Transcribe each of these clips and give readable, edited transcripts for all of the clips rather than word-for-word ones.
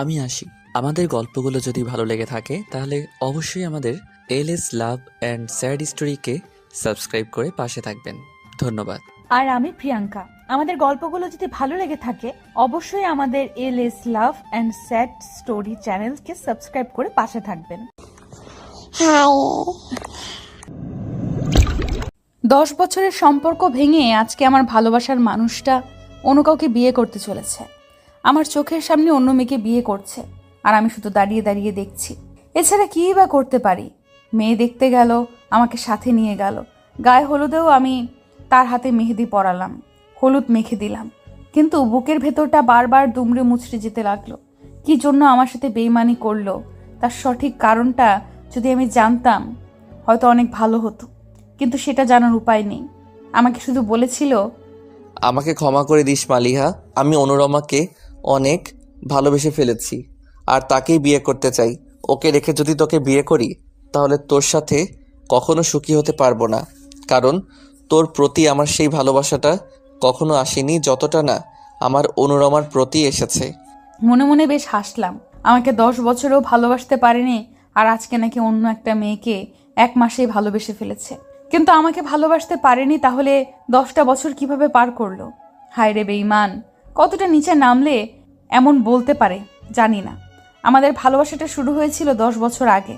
আমি আসি। আমাদের গল্পগুলো যদি ভালো লেগে থাকে তাহলে অবশ্যই আমাদের এলএস লাভ অ্যান্ড স্যাড স্টোরিকে সাবস্ক্রাইব করে পাশে থাকবেন। ধন্যবাদ। আর আমি প্রিয়াঙ্কা। আমাদের গল্পগুলো যদি ভালো লেগে থাকে অবশ্যই আমাদের LS love and sad story চ্যানেলকে সাবস্ক্রাইব করে পাশে থাকবেন। হাই। 10 বছরের সম্পর্ক ভেঙে আজকে আমার ভালোবাসার মানুষটা অন্য কাউকে বিয়ে করতে চলেছে। আমার চোখের সামনে অন্য মেয়েকে বিয়ে করছে আর আমি শুধু দাঁড়িয়ে দাঁড়িয়ে দেখছি। এছাড়া কী বা করতে পারি? মেয়ে দেখতে গেল, আমাকে সাথে নিয়ে গেল। গায়ে হলুদেও আমি তার হাতে মেহেদি পরালাম, হলুদ মেখে দিলাম, কিন্তু বুকের ভেতরটা বারবার দুমড়ে মুচড়ে যেতে লাগলো। কি জন্য আমার সাথে বেইমানি করলো তার সঠিক কারণটা যদি আমি জানতাম হয়তো অনেক ভালো হতো, কিন্তু সেটা জানার উপায় নেই। আমাকে শুধু বলেছিল, আমাকে ক্ষমা করে দিস মালিহা, আমি অনুরমাকে অনেক ভালোবেসে ফেলেছি আর তাকেই বিয়ে করতে চাই। ওকে রেখে যদি তোকে বিয়ে করি তাহলে তোর সাথে কখনো সুখী হতে পারবো না, কারণ তোর প্রতি আমার সেই ভালোবাসাটা কখনো আসেনি যতটা না আমার অনুরমার প্রতি এসেছে। মনে মনে বেশ হাসলাম। আমাকে 10 বছরেও ভালোবাসতে পারেনি আর আজকে নাকি অন্য একটা মেয়েকে 1 মাসেই ভালোবেসে ফেলেছে। কিন্তু আমাকে ভালোবাসতে পারেনি, তাহলে 10টা বছর কিভাবে পার করলো? হায় রে বেঈমান, কতটা নিচে নামলে এমন বলতে পারে জানি না। আমাদের ভালোবাসাটা শুরু হয়েছিল 10 বছর আগে।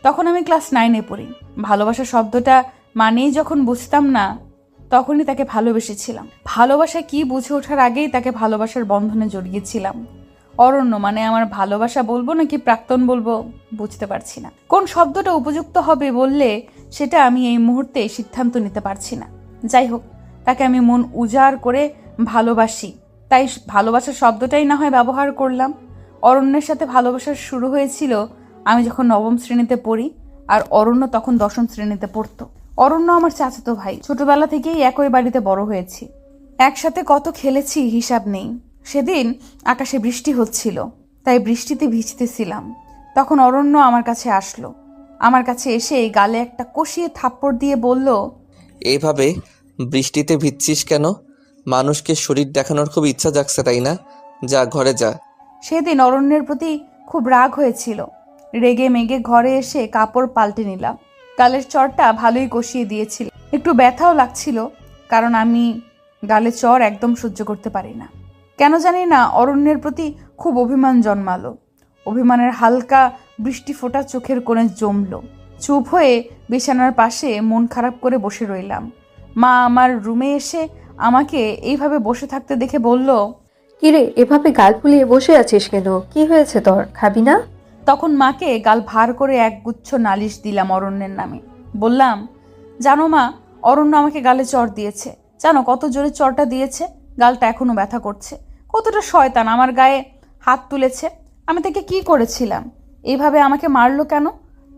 তখন আমি ক্লাস 9-এ পড়ি। ভালোবাসা শব্দটা মানেই যখন বুঝতাম না তখনই তাকে ভালোবেসেছিলাম। ভালোবাসা কি বুঝে ওঠার আগেই তাকে ভালোবাসার বন্ধনে জড়িয়েছিলাম। অরণ্য মানে আমার ভালোবাসা বলবো নাকি প্রাক্তন বলবো বুঝতে পারছি না। কোন শব্দটা উপযুক্ত হবে বললে সেটা আমি এই মুহূর্তে সিদ্ধান্ত নিতে পারছি না। যাই হোক, তাকে আমি মন উজাড় করে ভালোবাসি, তাই ভালোবাসা শব্দটাই না হয় ব্যবহার করলাম। অরণ্যের সাথে ভালোবাসা শুরু হয়েছিল আমি যখন 9ম শ্রেণীতে পড়ি, আর অরণ্য তখন 10ম শ্রেণীতে পড়তো। অরণ্য আমার চাচাতো ভাই। ছোটবেলা থেকেই একই বাড়িতে বড় হয়েছি, একসাথে কত খেলেছি হিসাব নেই। সেদিন আকাশে বৃষ্টি হচ্ছিল, তাই বৃষ্টিতে ভিজতেছিলাম। তখন অরণ্য আমার কাছে আসলো। আমার কাছে এসে গালে একটা কষিয়ে থাপ্পড় দিয়ে বলল, এইভাবে বৃষ্টিতে ভিজছিস কেন? মানুষকে শরীর দেখানোর খুব ইচ্ছা জাগছে তাই না? যা ঘরে যা। সেদিন অরণ্যের প্রতি খুব রাগ হয়েছিল। রেগে মেগে ঘরে এসে কাপড় পাল্টে নিলাম। গালের চড়টা ভালোই কষিয়ে দিয়েছিল, একটু ব্যথাও লাগছিল, কারণ আমি গালে চড় একদম সহ্য করতে পারি না। কেন জানি না অরণ্যের প্রতি খুব অভিমান জন্মালো। অভিমানের হালকা বৃষ্টি ফোঁটা চোখের কোণে জমলো। চুপ হয়ে বিছানার পাশে মন খারাপ করে বসে রইলাম। মা আমার রুমে এসে আমাকে এইভাবে বসে থাকতে দেখে বলল, কিরে, এভাবে গাল ফুলিয়ে বসে আছিস কেন? কি হয়েছে তোর? খাবি না? তখন মাকে গাল ভার করে একগুচ্ছ নালিশ দিলাম অরণ্যের নামে। বললাম, জানো মা, অরণ্য আমাকে গালে চড় দিয়েছে। জানো কত জোরে চড়টা দিয়েছে? গালটা এখনো ব্যথা করছে। কতটা শয়তান আমার গায়ে হাত তুলেছে। আমি তাকে কি করেছিলাম? এইভাবে আমাকে মারলো কেন?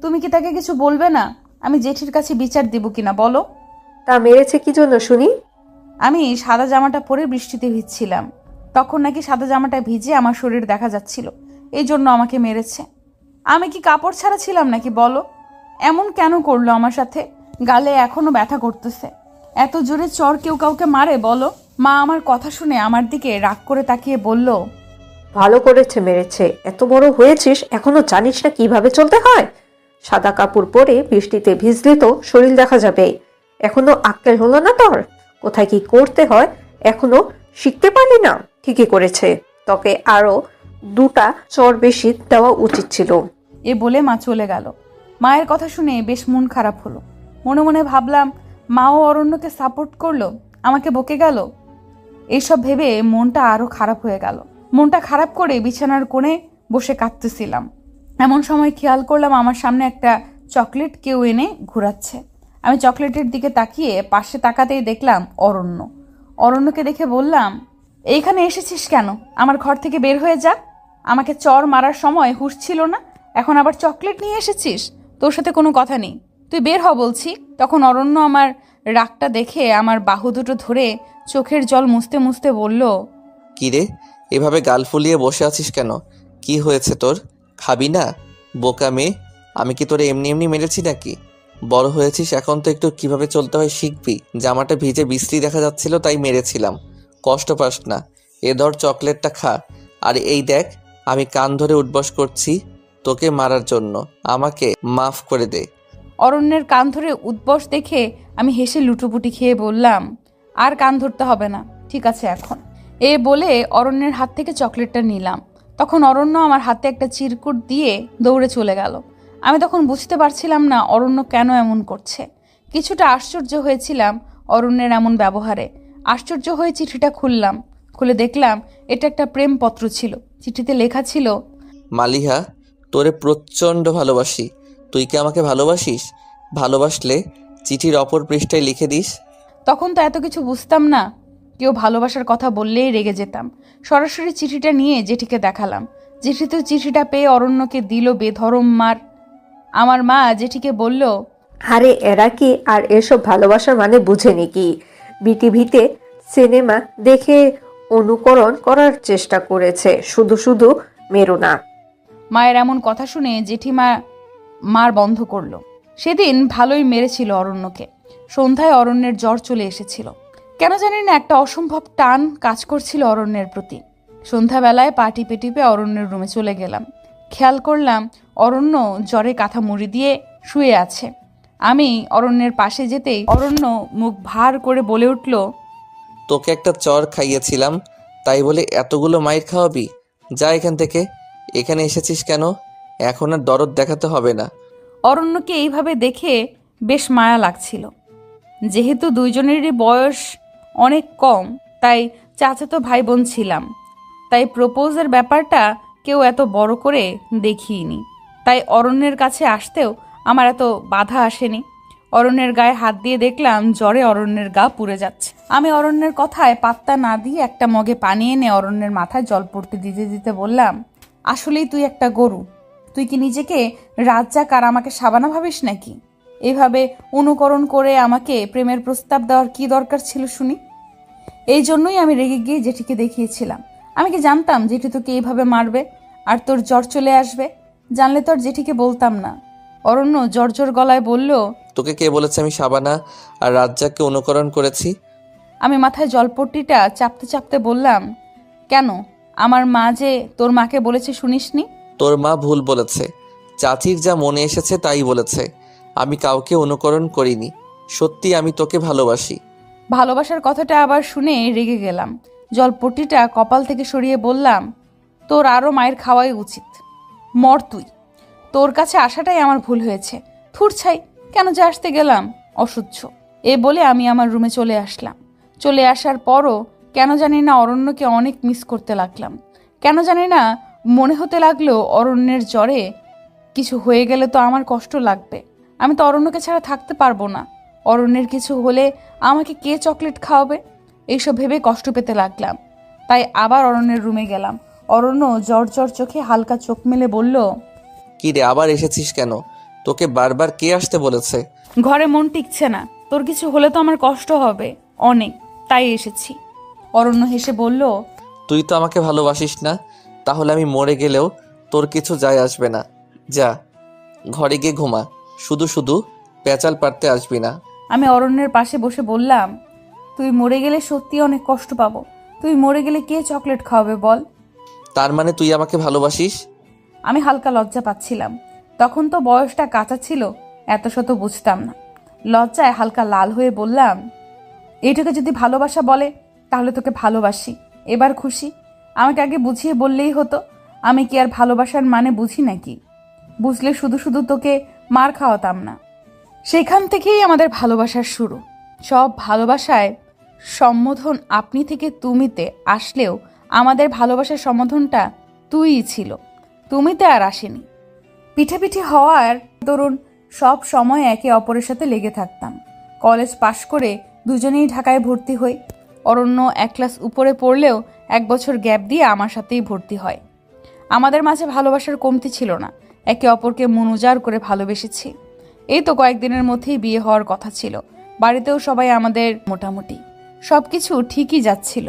তুমি কি তাকে কিছু বলবে না? আমি জেঠির কাছে বিচার দিব কিনা বলো। তা মেরেছে কি জন্য শুনি? আমি সাদা জামাটা পরে বৃষ্টিতে ভিজছিলাম। তখন নাকি সাদা জামাটা ভিজে আমার শরীর দেখা যাচ্ছিল, এই জন্য আমাকে মেরেছে। আমি কি কাপড় ছাড়া ছিলাম নাকি বলো? এমন কেন করলো আমার সাথে? গালে এখনো ব্যথা করতেছে। এত জোরে চড় কেউ কাউকে মারে বলো? মা আমার কথা শুনে আমার দিকে রাগ করে তাকিয়ে বলল, ভালো করেছে মেরেছে। এত বড় হয়েছিস এখনো জানিস না কিভাবে চলতে হয়? সাদা কাপড় পরে বৃষ্টিতে ভিজলে তো শরীর দেখা যাবে। এখনো আক্কেল হলো না তোর? কোথায় কি করতে হয় এখনো শিখতে পারলি না? ঠিকই করেছে, তোকে আরো 2টা চড় বেশি দেওয়া উচিত ছিল। এ বলে মা চলে গেল। মায়ের কথা শুনে বেশ মন খারাপ হলো। মনে মনে ভাবলাম, মাও অরণ্যকে সাপোর্ট করলো, আমাকে বকে গেল। এইসব ভেবে মনটা আরো খারাপ হয়ে গেল। মনটা খারাপ করে বিছানার কোণে বসে কাঁদতেছিলাম। এমন সময় খেয়াল করলাম আমার সামনে একটা চকলেট কেউ এনে ঘোরাচ্ছে। আমি চকলেটের দিকে তাকিয়ে পাশে তাকাতেই দেখলাম অরণ্য। অরণ্যকে দেখে বললাম, এইখানে এসেছিস কেন? আমার ঘর থেকে বের হয়ে যা। আমাকে চর মারার সময় হুঁশ ছিল না, এখন আবার চকলেট নিয়ে এসেছিস? তোর সাথে কোনো কথা নেই, তুই বের হ বলছি। তখন অরণ্য আমার রাগটা দেখে আমার বাহু দুটো ধরে চোখের জল মুছতে মুছতে বলল, কিরে, এভাবে গাল ফুলিয়ে বসে আছিস কেন? কি হয়েছে তোর? খাবি না? বোকা মেয়ে, আমি কি তোরে এমনি এমনি মেরেছি নাকি? বড় হয়েছিস এখন তো একটু কিভাবে চলতে হয় শিখবি। জামাটা ভিজে বিশ্রী দেখা যাচ্ছিল তাই মেরেছিলাম, কষ্ট পাস না। এ ধর চকলেটটা খা। আর এই দেখ, আমি কান ধরে উঠবস করছি তোকে মারার জন্য, আমাকে মাফ করে দে। অরণ্যের কান ধরে উদ্বস দেখে আমি হেসে লুটোপুটি খেয়ে বললাম, আর কান ধরতে হবে না, ঠিক আছে এখন। এ বলে অরণ্যের হাত থেকে চকলেটটা নিলাম। তখন অরণ্য আমার হাতে একটা চিরকুট দিয়ে দৌড়ে চলে গেল। আমি তখন বুঝতে পারছিলাম না অরণ্য কেন এমন করছে। কিছুটা আশ্চর্য হয়েছিলাম অরণ্যের এমন ব্যবহারে। আশ্চর্য হয়ে চিঠিটা খুললাম। খুলে দেখলাম এটা একটা প্রেমপত্র ছিল। চিঠিতে লেখা ছিল, মালিহা, তোরে প্রচণ্ড ভালোবাসি। তুই কি আমাকে ভালোবাসিস? ভালোবাসলে চিঠির অপর পৃষ্ঠায় লিখে দিস। তখন তো এত কিছু বুঝতাম না। কেউ ভালোবাসার কথা বললেই রেগে যেতাম। সরাসরি চিঠিটা নিয়ে জেঠিকে দেখালাম। জেঠি তো চিঠিটা পেয়ে অরণ্যকে দিল বেধরম মার। আমার মা জেঠিকে বলল, আরে এরা কি আর এসব ভালোবাসার মানে বুঝেনি কি? বিটিভিতে সিনেমা দেখে অনুকরণ করার চেষ্টা করেছে, শুধু শুধু মেরো না। মায়ের এমন কথা শুনে জেঠিমা মার বন্ধ করলো। সেদিন ভালোই মেরেছিল অরণ্যকে। সন্ধ্যায় অরণ্যের জ্বর চলে এসেছিল। কেন জানি না একটা অসম্ভব টান কাজ করছিল অরণ্যের প্রতি। সন্ধ্যাবেলায় পা টিপে টিপে অরণ্যের রুমে চলে গেলাম। খেয়াল করলাম অরণ্য জ্বরে কাঁথা মুড়ি দিয়ে শুয়ে আছে। আমি অরণ্যের পাশে যেতেই অরণ্য মুখ ভার করে বলে উঠল, তোকে একটা চর খাইয়েছিলাম, তাই বলে এতগুলো মাইর খাওয়াবি? যা এখান থেকে। এখানে এসেছিস কেন? এখন আর দরদ দেখাতে হবে না। অরণ্যকে এইভাবে দেখে বেশ মায়া লাগছিল। যেহেতু দুইজনেরই বয়স অনেক কম, তাই চাচাতো ভাই বোন ছিলাম। তাই প্রপোজের ব্যাপারটা কেউ এত বড় করে দেখিনি। তাই অরণ্যের কাছে আসতেও আমার এত বাধা আসেনি। অরণ্যের গায়ে হাত দিয়ে দেখলাম জ্বরে অরণ্যের গা পুড়ে যাচ্ছে। আমি অরণ্যের কথায় পাত্তা না দিয়ে একটা মগে পানি এনে অরণ্যের মাথায় জল পড়তে দিতে দিতে বললাম, আসলেই তুই একটা গরু। তুই কি নিজেকে রাজ্জাক আর আমাকে সাবানা ভাবিস নাকি? এভাবে অনুকরণ করে আমাকে প্রেমের প্রস্তাব দেওয়ার কি দরকার ছিল শুনি? এই জন্যই আমি রেগে গিয়ে জেঠিকে দেখিয়েছিলাম। আমি কি জানতাম জেঠি তোকে এইভাবে মারবে আর তোর জ্বর চলে আসবে? জানলে তো আর জেঠিকে বলতাম না। অরণ্য জর্জর গলায় বলল, তোকে কে বলেছে আমি সাবানা আর রাজ্জাককে অনুকরণ করেছি? আমি মাথায় জলপট্টিটা চাপতে চাপতে বললাম, কেন? আমার মা যে তোর মাকে বলেছে শুনিসনি? তোর মা ভুল বলেছে। চাচির যা মনে এসেছে তাই বলেছে। আমি কাউকে অনুকরণ করিনি। সত্যি আমি তোকে ভালোবাসি। ভালোবাসার কথাটা আবার শুনে রেগে গেলাম। জলপট্টিটা কপাল থেকে সরিয়ে বললাম, তোর আরও মায়ের খাওয়াই উচিত। মর তুই। তোর কাছে আসাটাই আমার ভুল হয়েছে। থুর ছাই, কেন যে আসতে গেলাম, অসহ্য। এ বলে আমি আমার রুমে চলে আসলাম। চলে আসার পরও কেন জানি না অরণ্যকে অনেক মিস করতে লাগলাম। কেন জানি না মনে হতে লাগলো অরণ্যের জ্বরে কিছু হয়ে গেলে তো আমার কষ্ট লাগবে। আমি তো অরণ্যকে ছাড়া থাকতে পারবো না। অরণ্যের কিছু হলে আমাকে কে চকলেট খাওয়াবে? এইসব ভেবে কষ্ট পেতে লাগলাম। তাই আবার অরণ্যের রুমে গেলাম। অরণ্য জ্বর জ্বর চোখে হালকা চোখ মেলে বলল, কি রে, আবার এসেছিস কেন? তোকে বারবার কে আসতে বলেছে? ঘরে মন টিকছে না। তোর কিছু হলে তো আমার কষ্ট হবে অনেক, তাই এসেছি। অরণ্য হেসে বলল, তুই তো আমাকে ভালোবাসিস না, তাহলে আমি মরে গেলেও তোর কিছু যায় আসবে না। যা, ঘরে গিয়ে ঘুমা। শুধু শুধু পেঁচাল পারতে আসবি না। আমি অরণ্যের পাশে বসে বললাম, তুই মরে গেলে সত্যি অনেক কষ্ট পাবো। তুই মরে গেলে কে চকলেট খাওয়াবে বল? তার মানে তুই আমাকে ভালোবাসিস? আমি হালকা লজ্জা পাচ্ছিলাম। তখন তো বয়সটা কাঁচা ছিল, এত শত বুঝতাম না। লজ্জায় হালকা লাল হয়ে বললাম, এইটাকে যদি ভালোবাসা বলে তাহলে তোকে ভালোবাসি। এবার খুশি? আমাকে আগে বুঝিয়ে বললেই হতো। আমি কি আর ভালোবাসার মানে বুঝি নাকি? বুঝলে শুধু শুধু তোকে মার খাওয়াতাম না। সেখান থেকেই আমাদের ভালোবাসার শুরু। সব ভালোবাসায় সম্বোধন আপনি থেকে তুমিতে আসলেও আমাদের ভালোবাসার সম্বোধনটা তুইই ছিল, তুমিতে আর আসেনি। পিঠাপিঠি হওয়ার দরুন সব সময় একে অপরের সাথে লেগে থাকতাম। কলেজ পাশ করে দুজনেই ঢাকায় ভর্তি হই। অরণ্য এক ক্লাস উপরে পড়লেও 1 বছর গ্যাপ দিয়ে আমার সাথেই ভর্তি হয়। আমাদের মাঝে ভালোবাসার কমতি ছিল না। একে অপরকে মন উজাড় করে ভালোবেসেছি। এই তো কয়েকদিনের মধ্যেই বিয়ে হওয়ার কথা ছিল। বাড়িতেও সবাই আমাদের মোটামুটি সবকিছু ঠিকই যাচ্ছিল।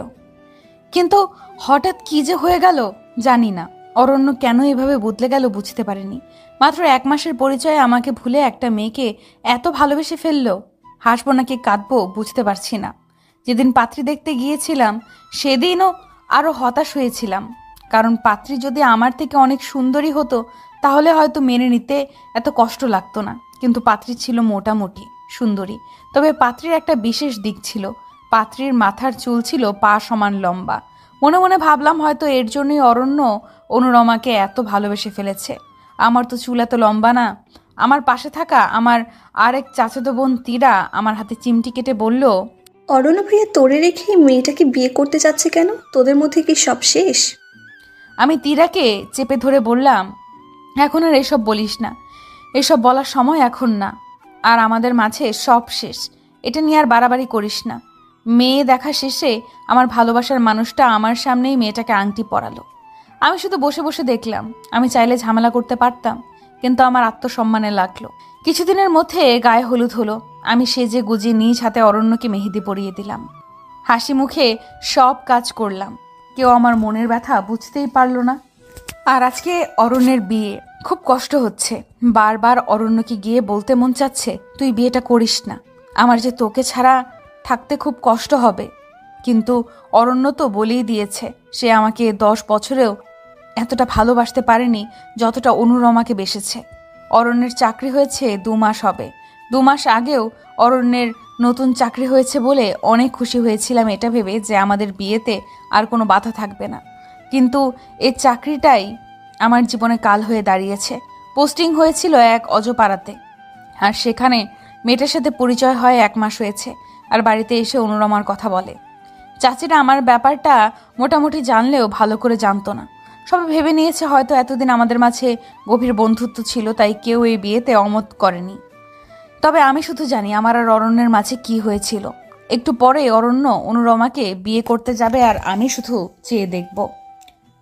কিন্তু হঠাৎ কি যে হয়ে গেল জানি না। অরণ্য কেন এভাবে বদলে গেল বুঝতে পারিনি। মাত্র 1 মাসের পরিচয়ে আমাকে ভুলে একটা মেয়েকে এত ভালোবেসে ফেললো। হাসবো নাকি কাঁদবো বুঝতে পারছি না। যেদিন পাত্রী দেখতে গিয়েছিলাম সেদিনও আরো হতাশ হয়েছিলাম, কারণ পাত্রী যদি আমার থেকে অনেক সুন্দরী হতো তাহলে হয়তো মেনে নিতে এত কষ্ট লাগতো না। কিন্তু পাত্রী ছিল মোটামুটি সুন্দরী, তবে পাত্রীর একটা বিশেষ দিক ছিল, পাত্রীর মাথার চুল ছিল পা সমান লম্বা। মনে মনে ভাবলাম হয়তো এর জন্যই অরণ্য অনুরমাকে এত ভালোবেসে ফেলেছে। আমার তো চুল এত লম্বা না। আমার পাশে থাকা আমার আরেক চাচাতো বোন তীরা আমার হাতে চিমটি কেটে বলল, অরণ্য ভাইয়া তোরে রেখে মেয়েটাকে বিয়ে করতে যাচ্ছে কেন? তোদের মধ্যে কি সব শেষ? আমি তীরাকে চেপে ধরে বললাম, এখন আর এসব বলিস না, এসব বলার সময় এখন না। আর আমাদের মাঝে সব শেষ, এটা নিয়ে আর বাড়াবাড়ি করিস না। মেয়ে দেখা শেষে আমার ভালোবাসার মানুষটা আমার সামনেই মেয়েটাকে আংটি পরালো। আমি শুধু বসে বসে দেখলাম। আমি চাইলে ঝামেলা করতে পারতাম, কিন্তু আমার আত্মসম্মানে লাগলো। কিছুদিনের মধ্যে গায়ে হলুদ হলো। আমি সেজে গুজে নিজ হাতে অরণ্যকে মেহেদি পরিয়ে দিলাম। হাসি মুখে সব কাজ করলাম। কেউ আমার মনের ব্যথা বুঝতেই পারল না। আর আজকে অরণ্যের বিয়ে, খুব কষ্ট হচ্ছে। বারবার অরণ্যকে গিয়ে বলতে মন চাচ্ছে, তুই বিয়েটা করিস না, আমার যে তোকে ছাড়া থাকতে খুব কষ্ট হবে। কিন্তু অরণ্য তো বলেই দিয়েছে সে আমাকে 10 বছরেও এতটা ভালোবাসতে পারেনি যতটা অনুরমাকে বেসেছে। অরণ্যের চাকরি হয়েছে 2 মাস হবে। 2 মাস আগেও অরণ্যের নতুন চাকরি হয়েছে বলে অনেক খুশি হয়েছিলাম এটা ভেবে যে আমাদের বিয়েতে আর কোনো বাধা থাকবে না। কিন্তু এই চাকরিটাই আমার জীবনে কাল হয়ে দাঁড়িয়েছে। পোস্টিং হয়েছিল এক অজপাড়াতে, আর সেখানে মেয়েটার সাথে পরিচয় হয় 1 মাস হয়েছে। আর বাড়িতে এসে অনুরমার কথা বলে। চাচিরা আমার ব্যাপারটা মোটামুটি জানলেও ভালো করে জানতো না। সবাই ভেবে নিয়েছে হয়তো এতদিন আমাদের মাঝে গভীর বন্ধুত্ব ছিল, তাই কেউ এই বিয়েতে অমত করেনি। তবে আমি শুধু জানি আমার আর অরণ্যের মাঝে কি হয়েছিল। একটু পরে অরণ্য অনুরমাকে বিয়ে করতে যাবে, আর আমি শুধু চেয়ে দেখব।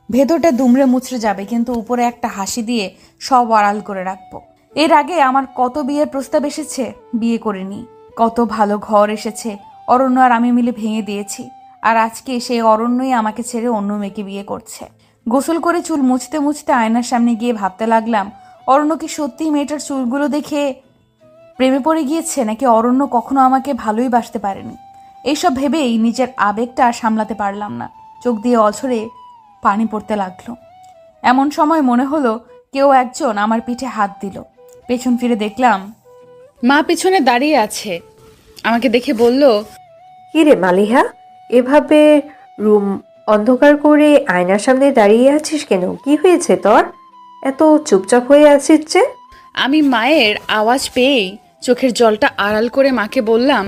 ভেতরটা দুমড়ে মুচড়ে যাবে, কিন্তু উপরে একটা হাসি দিয়ে সব আড়াল করে রাখবো। এর আগে আমার কত বিয়ের প্রস্তাব এসেছে, বিয়ে করিনি। কত ভালো ঘর এসেছে, অরণ্য আর আমি মিলে ভেঙে দিয়েছি। আর আজকে সেই অরণ্যই আমাকে ছেড়ে অন্য মেয়েকে বিয়ে করছে। গোসল করে চুল মুছতে মুছতে আয়নার সামনে গিয়ে ভাবতে লাগলাম, অরণ্য কি সত্যিই মেয়েটার চুলগুলো দেখে প্রেমে পড়ে গিয়েছে, নাকি অরণ্য কখনো আমাকে ভালোই বাসতে পারেনি। এইসব ভেবেই নিজের আবেগটা সামলাতে পারলাম না। চোখ দিয়ে অঝরে পানি পড়তে লাগলো। এমন সময় মনে হলো কেউ একজন আমার পিঠে হাত দিল। পেছন ফিরে দেখলাম মা পিছনে দাঁড়িয়ে আছে। আমাকে দেখে বলল, কিরে মালিহা, এভাবে রুম অন্ধকার করে আয়নার সামনে দাঁড়িয়ে আছিস কেন? কি হয়েছে তোর? এত চুপচাপ হয়ে আছিস যে? আমি মায়ের আওয়াজ পেয়েই চোখের জলটা আড়াল করে মাকে বললাম,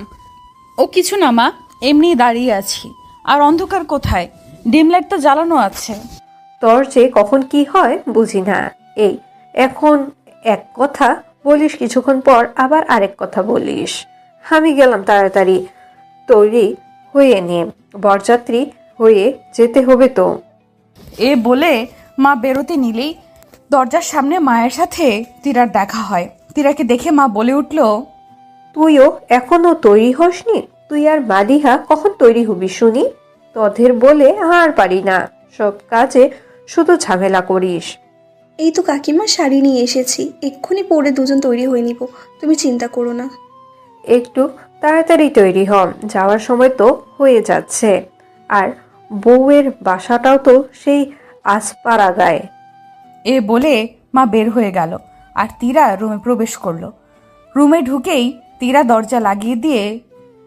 ও কিছু না মা, এমনিই দাঁড়িয়ে আছি। আর অন্ধকার কোথায়, ডিম লাইট তো জ্বালানো আছে। তোর যে কখন কি হয় বুঝি না। এই এখন এক কথা বলিস, কিছুক্ষণ পর আবার আরেক কথা বলিস। আমি গেলাম তাড়াতাড়ি তৈরি হয়ে নিয়ে, বরযাত্রী হয়ে যেতে হবে তো। এ বলে মা বেরোতে নিলেই দরজার সামনে মায়ের সাথে তীরার দেখা হয়। তীরাকে দেখে মা বলে উঠল, তুইও এখনো তৈরি হসনি? তুই আর মালিহা কখন তৈরি হবি শুনি? তোদের বলে আর পারি না, সব কাজে শুধু ঝামেলা করিস। এই তো কাকিমা শাড়ি নিয়ে এসেছি, এক্ষুনি পরে দুজন তৈরি হয়ে নিব, তুমি চিন্তা করো না। একটু তাড়াতাড়ি তৈরি হ, যাওয়ার সময় তো হয়ে যাচ্ছে। আর বউয়ের বাসাটাও তো সেই আসপাড়াগায়। এ বলে মা বের হয়ে গেল, আর তীরা রুমে প্রবেশ করলো। রুমে ঢুকেই তীরা দরজা লাগিয়ে দিয়ে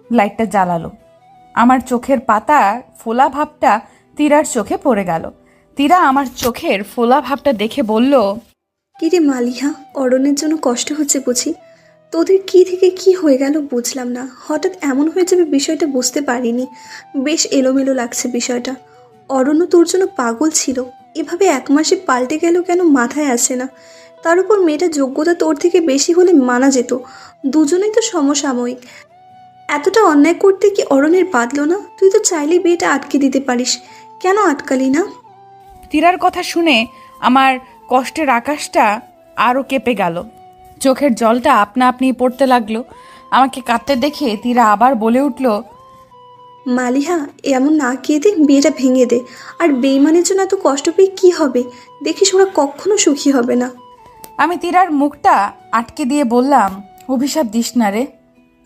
লাইটটা জ্বালালো। আমার চোখের পাতা ফোলা ভাবটা তীরার চোখে পড়ে গেল। তীরা আমার চোখের ফোলা ভাবটা দেখে বলল, কিরে মালিহা, অরণ্যের জন্য কষ্ট হচ্ছে বুঝি? তোদের কি থেকে কি হয়ে গেল বুঝলাম না। হঠাৎ এমন হয়ে যাবে বিষয়টা বুঝতে পারিনি। বেশ এলোমেলো লাগছে বিষয়টা। অরণ্য তোর জন্য পাগল ছিল, এভাবে 1 মাসে পাল্টে গেল কেন মাথায় আসে না। তার উপর মেয়েটার যোগ্যতা তোর থেকে বেশি হলে মানা যেত, দুজনেই তো সমসাময়িক। এতটা অন্যায় করতে কি অরণ্যের বাঁধল না? তুই তো চাইলেই বিয়েটা আটকে দিতে পারিস, কেন আটকালি না? তীরার কথা শুনে আমার কষ্টের আকাশটা আরও কেঁপে গেল। চোখের জলটা আপনা আপনি পড়তে লাগলো। আমাকে কাঁদতে দেখে তীরা আবার বলে উঠল, মালিহা, এমন না কেঁদে বিয়েটা ভেঙে দে। আর বেইমানের জন্য এত কষ্ট পেয়ে কি হবে? দেখিস ওরা কখনো সুখী হবে না। আমি তীরার মুখটা আটকে দিয়ে বললাম, অভিশাপ দিস না রে।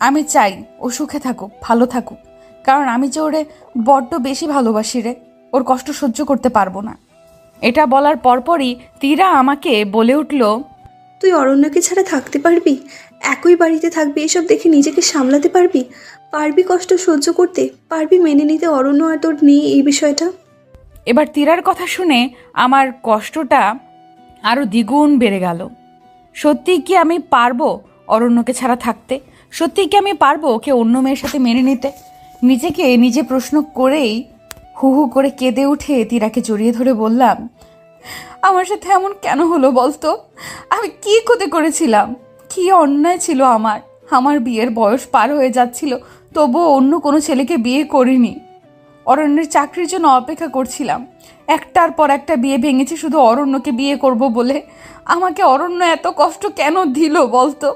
আমি চাই ও সুখে থাকুক, ভালো থাকুক, কারণ আমি যে ওরে বড্ড বেশি ভালোবাসি রে। ওর কষ্ট সহ্য করতে পারবো না। এটা বলার পরপরই তীরা আমাকে বলে উঠল, তুই অরণ্যকে ছাড়া থাকতে পারবি? একই বাড়িতে থাকবি, এসব দেখে নিজেকে সামলাতে পারবি? পারবি কষ্ট সহ্য করতে? পারবি মেনে নিতে অরণ্য আর তোর নেই এই বিষয়টা? এবার তীরার কথা শুনে আমার কষ্টটা আরও দ্বিগুণ বেড়ে গেল। সত্যিই কি আমি পারবো অরণ্যকে ছাড়া থাকতে? সত্যিই কি আমি পারবো ওকে অন্য মেয়ের সাথে মেনে নিতে? নিজেকে নিজে প্রশ্ন করেই হু হু করে কেঁদে উঠে তীরাকে জড়িয়ে ধরে বললাম, আমার সাথে এমন কেন হলো বলতো? আমি কি ক্ষতি করেছিলাম? কি অন্যায় ছিল আমার? আমার বিয়ের বয়স পার হয়ে যাচ্ছিল, তবুও অন্য কোনো ছেলেকে বিয়ে করিনি। অরণ্যের চাকরির জন্য অপেক্ষা করছিলাম, একটার পর একটা বিয়ে ভেঙেছি শুধু অরণ্যকে বিয়ে করব বলে। আমাকে অরণ্য এত কষ্ট কেন দিল বলতো?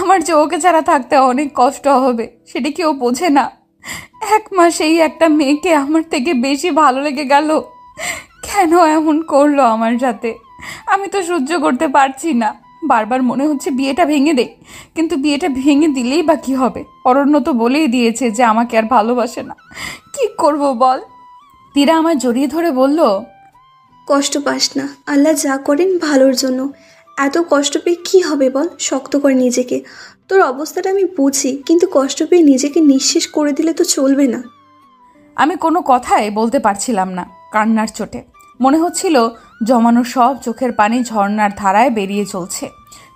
আমার যে ওকে ছাড়া থাকতে অনেক কষ্ট হবে, সেটা কি ও বোঝে না? 1 মাসেই একটা মেয়েকে আমার থেকে বেশি ভালো লেগে গেল। কেন এমন করলো আমার সাথে? আমি তো সহ্য করতে পারছি না। বারবার মনে হচ্ছে বিয়েটা ভেঙে দে, কিন্তু বিয়েটা ভেঙে দিলেই বা কি হবে? অরণ্য তো বলেই দিয়েছে যে আমাকে আর ভালোবাসে না। কি করব বল? তীরা আমার জড়িয়ে ধরে বলল, কষ্ট পাস না, আল্লাহ যা করেন ভালোর জন্য। এত কষ্ট পেয়ে কী হবে বল? শক্ত কর নিজেকে। তোর অবস্থাটা আমি বুঝি, কিন্তু কষ্ট পেয়ে নিজেকে নিঃশেষ করে দিলে তো চলবে না। আমি কোনো কথাই বলতে পারছিলাম না কান্নার চোটে। মনে হচ্ছিল জমানো সব চোখের পানি ঝর্ণার ধারায় বেরিয়ে চলছে।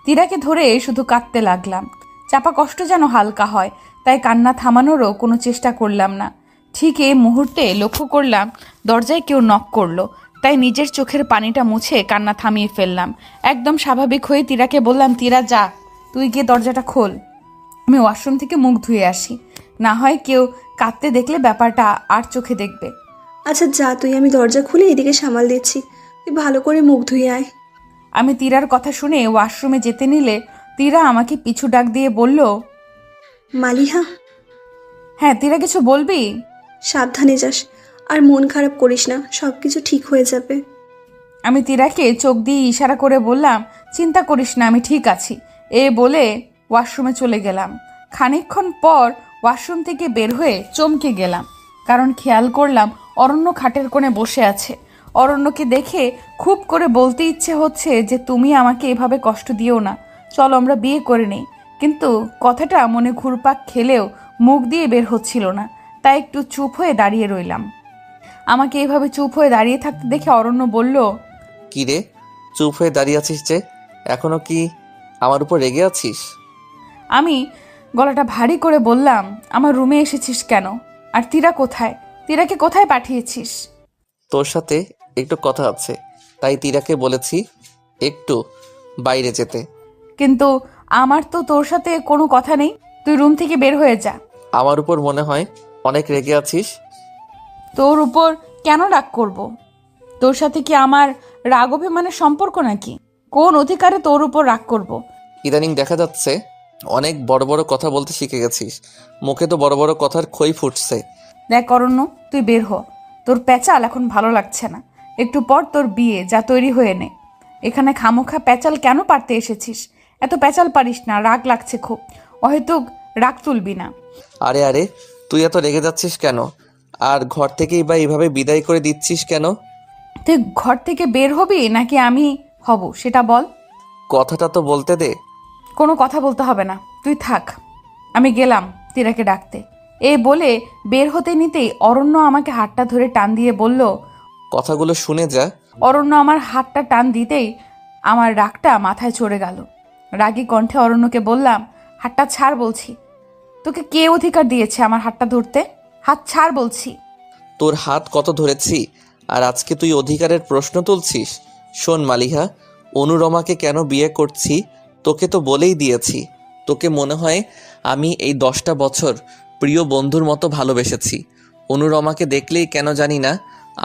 তীরাকে ধরে শুধু কাঁদতে লাগলাম। চাপা কষ্ট যেন হালকা হয়, তাই কান্না থামানোরও কোনো চেষ্টা করলাম না। ঠিক এই মুহূর্তে লক্ষ্য করলাম দরজায় কেউ নক করলো, তাই নিজের চোখের পানিটা মুছে কান্না থামিয়ে ফেললাম। একদম স্বাভাবিক হয়ে তীরাকে বললাম, তীরা যা, তুই গিয়ে দরজাটা খোল, আমি ওয়াশরুম থেকে মুখ ধুয়ে আসি। না হয় কেউ কাঁদতে দেখলে ব্যাপারটা আর চোখে দেখবে। আচ্ছা যা তুই, আমি দরজা খুলে এদিকে সামাল দিচ্ছি, তুই ভালো করে মুখ ধুয়ে আয়। আমি তীরার কথা শুনে ওয়াশরুমে যেতে নিলে তীরা আমাকে পিছু ডাক দিয়ে বলল, মালিহা, হ্যাঁ তীরা, কিছু বলবি? সাবধানে যাস, আর মন খারাপ করিস না, সব কিছু ঠিক হয়ে যাবে। আমি তীরাকে চোখ দিয়ে ইশারা করে বললাম, চিন্তা করিস না, আমি ঠিক আছি। এ বলে ওয়াশরুমে চলে গেলাম। খানিকক্ষণ পর ওয়াশরুম থেকে বের হয়ে চমকে গেলাম, কারণ খেয়াল করলাম অরণ্য খাটের কোণে বসে আছে। অরণ্যকে দেখে খুব করে বলতে ইচ্ছে হচ্ছে যে তুমি আমাকে এভাবে কষ্ট দিও না, চলো আমরা বিয়ে করে নিই। কিন্তু কথাটা মনে ঘুরপাক খেলেও মুখ দিয়ে বের হচ্ছিল না, তাই একটু চুপ হয়ে দাঁড়িয়ে রইলাম। আমাকে এইভাবে চুপ হয়ে দাঁড়িয়ে থাকতে দেখে অরণ্য বলল, কি রে, চুপ হয়ে দাঁড়িয়ে আছিস যে? এখনো কি আমার উপর রেগে আছিস? আমি গলাটা ভারী করে বললাম, আমার রুমে এসেছিস কেন? আর তীরা কোথায়? তীরাকে কোথায় পাঠিয়েছিস? তোর সাথে একটু কথা আছে, তাই তীরাকে বলেছি একটু বাইরে যেতে। কিন্তু আমার তো তোর সাথে কোনো কথা নেই, তুই রুম থেকে বের হয়ে যা। আমার উপর মনে হয় অনেক রেগে আছিস। তোর উপর কেন রাগ করব? তোর সাথে কি আমার রাগ অভিমানের সম্পর্ক নাকি? কোন অধিকারে তোর উপর রাগ করব? ইদানিং দেখা যাচ্ছে অনেক বড় বড় কথা বলতে শিখে গেছিস। মুখে তো বড় বড় কথার খই ফুটছে। দেখ অরণ্য, তুই বের হ, তোর প্যাচাল এখন ভালো লাগছে না। একটু পর তোর বিয়ে, যা তৈরি হয়ে নে। এখানে খামোখা প্যাচাল কেন পারতে এসেছিস? এত প্যাচাল পারিস না, রাগ লাগছে খুব। হয়তো রাগ তুলবি না। আরে আরে, তুই এত রেগে যাচ্ছিস কেন? আর ঘর থেকেই বা এইভাবে বিদায় করে দিচ্ছিস কেন? তুই ঘর থেকে বের হবি নাকি আমি হব সেটা বল। কথাটা তো বলতে দে। কোনো কথা বলতে হবে না, তুই থাক, আমি গেলাম তীরাকে ডাকতে। এই বলে বের হতে নিতেই অরণ্য আমাকে হাতটা ধরে টান দিয়ে বলল, কথাগুলো শুনে যা। অরণ্য আমার হাতটা টান দিতেই আমার রাগটা মাথায় চড়ে গেল। রাগী কণ্ঠে অরণ্যকে বললাম, হাতটা ছাড় বলছি। তোকে কে অধিকার দিয়েছে আমার হাতটা ধরতে? হাত ছাড় বলছি। তোর হাত কত ধরেছি, আর আজকে তুই অধিকারের প্রশ্ন তুলছিস? শোন মালিহা, অনুরমাকে কেন বিয়ে করছি তোকে তো বলেই দিয়েছি। তোকে মনে হয় আমি এই 10টা বছর প্রিয় বন্ধুর মতো ভালোবেসেছি। অনুরমাকে দেখলেই কেন জানি না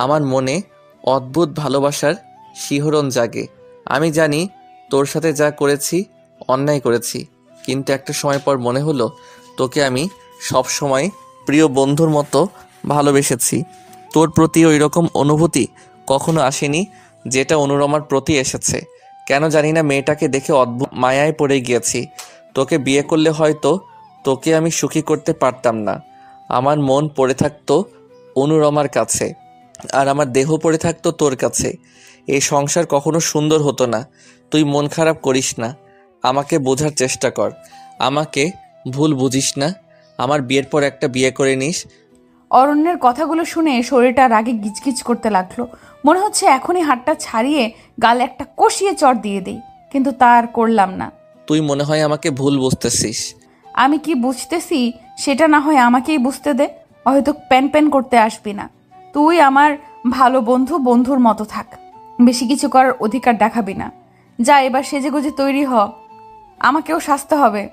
আমার মনে অদ্ভুত ভালোবাসার শিহরণ জাগে। আমি জানি তোর সাথে যা করেছি অন্যায় করেছি, কিন্তু একটা সময় পর মনে হলো তোকে আমি সব সময় প্রিয় বন্ধুর মতো ভালোবেসেছি। তোর প্রতি ওই রকম অনুভূতি কখনো আসেনি যেটা অনুরমার প্রতি এসেছে। কেন জানি না মেয়েটাকে দেখে অদ্ভুত মায়ায় পড়ে গিয়েছি। তোকে বিয়ে করলে হয়তো তোকে আমি সুখী করতে পারতাম না। আমার মন পড়ে থাকতো অনুরমার কাছে। আর আমার দেহ পড়ে থাকতো তোর কাছে। এই সংসার কখনো সুন্দর হতো না। তুই মন খারাপ করিস না, আমাকে বোঝার চেষ্টা কর, আমাকে ভুল বুঝিস না। আমার বিয়ের পর একটা বিয়ে করে নিস। অরণ্যের কথাগুলো শুনে শরীরটা রাগে গিজগিজ করতে লাগলো। মনে হচ্ছে এখনই হাতটা ছাড়িয়ে গালে একটা কষিয়ে চড় দিয়ে দিই, কিন্তু তা আর করলাম না। তুই মনে হয় আমাকে ভুল বুঝতেছিস। আমি কি বুঝতেছি সেটা না হয় আমাকেই বুঝতে দে। হয়তো প্যান প্যান করতে আসবি না। তুই আমার ভালো বন্ধু, বন্ধুর মতো থাক। বেশি কিছু করার অধিকার দেখাবি না। যা এবার সেজেগুজে তৈরি হ, আমাকেও সাজতে হবে,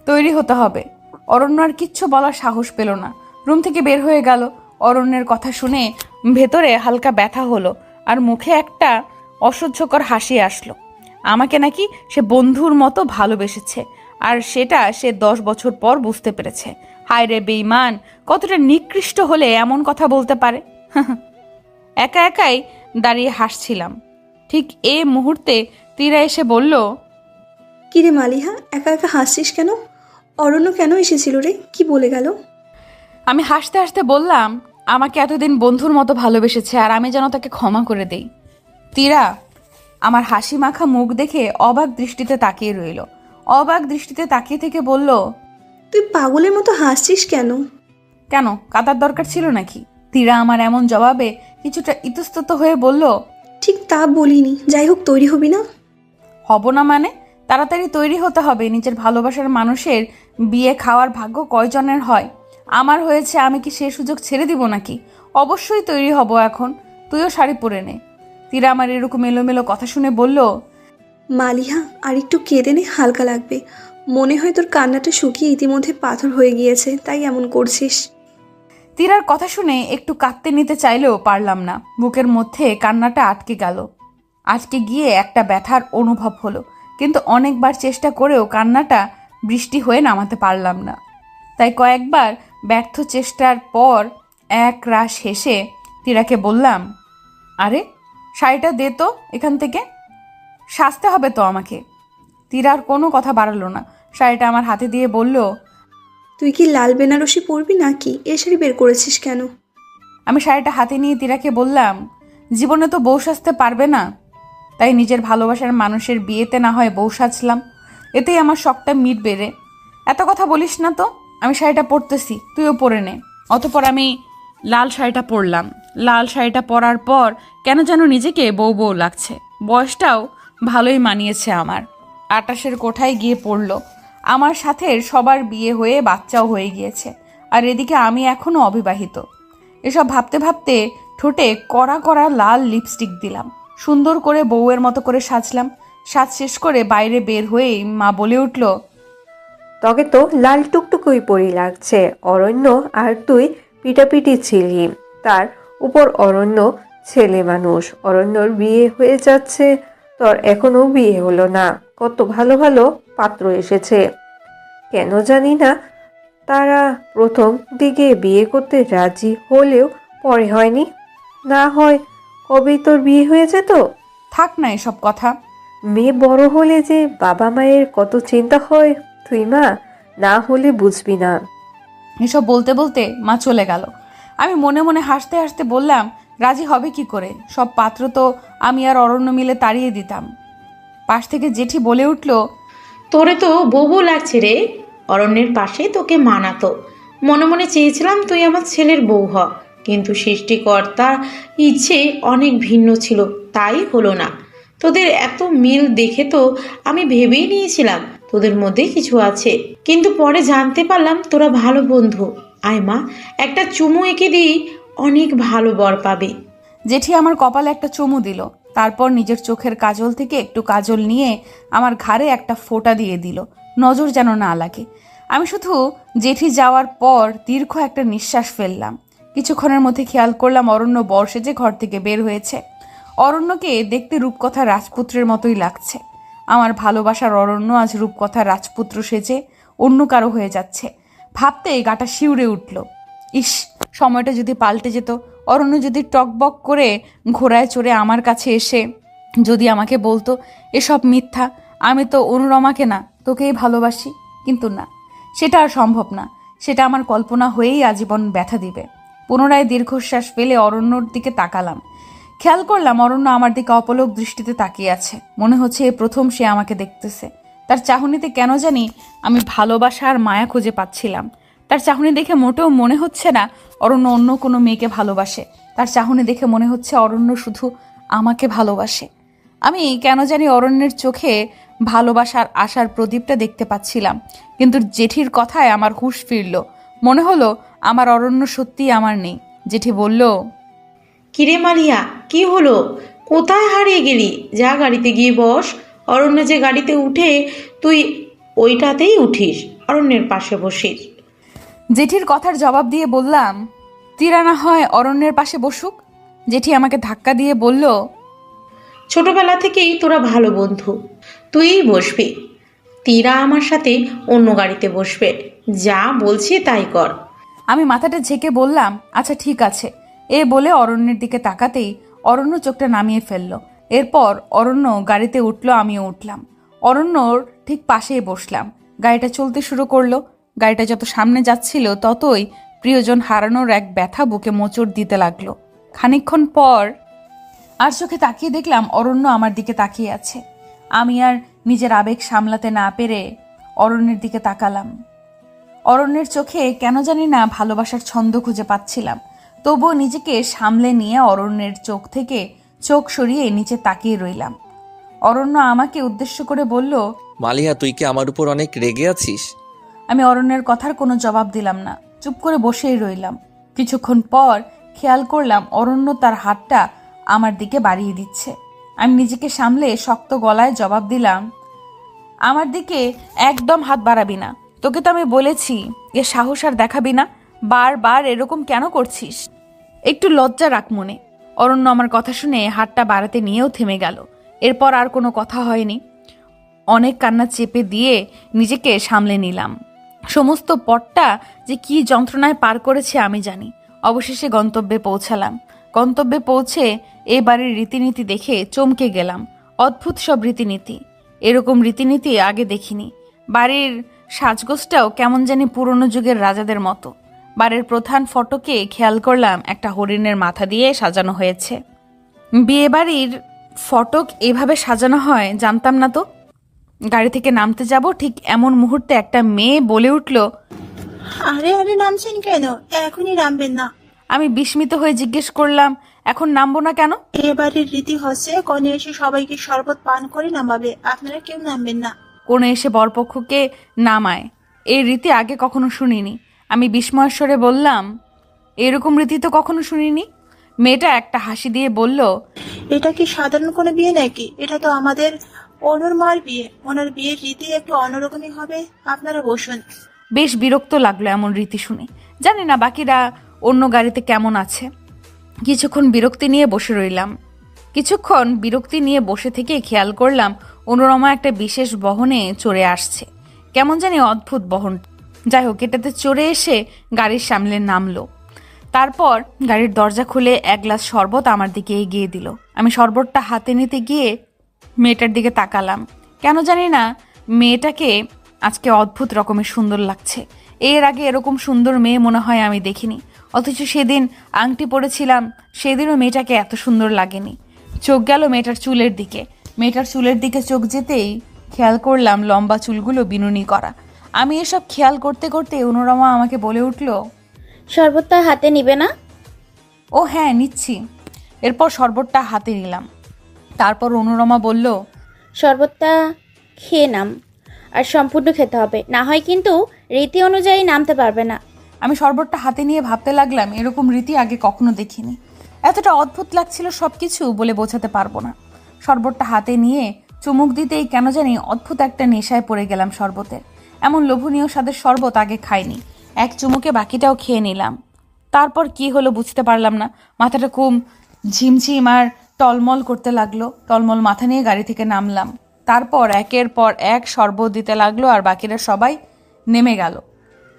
তৈরি হতে হবে। অরণ্য আর কিচ্ছু বলার সাহস পেল না, রুম থেকে বের হয়ে গেল। অরণ্যের কথা শুনে ভেতরে হালকা ব্যথা হলো, আর মুখে একটা অসহ্যকর হাসি আসলো। আমাকে নাকি সে বন্ধুর মতো ভালোবেসেছে, আর সেটা সে 10 বছর পর বুঝতে পেরেছে। হায় রে বেঈমান, কতটা নিকৃষ্ট হলে এমন কথা বলতে পারে। একা একাই দাঁড়িয়ে হাসছিলাম। ঠিক এ মুহূর্তে তীরা এসে বলল, কিরে মালিহা, একা একা হাসছিস কেন? অরণ্য কেন এসেছিল রে? কি বলে গেল? আমি হাসতে হাসতে বললাম, আমাকে এতদিন বন্ধুর মতো ভালোবেসেছে, আর আমি যেন তাকে ক্ষমা করে দেই। তীরা আমার হাসি মাখা মুখ দেখে অবাক দৃষ্টিতে তাকিয়ে রইল। অবাক দৃষ্টিতে তাকিয়ে থেকে বলল, তুই পাগলের মতো হাসছিস কেন? কেন, কাদার দরকার ছিল নাকি? তীরা আমার এমন জবাবে কিছুটা ইতস্তত হয়ে বলল, ঠিক তা বলিনি। যাই হোক, তৈরি হবি না? হব না মানে? তাড়াতাড়ি তৈরি হতে হবে। নিজের ভালোবাসার মানুষের বিয়ে খাওয়ার ভাগ্য কয়জনের হয়? আমার হয়েছে, আমি কি সে সুযোগ ছেড়ে দিব নাকি? অবশ্যই তৈরি হব এখন। তুইও শাড়ি পরে নে। তীরা আমার এরকম এলোমেলো কথা শুনে বলল, মালিহা, আর একটু কেঁদে নে, হালকা লাগবে। মনে হয় তোর কান্নাটা শুকিয়ে ইতিমধ্যে পাথর হয়ে গিয়েছে, তাই এমন করছিস। তীরার কথা শুনে একটু কাঁদতে নিতে চাইলেও পারলাম না। বুকের মধ্যে কান্নাটা আটকে গেল। আটকে গিয়ে একটা ব্যথার অনুভব হলো, কিন্তু অনেকবার চেষ্টা করেও কান্নাটা বৃষ্টি হয়ে নামাতে পারলাম না। তাই কয়েকবার ব্যর্থ চেষ্টার পর এক রাশ হেসে তীরাকে বললাম, আরে শাড়িটা দে তো এখান থেকে, সাজতে হবে তো আমাকে। তীরার কোনো কথা বাড়ালো না, শাড়িটা আমার হাতে দিয়ে বলল, তুই কি লাল বেনারসি পরবি নাকি? এ শাড়ি বের করেছিস কেন? আমি শাড়িটা হাতে নিয়ে তীরাকে বললাম, জীবনে তো বউ সাজতে পারবে না, তাই নিজের ভালোবাসার মানুষের বিয়েতে না হয় বউ সাজলাম, এতেই আমার শখটা মিটবে রে। এত কথা বলিস না তো, আমি শাড়িটা পরতেছি, তুইও পরে নে। অতপর আমি লাল শাড়িটা পরলাম। লাল শাড়িটা পরার পর কেন যেন নিজেকে বউ বউ লাগছে। বয়সটাও ভালোই মানিয়েছে আমার। 28-এর কোঠায় গিয়ে পড়ল। আমার সাথে সবার বিয়ে হয়ে বাচ্চাও হয়ে গিয়েছে, আর এদিকে আমি এখনো অবিবাহিত। এসব ভাবতে ভাবতে ঠোঁটে কড়া কড়া লাল লিপস্টিক দিলাম, সুন্দর করে বউয়ের মতো করে সাজলাম। সাজ শেষ করে বাইরে বের হয়েই মা বলে উঠল, তোকে তো লাল টুকটুকুই পরি লাগছে। অরণ্য আর তুই পিটাপিটি ছিলি, তার উপর অরণ্য ছেলে মানুষ। অরণ্যর বিয়ে হয়ে যাচ্ছে, তোর এখনো বিয়ে হলো না। কত ভালো ভালো পাত্র এসেছে, কেন জানি না তারা প্রথম দিকে বিয়ে করতে রাজি হলেও পরে হয়নি। না হয় কবেই তোর বিয়ে হয়ে যেত। থাক না এসব কথা। মেয়ে বড় হলে যে বাবা মায়ের কত চিন্তা হয়, তুই মা না হলে বুঝবি না। এসব বলতে বলতে মা চলে গেল। আমি মনে মনে হাসতে হাসতে বললাম, রাজি হবে কি করে? সব পাত্র তো আমি আর অরণ্য মিলে তাড়িয়ে দিতাম। পাশ থেকে জেঠি বলে উঠল, তোরে তো বউ বউ লাগছে রে। অরণ্যের পাশে তোকে মানাতো। মনে মনে চেয়েছিলাম তুই আমার ছেলের বউ হ, কিন্তু সৃষ্টিকর্তার ইচ্ছে অনেক ভিন্ন ছিল, তাই হলো না। তোদের এত মিল দেখে তো আমি ভেবেই নিয়েছিলাম তোদের মধ্যে কিছু আছে, কিন্তু পরে জানতে পারলাম তোরা ভালো বন্ধু। আয় মা, একটা চুমু এঁকে দিই, অনেক ভালো বর পাবে। জেঠি আমার কপালে একটা চুমু দিল, তারপর নিজের চোখের কাজল থেকে একটু কাজল নিয়ে আমার ঘাড়ে একটা ফোঁটা দিয়ে দিল, নজর যেন না লাগে। আমি শুধু জেঠি যাওয়ার পর দীর্ঘ একটা নিঃশ্বাস ফেললাম। কিছুক্ষণের মধ্যে খেয়াল করলাম অরণ্য বর সেজে ঘর থেকে বের হয়েছে। অরণ্যকে দেখতে রূপকথা রাজপুত্রের মতোই লাগছে। আমার ভালোবাসার অরণ্য আজ রূপকথা রাজপুত্র সেজে অন্য কারো হয়ে যাচ্ছে। ভাবতেই গাটা শিউরে উঠল। ইস, সময়টা যদি পাল্টে যেত। অরণ্য যদি টকবক করে ঘোড়ায় চড়ে আমার কাছে এসে যদি আমাকে বলতো, এসব মিথ্যা, আমি তো অনুরমাকে না তোকেই ভালোবাসি। কিন্তু না, সেটা আর সম্ভব না। সেটা আমার কল্পনা হয়েই আজীবন ব্যথা দিবে। পুনরায় দীর্ঘশ্বাস ফেলে অরণ্যর দিকে তাকালাম। খেয়াল করলাম অরণ্য আমার দিকে অপলক দৃষ্টিতে তাকিয়ে আছে। মনে হচ্ছে এই প্রথম সে আমাকে দেখতেছে। তার চাহনিতে কেন জানি আমি ভালোবাসা আর মায়া খুঁজে পাচ্ছিলাম। তার চাহনি দেখে মোটেও মনে হচ্ছে না অরণ্য অন্য কোনো মেয়েকে ভালোবাসে। তার চাহনি দেখে মনে হচ্ছে অরণ্য শুধু আমাকে ভালোবাসে। আমি কেন জানি অরণ্যের চোখে ভালোবাসার আশার প্রদীপটা দেখতে পাচ্ছিলাম। কিন্তু জেঠির কথায় আমার হুঁশ ফিরল। মনে হলো আমার অরণ্য সত্যিই আমার নেই। জেঠি বলল, কিরে মালিয়া, কি হলো? কোথায় হারিয়ে গেলি? যা গাড়িতে গিয়ে বস। অরণ্য যে গাড়িতে উঠে তুই ওইটাতেই উঠিস, অরণ্যের পাশে বসিস। জেঠির কথার জবাব দিয়ে বললাম, তীরা না হয় অরণ্যের পাশে বসুক। জেঠি আমাকে ধাক্কা দিয়ে বলল, ছোটবেলা থেকেই তোরা ভালো বন্ধু, তুই বসবি। তীরা আমার সাথে অন্য গাড়িতে বসবে। যা বলছি তাই কর। আমি মাথাটা ঝেঁকে বললাম, আচ্ছা ঠিক আছে। এ বলে অরণ্যের দিকে তাকাতেই অরণ্য চোখটা নামিয়ে ফেলল। এরপর অরণ্য গাড়িতে উঠল, আমিও উঠলাম। অরণ্যর ঠিক পাশেই বসলাম। গাড়িটা চলতে শুরু করলো। গাড়িটা যত সামনে যাচ্ছিল ততই প্রিয়জন হারানোর এক ব্যথা বুকে মোচড় দিতে লাগলো। খানিকক্ষণ পর আর চোখে তাকিয়ে দেখলাম অরণ্য আমার দিকে তাকিয়ে আছে। আমি আর নিজের আবেগ সামলাতে না পেরে অরণ্যের দিকে তাকালাম। অরণ্যের চোখে কেন জানি না ভালোবাসার ছন্দ খুঁজে পাচ্ছিলাম। তবুও নিজেকে সামলে নিয়ে অরণ্যের চোখ থেকে চোখ সরিয়ে নিচে তাকিয়ে রইলাম। অরণ্য আমাকে উদ্দেশ্য করে বলল, মালিহা, তুই কি আমার উপর অনেক রেগে আছিস? আমি অরণ্যের কথার কোনো জবাব দিলাম না, চুপ করে বসেই রইলাম। কিছুক্ষণ পর খেয়াল করলাম অরণ্য তার হাতটা আমার দিকে বাড়িয়ে দিচ্ছে। আমি নিজেকে সামলে শক্ত গলায় জবাব দিলাম, আমার দিকে একদম হাত বাড়াবি না। তোকে তো আমি বলেছি এ সাহস আর দেখাবি না। বারবার এরকম কেন করছিস? একটু লজ্জা রাখ মনে। অরণ্য আমার কথা শুনে হাতটা বাড়াতে নিয়েও থেমে গেল। এরপর আর কোনো কথা হয়নি। অনেক কান্না চেপে দিয়ে নিজেকে সামলে নিলাম। সমস্ত পথটা যে কি যন্ত্রণায় পার করেছে আমি জানি। অবশেষে গন্তব্যে পৌঁছালাম। গন্তব্যে পৌঁছে এ বাড়ির রীতিনীতি দেখে চমকে গেলাম। অদ্ভুত সব রীতিনীতি। এরকম রীতিনীতি আগে দেখিনি। বাড়ির সাজগোজটাও কেমন জানি পুরনো যুগের রাজাদের মতো। বাড়ির প্রধান ফটকে খেয়াল করলাম একটা হরিণের মাথা দিয়ে সাজানো হয়েছে। বিয়ে বাড়ির ফটক এভাবে সাজানো হয় জানতাম না তো। গাড়ি থেকে নামতে যাব ঠিক এমন মুহূর্তে একটা মেয়ে বলে উঠল, আরে আরে নামছেন কেন? এখনই নামবেন না। আমি বিস্মিত হয়ে জিজ্ঞেস করলাম, এখন নামবো না কেন? এবারের রীতি হচ্ছে কনে এসে সবাইকে শরবত পান করে নামাবে, আপনারা কেউ নামবেন না। কোণে এসে বরপক্ষকে নামায়, এই রীতি আগে কখনো শুনিনি। আমি বিস্ময়েশ্বরে বললাম, এরকম রীতি তো কখনো শুনিনি। মেয়েটা একটা হাসি দিয়ে বলল, এটা কি সাধারণ কোনো বিয়ে নাকি? এটা তো আমাদের অনুর মার বিয়ে। ওনার বিয়ের রীতি একটু অন্যরকমই হবে, আপনারা বসুন। বেশ বিরক্ত লাগলো এমন রীতি শুনে। জানি না বাকিরা অন্য গাড়িতে কেমন আছে। কিছুক্ষণ বিরক্তি নিয়ে বসে থেকে খেয়াল করলাম অনুরমা একটা বিশেষ বহনে চড়ে আসছে। কেমন জানি অদ্ভুত বহন। যাই হোক, এটাতে চড়ে এসে গাড়ির সামনে নামলো। তারপর গাড়ির দরজা খুলে এক গ্লাস শরবত আমার দিকে এগিয়ে দিল। আমি শরবতটা হাতে নিতে গিয়ে মেয়েটার দিকে তাকালাম। কেন জানি না মেয়েটাকে আজকে অদ্ভুত রকমের সুন্দর লাগছে। এর আগে এরকম সুন্দর মেয়ে মনে হয় আমি দেখিনি। অথচ সেদিন আংটি পরেছিলাম, সেদিনও মেয়েটাকে এত সুন্দর লাগেনি। চোখ গেল মেয়েটার চুলের দিকে। মেয়েটার চুলের দিকে চোখ যেতেই খেয়াল করলাম লম্বা চুলগুলো বিনুনি করা। আমি এসব খেয়াল করতে করতে অনুরমা আমাকে বলে উঠল, শরবতটা হাতে নিবে না? ও হ্যাঁ, নিচ্ছি। এরপর শরবতটা হাতে নিলাম। তারপর অনুরমা বলল, শরবতটা খেয়ে নাম, আর সম্পূর্ণ খেতে হবে, না হয় কিন্তু রীতি অনুযায়ী নামতে পারবে না। আমি শরবতটা হাতে নিয়ে ভাবতে লাগলাম এরকম রীতি আগে কখনো দেখিনি। এতটা অদ্ভুত লাগছিল সবকিছু বলে বোঝাতে পারবো না। শরবতটা হাতে নিয়ে চুমুক দিতেই কেন জানি অদ্ভুত একটা নেশায় পড়ে গেলাম শরবতের। এমন লোভনীয় স্বাদের শরবত আগে খাইনি। এক চুমুকে বাকিটাও খেয়ে নিলাম। তারপর কি হলো বুঝতে পারলাম না। মাথাটা খুব ঝিমঝিম আর টলমল করতে লাগলো। টলমল মাথা নিয়ে গাড়ি থেকে নামলাম। তারপর একের পর এক শরবত দিতে লাগলো আর বাকিরা সবাই নেমে গেল।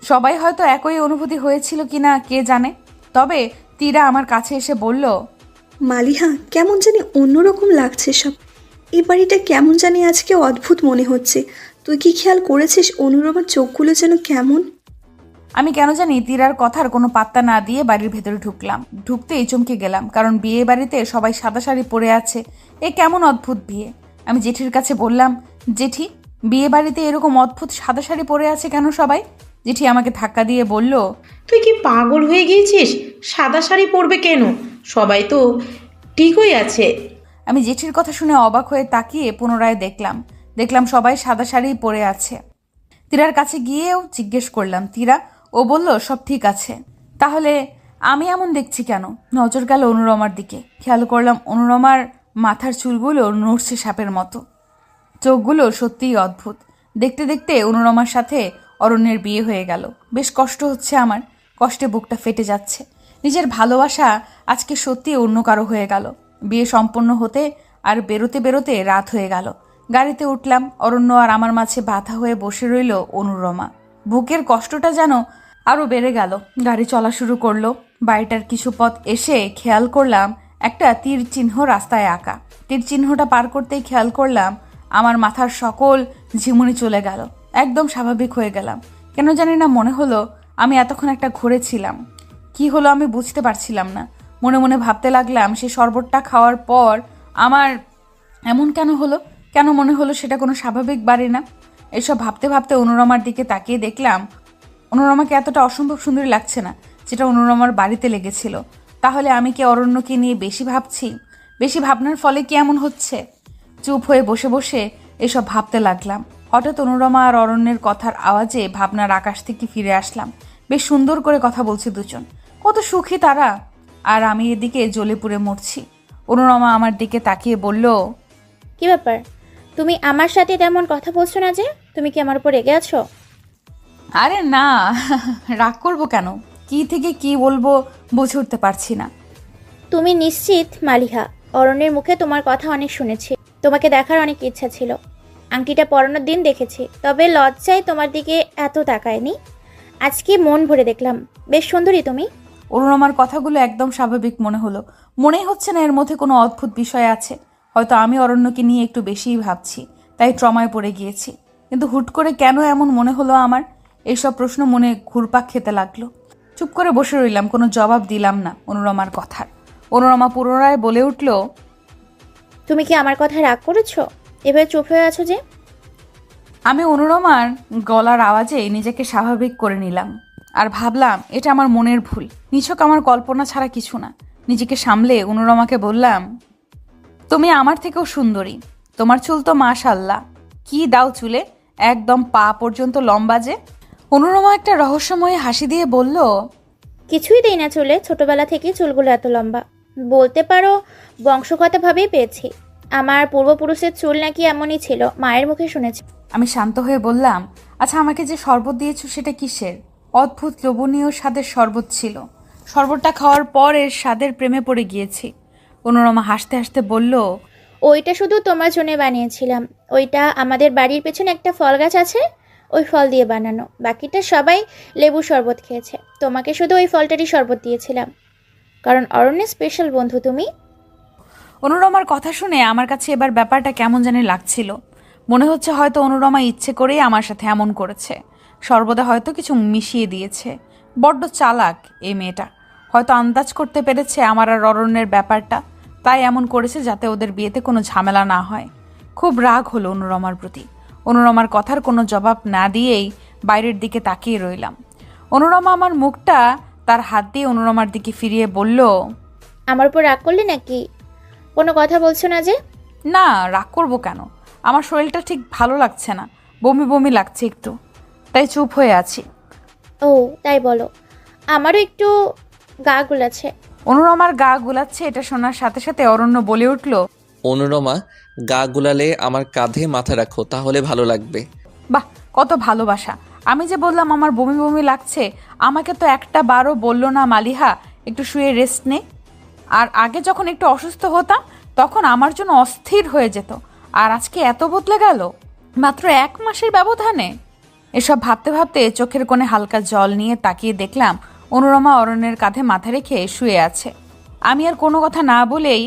সবাই হয়তো একই অনুভূতি হয়েছিল কিনা কে জানে। তবে তীরা আমার কাছে এসে বলল, মালিহা, কেমন জানি অন্যরকম লাগছে সব। এই বাড়িটা কেমন জানি আজকে অদ্ভুত মনে হচ্ছে। তুই কি খেয়াল করেছিস অনুরমার চোখগুলো যেন কেমন? আমি কেন জানি তীরার কথার কোনো পাত্তা না দিয়ে বাড়ির ভেতরে ঢুকলাম। ঢুকতেই চমকে গেলাম, কারণ বিয়ে বাড়িতে সবাই সাদা শাড়ি পরে আছে। এ কেমন অদ্ভুত বিয়ে। আমি জেঠির কাছে বললাম, জেঠি, বিয়ে বাড়িতে এরকম অদ্ভুত সাদা শাড়ি পরে আছে কেন সবাই? জেঠি আমাকে ধাক্কা দিয়ে বলল, তুই কি পাগল হয়ে গিয়েছিস? সাদা শাড়ি পরবে কেন? সবাই তো ঠিকই আছে। আমি জেঠির কথা শুনে অবাক হয়ে তাকিয়ে পুনরায় দেখলাম সবাই সাদা শাড়ি পরে আছে। তীরার কাছে গিয়েও জিজ্ঞেস করলাম, তীরা? ও বলল সব ঠিক আছে। তাহলে আমি এমন দেখছি কেন? নজর গেল অনুরমার দিকে। খেয়াল করলাম অনুরমার মাথার চুলগুলো নড়ছে সাপের মতো। চোখগুলো সত্যিই অদ্ভুত। দেখতে দেখতে অনুরমার সাথে অরণ্যের বিয়ে হয়ে গেল। বেশ কষ্ট হচ্ছে আমার, কষ্টে বুকটা ফেটে যাচ্ছে। নিজের ভালোবাসা আজকে সত্যি অন্য কারো হয়ে গেল। বিয়ে সম্পন্ন হতে আর বেরোতে বেরোতে রাত হয়ে গেল। গাড়িতে উঠলাম। অরণ্য আর আমার মাঝে বাধা হয়ে বসে রইল অনুরমা। বুকের কষ্টটা যেন আরও বেড়ে গেল। গাড়ি চলা শুরু করলো। বাড়িটার কিছু পথ এসে খেয়াল করলাম একটা তীর চিহ্ন রাস্তায় আঁকা। তীর চিহ্নটা পার করতেই খেয়াল করলাম আমার মাথার সকল ঝিমুনি চলে গেল। একদম স্বাভাবিক হয়ে গেলাম। কেন জানি না মনে হলো আমি এতক্ষণ একটা ঘুরে ছিলাম। কি হলো আমি বুঝতে পারছিলাম না। মনে মনে ভাবতে লাগলাম সে শরবতটা খাওয়ার পর আমার এমন কেন হলো, কেন মনে হলো সেটা কোনো স্বাভাবিক বাড়ি না। এসব ভাবতে ভাবতে অনুরমার দিকে তাকিয়ে দেখলাম অনুরমাকে এতটা অসম্ভব সুন্দরী লাগছে না যেটা অনুরমার বাড়িতে লেগেছিল। তাহলে আমি কি অরণ্যকে নিয়ে বেশি ভাবছি? বেশি ভাবনার ফলে কি এমন হচ্ছে? চুপ হয়ে বসে বসে এসব ভাবতে লাগলাম। হঠাৎ অনুরমা আর অরণ্যের কথার আওয়াজে ভাবনার আকাশ থেকে ফিরে আসলাম। বেশ সুন্দর করে কথা বলছে দুজন, কত সুখী তারা। আর আমি এদিকে জ্বলে পুড়ে মরছি। অনুরমা আমার দিকে তাকিয়ে বলল, কি ব্যাপার, তুমি আমার সাথে তেমন কথা বলছো না যে? তুমি কি আমার উপর রেগে আছো? আরে না, রাগ করবো কেন? কি থেকে কি বলবো বুঝে উঠতে পারছি না। তুমি নিশ্চিত মালিহা? অরণ্যের মুখে তোমার কথা অনেক শুনেছি, তোমাকে দেখার অনেক ইচ্ছা ছিল। আংটিটা পরানোর দিন দেখেছি, তবে লজ্জায় তোমার দিকে এত তাকায়নি। আজকে মন ভরে দেখলাম, বেশ সুন্দরী তুমি। অনুরমার কথাগুলো একদম স্বাভাবিক মনে হলো। মনেই হচ্ছে না এর মধ্যে কোনো অদ্ভুত বিষয় আছে। হয়তো আমি অরণ্যকে নিয়ে একটু বেশিই ভাবছি, তাই ট্রমায় পড়ে গিয়েছি। কিন্তু হুট করে কেন এমন মনে হলো আমার? এইসব প্রশ্ন মনে ঘুরপাক খেতে লাগলো। চুপ করে বসে রইলাম, কোনো জবাব দিলাম না অনুরমার কথার। অনুরমা পুনরায় বলে উঠল, তুমি কি আমার কথায় রাগ করেছো? এভাবে চুপ হয়ে আছো যে? আমি অনুরমার গলার আওয়াজে নিজেকে স্বাভাবিক করে নিলাম আর ভাবলাম এটা আমার মনের ভুল, নিছক আমার কল্পনা ছাড়া কিছু না। নিজেকে সামলে অনুরমাকে বললাম, তুমি আমার থেকেও সুন্দরী। তোমার চুল তো মাশাল্লাহ, কি দাও চুলে, একদম পা পর্যন্ত লম্বা যে। অনুরমা একটা রহস্যময় হাসি দিয়ে বলল, কিছুই দেই না চুলে, ছোটবেলা থেকেই চুলগুলো এত লম্বা। বলতে পারো বংশগতভাবেই পেয়েছি। আমার পূর্বপুরুষের চুল নাকি এমনই ছিল, মায়ের মুখে শুনেছি। আমি শান্ত হয়ে বললাম, আচ্ছা আমাকে যে শরবত দিয়েছো সেটা কিসের? অদ্ভুত লোভনীয় স্বাদের শরবত ছিল। শরবতটা খাওয়ার পর এর স্বাদের প্রেমে পড়ে গিয়েছি। অনুরমা হাসতে হাসতে বলল, ওইটা শুধু তোমার জন্য বানিয়েছিলাম। ওইটা আমাদের বাড়ির পেছনে একটা ফল গাছ আছে, ওই ফল দিয়ে বানানো। বাকিটা সবাই লেবু শরবত খেয়েছে, তোমাকে শুধু ওই ফলটারই শরবত দিয়েছিলাম, কারণ অরণ্যের স্পেশাল বন্ধু তুমি। অনুরমার কথা শুনে আমার কাছে এবার ব্যাপারটা কেমন জানি লাগছিল। মনে হচ্ছে হয়তো অনুরমা ইচ্ছে করেই আমার সাথে এমন করেছে। সর্বদা হয়তো কিছু মিশিয়ে দিয়েছে। বড্ড চালাক এই মেয়েটা। হয়তো আন্দাজ করতে পেরেছে আমার আর অরণ্যের ব্যাপারটা, তাই এমন করেছে যাতে ওদের বিয়েতে কোনো ঝামেলা না হয়। খুব রাগ হলো অনুরমার প্রতি। অনুরমার কথার কোনো জবাব না দিয়েই বাইরের দিকে তাকিয়ে রইলাম। অনুরমা আমার মুখটা তার হাত দিয়ে অনুরমার দিকে ফিরিয়ে বলল, আমার উপর রাগ করলে নাকি? কোনো কথা বলছো না যে? না, রাগ করবো কেন? আমার শরীরটা ঠিক ভালো লাগছে না, বমি বমি লাগছে একটু, তাই চুপ হয়ে আছি। ও তাই বলো, আমারও একটু গা গুলাছে। অনুরমার গা গুলাচ্ছে এটা শোনার সাথে সাথে অরণ্য বলে উঠল, অনুরমা, গা গুলালে আমার কাঁধে মাথা রাখো, তাহলে ভালো লাগবে। বাহ, কত ভালোবাসা! আমি যে বললাম আমার বমি বমি লাগছে, আমাকে তো একটা বারও বললো না মালিহা একটু শুয়ে রেস্ট নে। আর আগে যখন একটু অসুস্থ হতাম তখন আমার জন্য অস্থির হয়ে যেত, আর আজকে এত বদলে গেল মাত্র 1 মাসের ব্যবধানে। এসব ভাবতে ভাবতে চোখের কোণে হালকা জল নিয়ে তাকিয়ে দেখলাম অনুরমা অরণ্যের কাঁধে মাথা রেখে শুয়ে আছে। আমি আর কোনো কথা না বলেই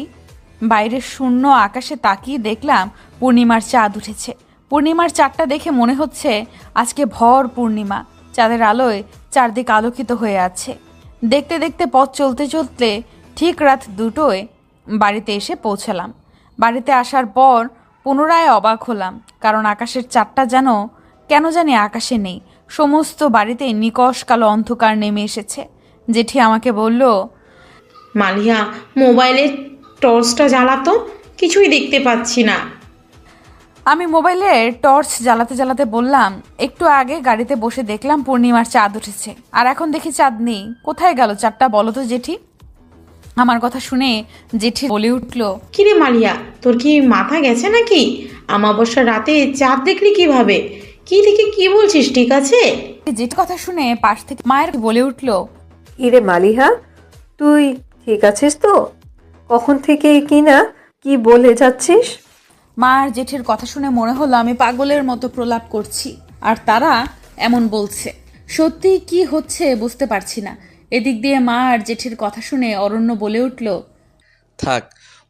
বাইরের শূন্য আকাশে তাকিয়ে দেখলাম পূর্ণিমার চাঁদ উঠেছে। পূর্ণিমার চাঁদটা দেখে মনে হচ্ছে আজকে ভর পূর্ণিমা। চাঁদের আলোয় চারদিক আলোকিত হয়ে আছে। দেখতে দেখতে পথ চলতে চলতে ঠিক রাত 2টোয় বাড়িতে এসে পৌঁছালাম। বাড়িতে আসার পর পুনরায় অবাক হলাম, কারণ আকাশের চাঁদটা যেন কেন জানি আকাশে নেই। সমস্ত বাড়িতে নিকষ কালো অন্ধকার নেমে এসেছে। জেঠি আমাকে বলল, মালিহা, মোবাইলের টর্চটা জ্বালাতো, কিছুই দেখতে পাচ্ছি না। আমি মোবাইলের টর্চ জ্বালাতে জ্বালাতে বললাম, একটু আগে গাড়িতে বসে দেখলাম পূর্ণিমার চাঁদ উঠেছে, আর এখন দেখি চাঁদ নেই। কোথায় গেল চাঁদটা বলো তো জেঠি? আমার কথা শুনে জেঠি বলে উঠল, কিরে মালিয়া, তোর কি মাথা গেছে নাকি? অমাবস্যার রাতে চাঁদ দেখলি কিভাবে? কি দেখে কি বলছিস, ঠিক আছে? জেঠি কথা শুনে পাশ থেকে মায়ের বলে উঠল, ইরে মালিহা, তুই ঠিক আছিস তো? কখন থেকে কি বলে যাচ্ছিস? মা আর জেঠির কথা শুনে মনে হলো আমি পাগলের মতো প্রলাপ করছি, আর তারা এমন বলছে। সত্যি কি হচ্ছে বুঝতে পারছি না। এদিক দিয়ে মা আর জেঠির কথা শুনে অরণ্য বলে উঠল, থাক,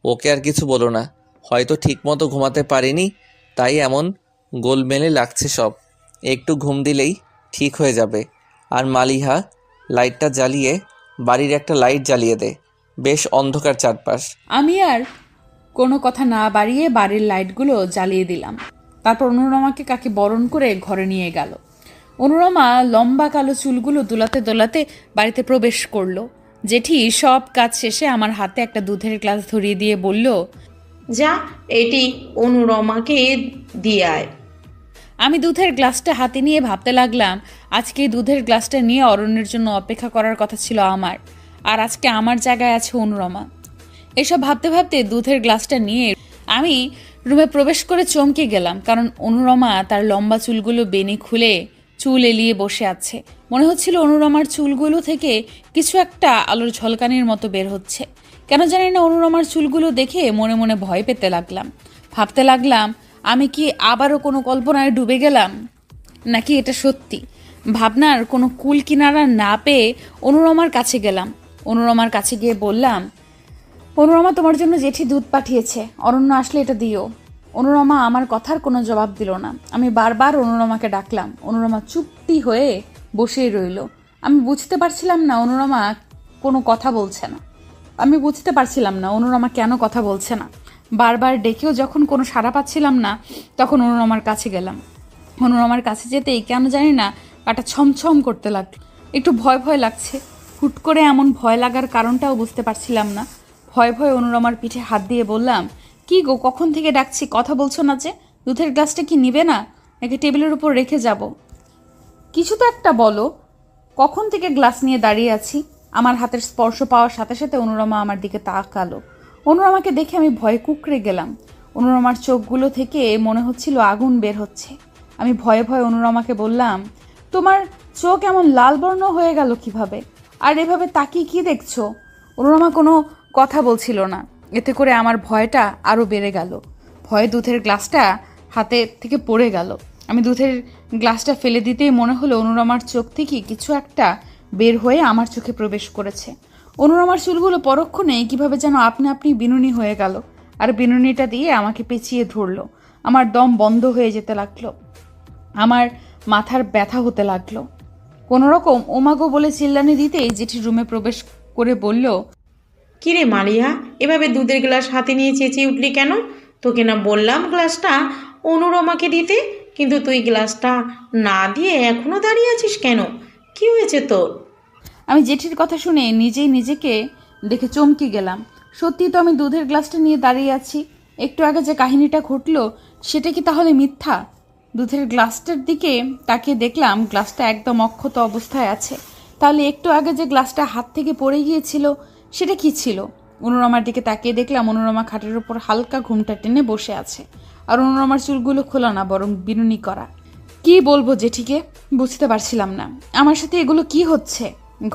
ওকে আর কিছু বলো না। হয়তো ঠিক মতো ঘুমাতে পারিনি, তাই এমন গোলমেলে লাগছে সব। একটু ঘুম দিলেই ঠিক হয়ে যাবে। আর মালিহা, লাইটটা জ্বালিয়ে বাড়ির একটা লাইট জ্বালিয়ে দে, বেশ অন্ধকার চারপাশ। আমি আর কোনো কথা না বাড়িয়ে বাড়ির লাইটগুলো জ্বালিয়ে দিলাম। তারপর অনুরমাকে কাকে বরণ করে ঘরে নিয়ে গেল। অনুরমা লম্বা কালো চুলগুলো দোলাতে দোলাতে বাড়িতে প্রবেশ করলো। জেঠি সব কাজ শেষে আমার হাতে একটা দুধের গ্লাস ধরিয়ে দিয়ে বলল, যা, এটি অনুরমাকে দিয়ে আয়। আমি দুধের গ্লাসটা হাতে নিয়ে ভাবতে লাগলাম, আজকে এই দুধের গ্লাসটা নিয়ে অরণ্যের জন্য অপেক্ষা করার কথা ছিল আমার, আর আজকে আমার জায়গায় আছে অনুরমা। এসব ভাবতে ভাবতে দুধের গ্লাসটা নিয়ে আমি রুমে প্রবেশ করে চমকে গেলাম, কারণ অনুরমা তার লম্বা চুলগুলো বেনি খুলে চুল এলিয়ে বসে আছে। মনে হচ্ছিল অনুরমার চুলগুলো থেকে কিছু একটা আলোর ঝলকানির মতো বের হচ্ছে। কেন জানি না অনুরমার চুলগুলো দেখে মনে মনে ভয় পেতে লাগলাম। ভাবতে লাগলাম, আমি কি আবারও কোনো কল্পনায় ডুবে গেলাম, নাকি এটা সত্যি? ভাবনার কোনো কুল কিনারা না পেয়ে অনুরমার কাছে গেলাম। অনুরমার কাছে গিয়ে বললাম, অনুরমা, তোমার জন্য জেঠি দুধ পাঠিয়েছে, অরণ্য আসলে এটা দিও। অনুরমা আমার কথার কোনো জবাব দিল না। আমি বারবার অনুরমাকে ডাকলাম। অনুরমা চুপটি হয়ে বসেই রইল। আমি বুঝতে পারছিলাম না অনুরমা কোনো কথা বলছে না। আমি বুঝতে পারছিলাম না অনুরমা কেন কথা বলছে না। বারবার ডেকেও যখন কোনো সাড়া পাচ্ছিলাম না, তখন অনুরমার কাছে গেলাম। অনুরমার কাছে যেতেই কেন জানি না গাটা ছমছম করতে লাগলো। একটু ভয় ভয় লাগছে। হুট করে এমন ভয় লাগার কারণটাও বুঝতে পারছিলাম না। ভয়ে ভয়ে অনুরমার পিঠে হাত দিয়ে বললাম, কি গো, কখন থেকে ডাকছি, কথা বলছো না যে? দুধের গ্লাসটা কি নিবে না, নাকি টেবিলের উপর রেখে যাব? কিছু তো একটা বলো। কখন থেকে গ্লাস নিয়ে দাঁড়িয়ে আছি। আমার হাতের স্পর্শ পাওয়ার সাথে সাথে অনুরমা আমার দিকে তাকালো। অনুরমাকে দেখে আমি ভয়ে কুঁকড়ে গেলাম। অনুরমার চোখগুলো থেকে মনে হচ্ছিল আগুন বের হচ্ছে। আমি ভয়ে ভয়ে অনুরমাকে বললাম, তোমার চোখ এমন লাল বর্ণ হয়ে গেল কিভাবে? আর এভাবে তাকিয়ে কি দেখছো? অনুরমা কোনো কথা বলছিল না। এতে করে আমার ভয়টা আরও বেড়ে গেল। ভয়ে দুধের গ্লাসটা হাতে থেকে পড়ে গেল। আমি দুধের গ্লাসটা ফেলে দিতেই মনে হলো অনুরমার চোখ থেকে কিছু একটা বের হয়ে আমার চোখে প্রবেশ করেছে। অনুরমার চুলগুলো পরক্ষণে কিভাবে যেন আপনি আপনি বিনুনি হয়ে গেল, আর বিনুনিটা দিয়ে আমাকে পেঁচিয়ে ধরলো। আমার দম বন্ধ হয়ে যেতে লাগলো। আমার মাথার ব্যথা হতে লাগলো। কোনোরকম ওমাগো বলে চিল্লানি দিতেই জেঠি রুমে প্রবেশ করে বলল, কিরে মালিয়া, এভাবে দুধের গ্লাস হাতে নিয়ে চেঁচিয়ে উঠলি কেন? তোকে না বললাম গ্লাসটা অনুরমাকে দিতে, কিন্তু তুই গ্লাসটা না দিয়ে এখনো দাঁড়িয়ে আছিস কেন? কি হয়েছে তোর? আমি জেঠির কথা শুনে নিজেই নিজেকে দেখে চমকে গেলাম। সত্যি তো আমি দুধের গ্লাসটা নিয়ে দাঁড়িয়ে আছি। একটু আগে যে কাহিনীটা ঘটলো সেটা কি তাহলে মিথ্যা? দুধের গ্লাসটার দিকে তাকিয়ে দেখলাম গ্লাসটা একদম অক্ষত অবস্থায় আছে। তাহলে একটু আগে যে গ্লাসটা হাত থেকে পড়ে গিয়েছিল সেটা কি ছিল? অনুরমার দিকে তাকিয়ে দেখলাম অনুরমা খাটের উপর হালকা ঘুমটা টেনে বসে আছে, আর অনুরমার চুলগুলো খোলা না, বরং বিনুনি করা। কি বলবো জেঠিকে বুঝতে পারছিলাম না। আমার সাথে এগুলো কি হচ্ছে?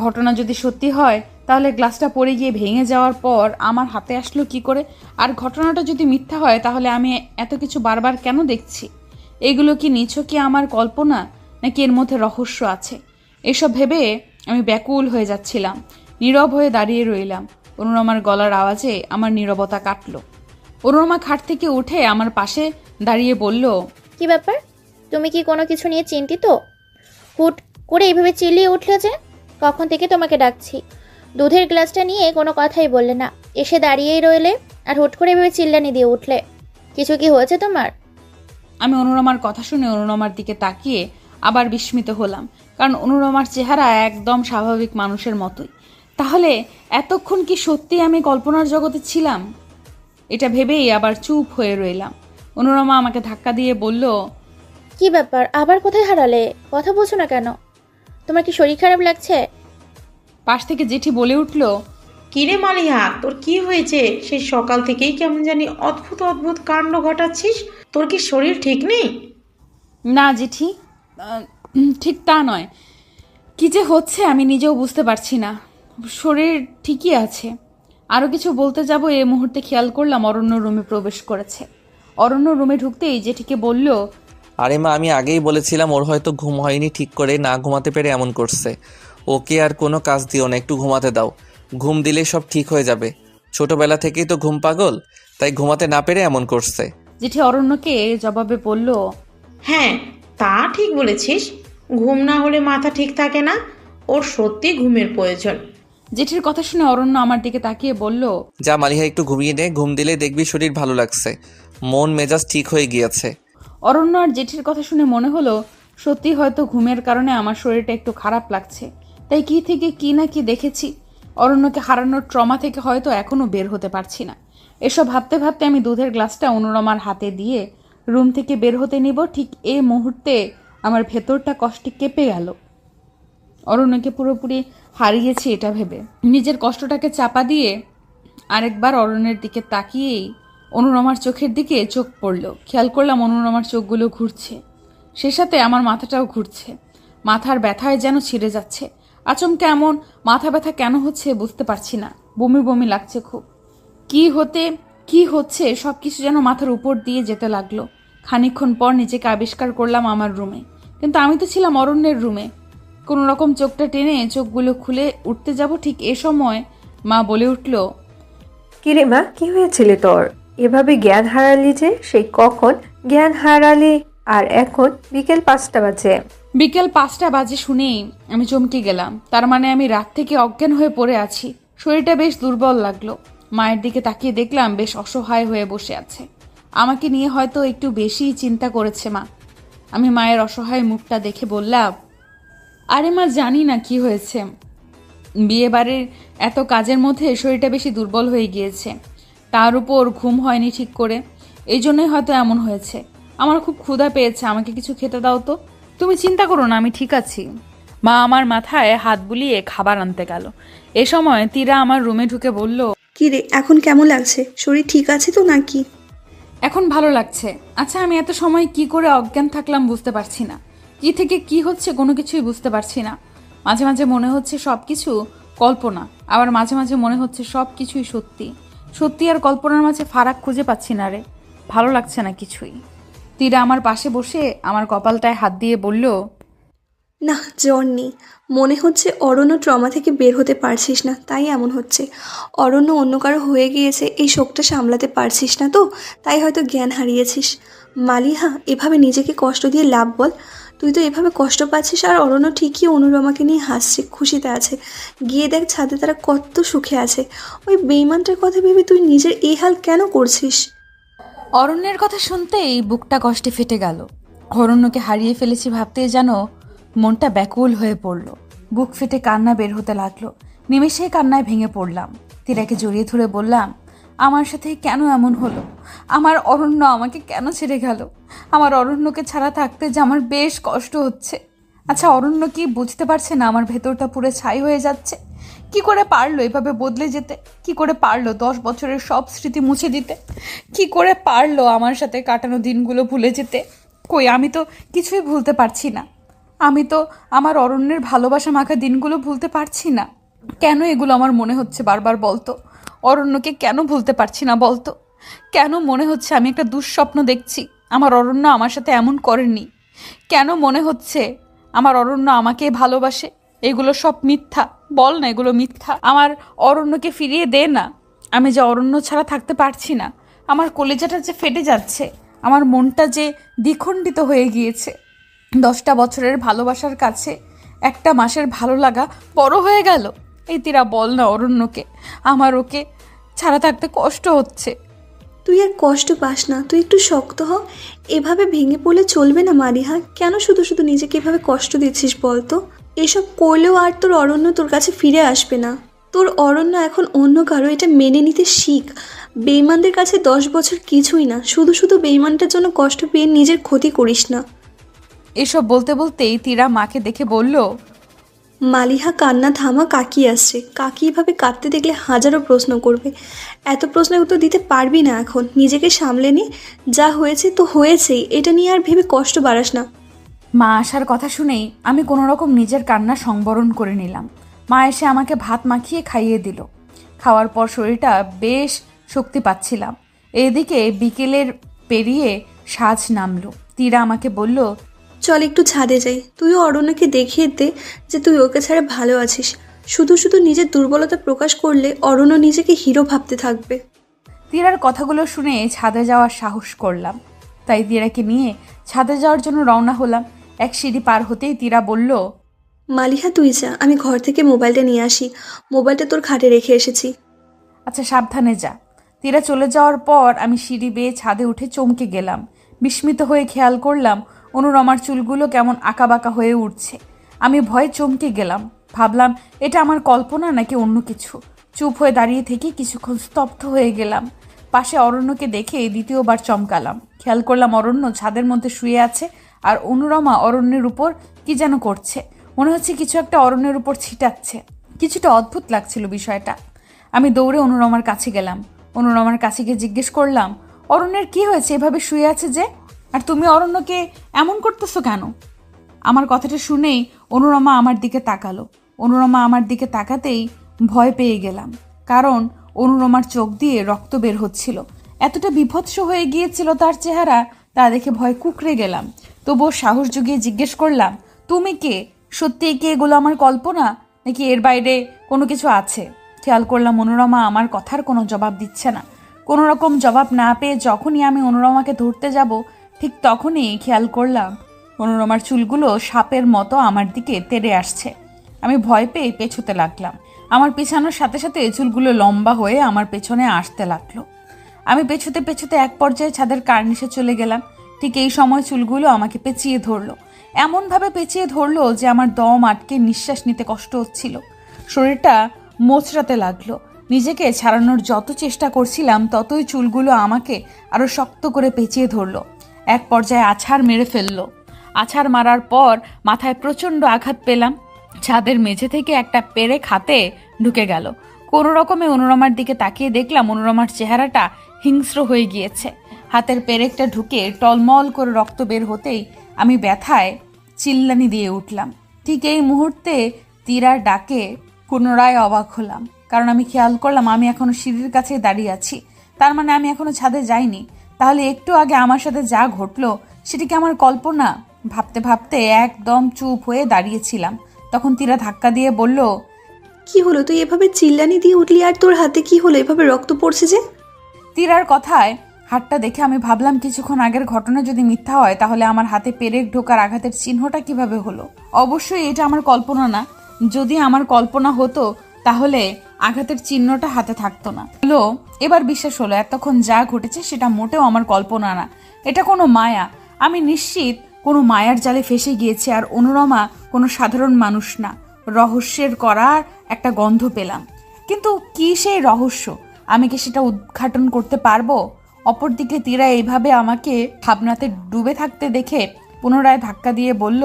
ঘটনা যদি সত্যি হয় তাহলে গ্লাসটা পড়ে গিয়ে ভেঙে যাওয়ার পর আমার হাতে আসলো কি করে? আর ঘটনাটা যদি মিথ্যা হয় তাহলে আমি এত কিছু বারবার কেন দেখছি? এগুলো কি নিছকই আমার কল্পনা, নাকি এর মধ্যে রহস্য আছে? এসব ভেবে আমি ব্যাকুল হয়ে যাচ্ছিলাম। নীরব হয়ে দাঁড়িয়ে রইলাম। অনুরমার গলার আওয়াজে আমার নীরবতা কাটলো। অনুরমা খাট থেকে উঠে আমার পাশে দাঁড়িয়ে বলল, কি ব্যাপার? তুমি কি কোনো কিছু নিয়ে চিন্তিত? হুট করে এইভাবে চিল্লিয়ে উঠলে যে? কখন থেকে তোমাকে ডাকছি, দুধের গ্লাসটা নিয়ে কোনো কথাই বললে না, এসে দাঁড়িয়েই রইলে আর হুট করে এভাবে চিল্লানি দিয়ে উঠলে। কিছু কি হয়েছে তোমার? আমি অনুরমার কথা শুনে অনুরমার দিকে তাকিয়ে আবার বিস্মিত হলাম, কারণ অনুরমার চেহারা একদম স্বাভাবিক মানুষের মতোই। তাহলে এতক্ষণ কি সত্যি আমি কল্পনার জগতে ছিলাম? এটা ভেবেই আবার চুপ হয়ে রইলাম। অনুরমা আমাকে ধাক্কা দিয়ে বলল, কি ব্যাপার, আবার কোথায় হারালে? কথা বলছো না কেন? তোমার কি শরীর খারাপ লাগছে? পাশ থেকে জেঠি বলে উঠল, কিরে মালিহা, তোর কি হয়েছে? সেই সকাল থেকেই কেমন জানি অদ্ভুত অদ্ভুত কাণ্ড ঘটাচ্ছিস। তোর কি শরীর ঠিক নেই? না জেঠি, ঠিক তা নয়। কি যে হচ্ছে আমি নিজেও বুঝতে পারছি না। শরীর ঠিকই আছে। আরও কিছু বলতে যাব এই মুহূর্তে খেয়াল করলাম অরণ্য রুমে প্রবেশ করেছে। অরণ্য রুমে ঢুকতেই জেঠিকে বলল, আরে মা, আমি আগেই বলেছিলাম ওর হয়তো ঘুম হয়নি ঠিক করে, না ঘুমাতে পেরে এমন করছে। ওকে আর কোনো কাজ দিও না, একটু ঘুমাতে দাও। ঘুম দিলে সব ঠিক হয়ে যাবে। ছোটবেলা থেকেই তো ঘুম পাগল, তাই ঘুমাতে না পেরে এমন করছে। জেঠি অরণ্যকে জবাবে বলল, হ্যাঁ, তা ঠিক বলেছিস। ঘুম না হলে মাথা ঠিক থাকে না। ওর সত্যি ঘুমের প্রয়োজন। জেঠির কথা শুনে অরণ্য আমার দিকে তাকিয়ে বলল, যা মালিহা, একটু ঘুমিয়ে নে। ঘুম দিলে দেখবি শরীর ভালো লাগছে, মন মেজাজ ঠিক হয়ে গিয়েছে। অরণ্য আর জেঠির কথা শুনে মনে হলো সত্যি হয়তো ঘুমের কারণে আমার শরীরটা একটু খারাপ লাগছে। তাই কি থেকে কি না কি দেখেছি। অরণ্যকে হারানোর ট্রমা থেকে হয়তো এখনও বের হতে পারছি না। এসব ভাবতে ভাবতে আমি দুধের গ্লাসটা অনুরমার হাতে দিয়ে রুম থেকে বের হতে নিব, ঠিক এই মুহূর্তে আমার ভেতরটা কষ্টে কেঁপে গেল। অরণ্যকে পুরোপুরি হারিয়েছি এটা ভেবে নিজের কষ্টটাকে চাপা দিয়ে আরেকবার অরণ্যের দিকে তাকিয়েই অনুরমার চোখের দিকে চোখ পড়ল। খেয়াল করলাম অনুরমার চোখগুলো ঘুরছে, সে সাথে আমার মাথাটাও ঘুরছে। মাথার ব্যথায় যেন ছিঁড়ে যাচ্ছে। আচমকা এমন মাথা ব্যথা কেন হচ্ছে বুঝতে পারছি না। বমি বমি লাগছে খুব। কি হচ্ছে সব কিছু যেন মাথার উপর দিয়ে যেতে লাগলো। খানিকক্ষণ পর নিজেকে আবিষ্কার করলাম আমার রুমে, কিন্তু আমি তো ছিলাম অরণ্যের রুমে। কোনো রকম চোখটা টেনে চোখগুলো খুলে উঠতে যাব, ঠিক এ সময় মা বলে উঠল, কিরে মা, কি হয়েছিল তোর? এভাবে জ্ঞান হারালি যে? সেই কখন জ্ঞান হারালি আর এখন বিকেল 5টা বাজে। বিকেল 5টা বাজে শুনেই আমি চমকে গেলাম। তার মানে আমি রাত থেকে অজ্ঞান হয়ে পড়ে আছি। শরীরটা বেশ দুর্বল লাগলো। মায়ের দিকে তাকিয়ে দেখলাম বেশ অসহায় হয়ে বসে আছে। আমাকে নিয়ে হয়তো একটু বেশিই চিন্তা করেছে মা। আমি মায়ের অসহায় মুখটা দেখে বললাম, আরে মা, জানি না কি হয়েছে। বিয়ে বাড়ির এত কাজের মধ্যে শরীরটা বেশি দুর্বল হয়ে গিয়েছে, তার উপর ঘুম হয়নি ঠিক করে, এই জন্যই হয়তো এমন হয়েছে। আমার খুব ক্ষুধা পেয়েছে, আমাকে কিছু খেতে দাও তো। তুমি চিন্তা করো না, আমি ঠিক আছি। মা আমার মাথায় হাত বুলিয়ে খাবার আনতে গেল। এ সময় তীরা আমার রুমে ঢুকে বলল, কি রে, এখন কেমন লাগছে? শরীর ঠিক আছে তো নাকি? এখন ভালো লাগছে। আচ্ছা, আমি এত সময় কি করে অজ্ঞান থাকলাম বুঝতে পারছি না। কি থেকে কি হচ্ছে কোনো কিছুই বুঝতে পারছি না। মাঝে মাঝে মনে হচ্ছে সব কিছু কল্পনা, আবার মাঝে মাঝে মনে হচ্ছে সব কিছুই সত্যি। সত্যি আর কল্পনার মাঝে ফারাক খুঁজে পাচ্ছি না রে। ভালো লাগছে না কিছুই। তীরা আমার পাশে বসে আমার কপালটায় হাত দিয়ে বলল, না, জ্বর নেই। মনে হচ্ছে অরণ্য ট্রমা থেকে বের হতে পারছিস না, তাই এমন হচ্ছে। অরণ্য অন্য কারো হয়ে গিয়েছে, এই শোকটা সামলাতে পারছিস না তো, তাই হয়তো জ্ঞান হারিয়েছিস। মালিহা, এভাবে নিজেকে কষ্ট দিয়ে লাভ বল? তুই তো এভাবে কষ্ট পাচ্ছিস আর অরণ্য ঠিকই অনুরমাকে নিয়ে হাসছে, খুশিতে আছে। গিয়ে দেখ ছাদে তারা কত সুখে আছে। ওই বেইমানটার কথা ভেবে তুই নিজের এই হাল কেন করছিস? অরণ্যের কথা শুনতেই বুকটা কষ্টে ফেটে গেল। অরণ্যকে হারিয়ে ফেলেছি ভাবতেই যেন মনটা ব্যাকুল হয়ে পড়ল। বুক ফেটে কান্না বের হতে লাগলো। নিমেষেই কান্নায় ভেঙে পড়লাম। তীরাকে জড়িয়ে ধরে বললাম, আমার সাথে কেন এমন হলো? আমার অরণ্য আমাকে কেন ছেড়ে গেল? আমার অরণ্যকে ছাড়া থাকতে যে আমার বেশ কষ্ট হচ্ছে। আচ্ছা, অরণ্য কি বুঝতে পারছে না আমার ভেতরটা পুরো ছাই হয়ে যাচ্ছে? কি করে পারলো এভাবে বদলে যেতে? কি করে পারলো 10 বছরের সব স্মৃতি মুছে দিতে? কি করে পারলো আমার সাথে কাটানো দিনগুলো ভুলে যেতে? কই, আমি তো কিছুই ভুলতে পারছি না। আমি তো আমার অরণ্যের ভালোবাসা মাখা দিনগুলো ভুলতে পারছি না। কেন এগুলো আমার মনে হচ্ছে বারবার বলতো? অরণ্যকে কেন ভুলতে পারছি না বলতো? কেন মনে হচ্ছে আমি একটা দুঃস্বপ্ন দেখছি? আমার অরণ্য আমার সাথে এমন করেনি। কেন মনে হচ্ছে আমার অরণ্য আমাকে ভালোবাসে? এগুলো সব মিথ্যা। বল না এগুলো মিথ্যা। আমার অরণ্যকে ফিরিয়ে দে না। আমি যে অরণ্য ছাড়া থাকতে পারছি না। আমার কলেজাটা যে ফেটে যাচ্ছে, আমার মনটা যে দ্বিখণ্ডিত হয়ে গিয়েছে। 10টা বছরের ভালোবাসার কাছে একটা মাসের ভালো লাগা বড় হয়ে গেল। এই তীরা বল না অরণ্যকে, আমার ওকে ছাড়া থাকতে কষ্ট হচ্ছে। তুই আর কষ্ট পাস না, তুই একটু শক্ত হ। এভাবে ভেঙে পড়লে চলবে না মালিহা। কেন শুধু শুধু নিজেকে এভাবে কষ্ট দিচ্ছিস বল তো? এসব করলেও আর তোর অরণ্য তোর কাছে ফিরে আসবে না। তোর অরণ্য এখন অন্য কারো, এটা মেনে নিতে শিখ। বেইমানদের কাছে 10 বছর কিছুই না। শুধু শুধু বেইমানটার জন্য কষ্ট পেয়ে নিজের ক্ষতি করিস না। এসব বলতে বলতেই তীরা মাকে দেখে বলল, মালিহা কান্না থামা, কাকি আসছে। কাকি এভাবে কাঁদতে দেখলে হাজারো প্রশ্ন করবে। এত প্রশ্নের উত্তর দিতে পারবি না এখন। নিজেকে সামলে নে, যা হয়েছে তো হয়েছেই, এটা নিয়ে আর ভেবে কষ্ট বাড়াস না। মা আসার কথা শুনেই আমি কোনো রকম নিজের কান্না সংবরণ করে নিলাম। মা এসে আমাকে ভাত মাখিয়ে খাইয়ে দিল। খাওয়ার পর শরীরটা বেশ শক্তি পাচ্ছিলাম। এদিকে বিকেলের পেরিয়ে সাঁঝ নামলো। তীরা আমাকে বলল, চল একটু ছাদে যাই। তুইও অরণ্যকে দেখিয়ে দে যে তুই ওকে ছাড়া ভালো আছিস। শুধু শুধু নিজের দুর্বলতা প্রকাশ করলে অরণ্য নিজেকে হিরো ভাবতে থাকবে। তীরার কথাগুলো শুনে ছাদে যাওয়ার সাহস করলাম। তাই তীরাকে নিয়ে ছাদে যাওয়ার জন্য রওনা হলাম। এক সিঁড়ি পার হতেই তীরা বলল, মালিহা তুই যা, আমি ঘর থেকে মোবাইলটা নিয়ে আসি। মোবাইলটা তোর খাটে রেখে এসেছি। আচ্ছা সাবধানে যা। তীরা চলে যাওয়ার পর আমি সিঁড়ি বেয়ে ছাদে উঠে চমকে গেলাম। বিস্মিত হয়ে খেয়াল করলাম অনুরমার চুলগুলো কেমন আঁকাবাঁকা হয়ে উঠছে। আমি ভয়ে চমকে গেলাম। ভাবলাম এটা আমার কল্পনা নাকি অন্য কিছু। চুপ হয়ে দাঁড়িয়ে থেকে কিছুক্ষণ স্তব্ধ হয়ে গেলাম। পাশে অরণ্যকে দেখে দ্বিতীয়বার চমকালাম। খেয়াল করলাম অরণ্য ছাদের মধ্যে শুয়ে আছে আর অনুরমা অরণ্যের উপর কি যেন করছে। মনে হচ্ছে কিছু একটা অরণ্যের উপর ছিটাচ্ছে। কিছুটা অদ্ভুত লাগছিল বিষয়টা। আমি দৌড়ে অনুরমার কাছে গেলাম। অনুরমার কাছে গিয়ে জিজ্ঞেস করলাম, অরণ্যের কি হয়েছে, এভাবে শুয়ে আছে যে? আর তুমি অরণ্যকে এমন করতেছো কেন? আমার কথাটা শুনেই অনুরমা আমার দিকে তাকালো। অনুরমা আমার দিকে তাকাতেই ভয় পেয়ে গেলাম, কারণ অনুরমার চোখ দিয়ে রক্ত বের হচ্ছিল। এতটা বিভৎস হয়ে গিয়েছিল তার চেহারা, তা দেখে ভয় কুকড়ে গেলাম। তবুও সাহস জুগিয়ে জিজ্ঞেস করলাম, তুমি কে? সত্যিই কি এগুলো আমার কল্পনা নাকি এর বাইরে কোনো কিছু আছে? খেয়াল করলাম অনুরমা আমার কথার কোনো জবাব দিচ্ছে না। কোনো রকম জবাব না পেয়ে যখনই আমি অনুরমাকে ধরতে যাব, ঠিক তখনই খেয়াল করলাম অনুরমার চুলগুলো সাপের মতো আমার দিকে তেড়ে আসছে। আমি ভয় পেয়ে পেছোতে লাগলাম। আমার পেছানোর সাথে সাথে চুলগুলো লম্বা হয়ে আমার পেছনে আসতে লাগলো। আমি পেছোতে পেছোতে এক পর্যায়ে ছাদের কার্নিশে চলে গেলাম। ঠিক এই সময় চুলগুলো আমাকে পেঁচিয়ে ধরলো। এমনভাবে পেঁচিয়ে ধরলো যে আমার দম আটকে নিঃশ্বাস নিতে কষ্ট হচ্ছিল। শরীরটা মোচড়াতে লাগলো। নিজেকে ছাড়ানোর যত চেষ্টা করছিলাম ততই চুলগুলো আমাকে আরো শক্ত করে পেঁচিয়ে ধরলো। এক পর্যায়ে আছাড় মেরে ফেললো। আছাড় মারার পর মাথায় প্রচণ্ড আঘাত পেলাম। ছাদের মেঝে থেকে একটা পেরেক হাতে ঢুকে গেল। কোনো রকমে অনুরমার দিকে তাকিয়ে দেখলাম অনুরমার চেহারাটা হিংস্র হয়ে গিয়েছে। হাতের পেরেকটা ঢুকে টলমল করে রক্ত বের হতেই আমি ব্যথায় চিল্লানি দিয়ে উঠলাম। ঠিক এই মুহূর্তে তীরার ডাকে পুনরায় অবাক হলাম, কারণ আমি খেয়াল করলাম আমি এখনো সিঁড়ির কাছে দাঁড়িয়ে আছি। তার মানে আমি এখনো ছাদে যাইনি। তাহলে একটু আগে আমার সাথে যা ঘটলো সেটা কি আমার কল্পনা? ভাবতে ভাবতে একদম চুপ হয়ে দাঁড়িয়েছিলাম। তখন তীরা ধাক্কা দিয়ে বলল, কি হলো? তুই এভাবে চিল্লানি দিয়ে উঠলি আর তোর হাতে কি হলো? এভাবে রক্ত পড়ছে যে? তীরার কথায় হাতটা দেখে আমি ভাবলাম কিছুক্ষণ আগের ঘটনা যদি মিথ্যা হয় তাহলে আমার হাতে পেরেক ঢোকার আঘাতের চিহ্নটা কিভাবে হলো? অবশ্যই এটা আমার কল্পনা না। যদি আমার কল্পনা হতো তাহলে আঘাতের চিহ্নটা হাতে থাকতো না। হলো, এবার বিশ্বাস হলো এতক্ষণ যা ঘটেছে সেটা মোটেও আমার কল্পনা না। এটা কোনো মায়া। আমি নিশ্চিত কোনো মায়ার জালে ফেসে গিয়েছে। আর অনুরমা কোনো সাধারণ মানুষ না। রহস্যের করার একটা গন্ধ পেলাম, কিন্তু কি সেই রহস্য? আমি কি সেটা উদ্ঘাটন করতে পারবো? অপরদিকে তীরা এইভাবে আমাকে ভাবনাতে ডুবে থাকতে দেখে পুনরায় ধাক্কা দিয়ে বলল,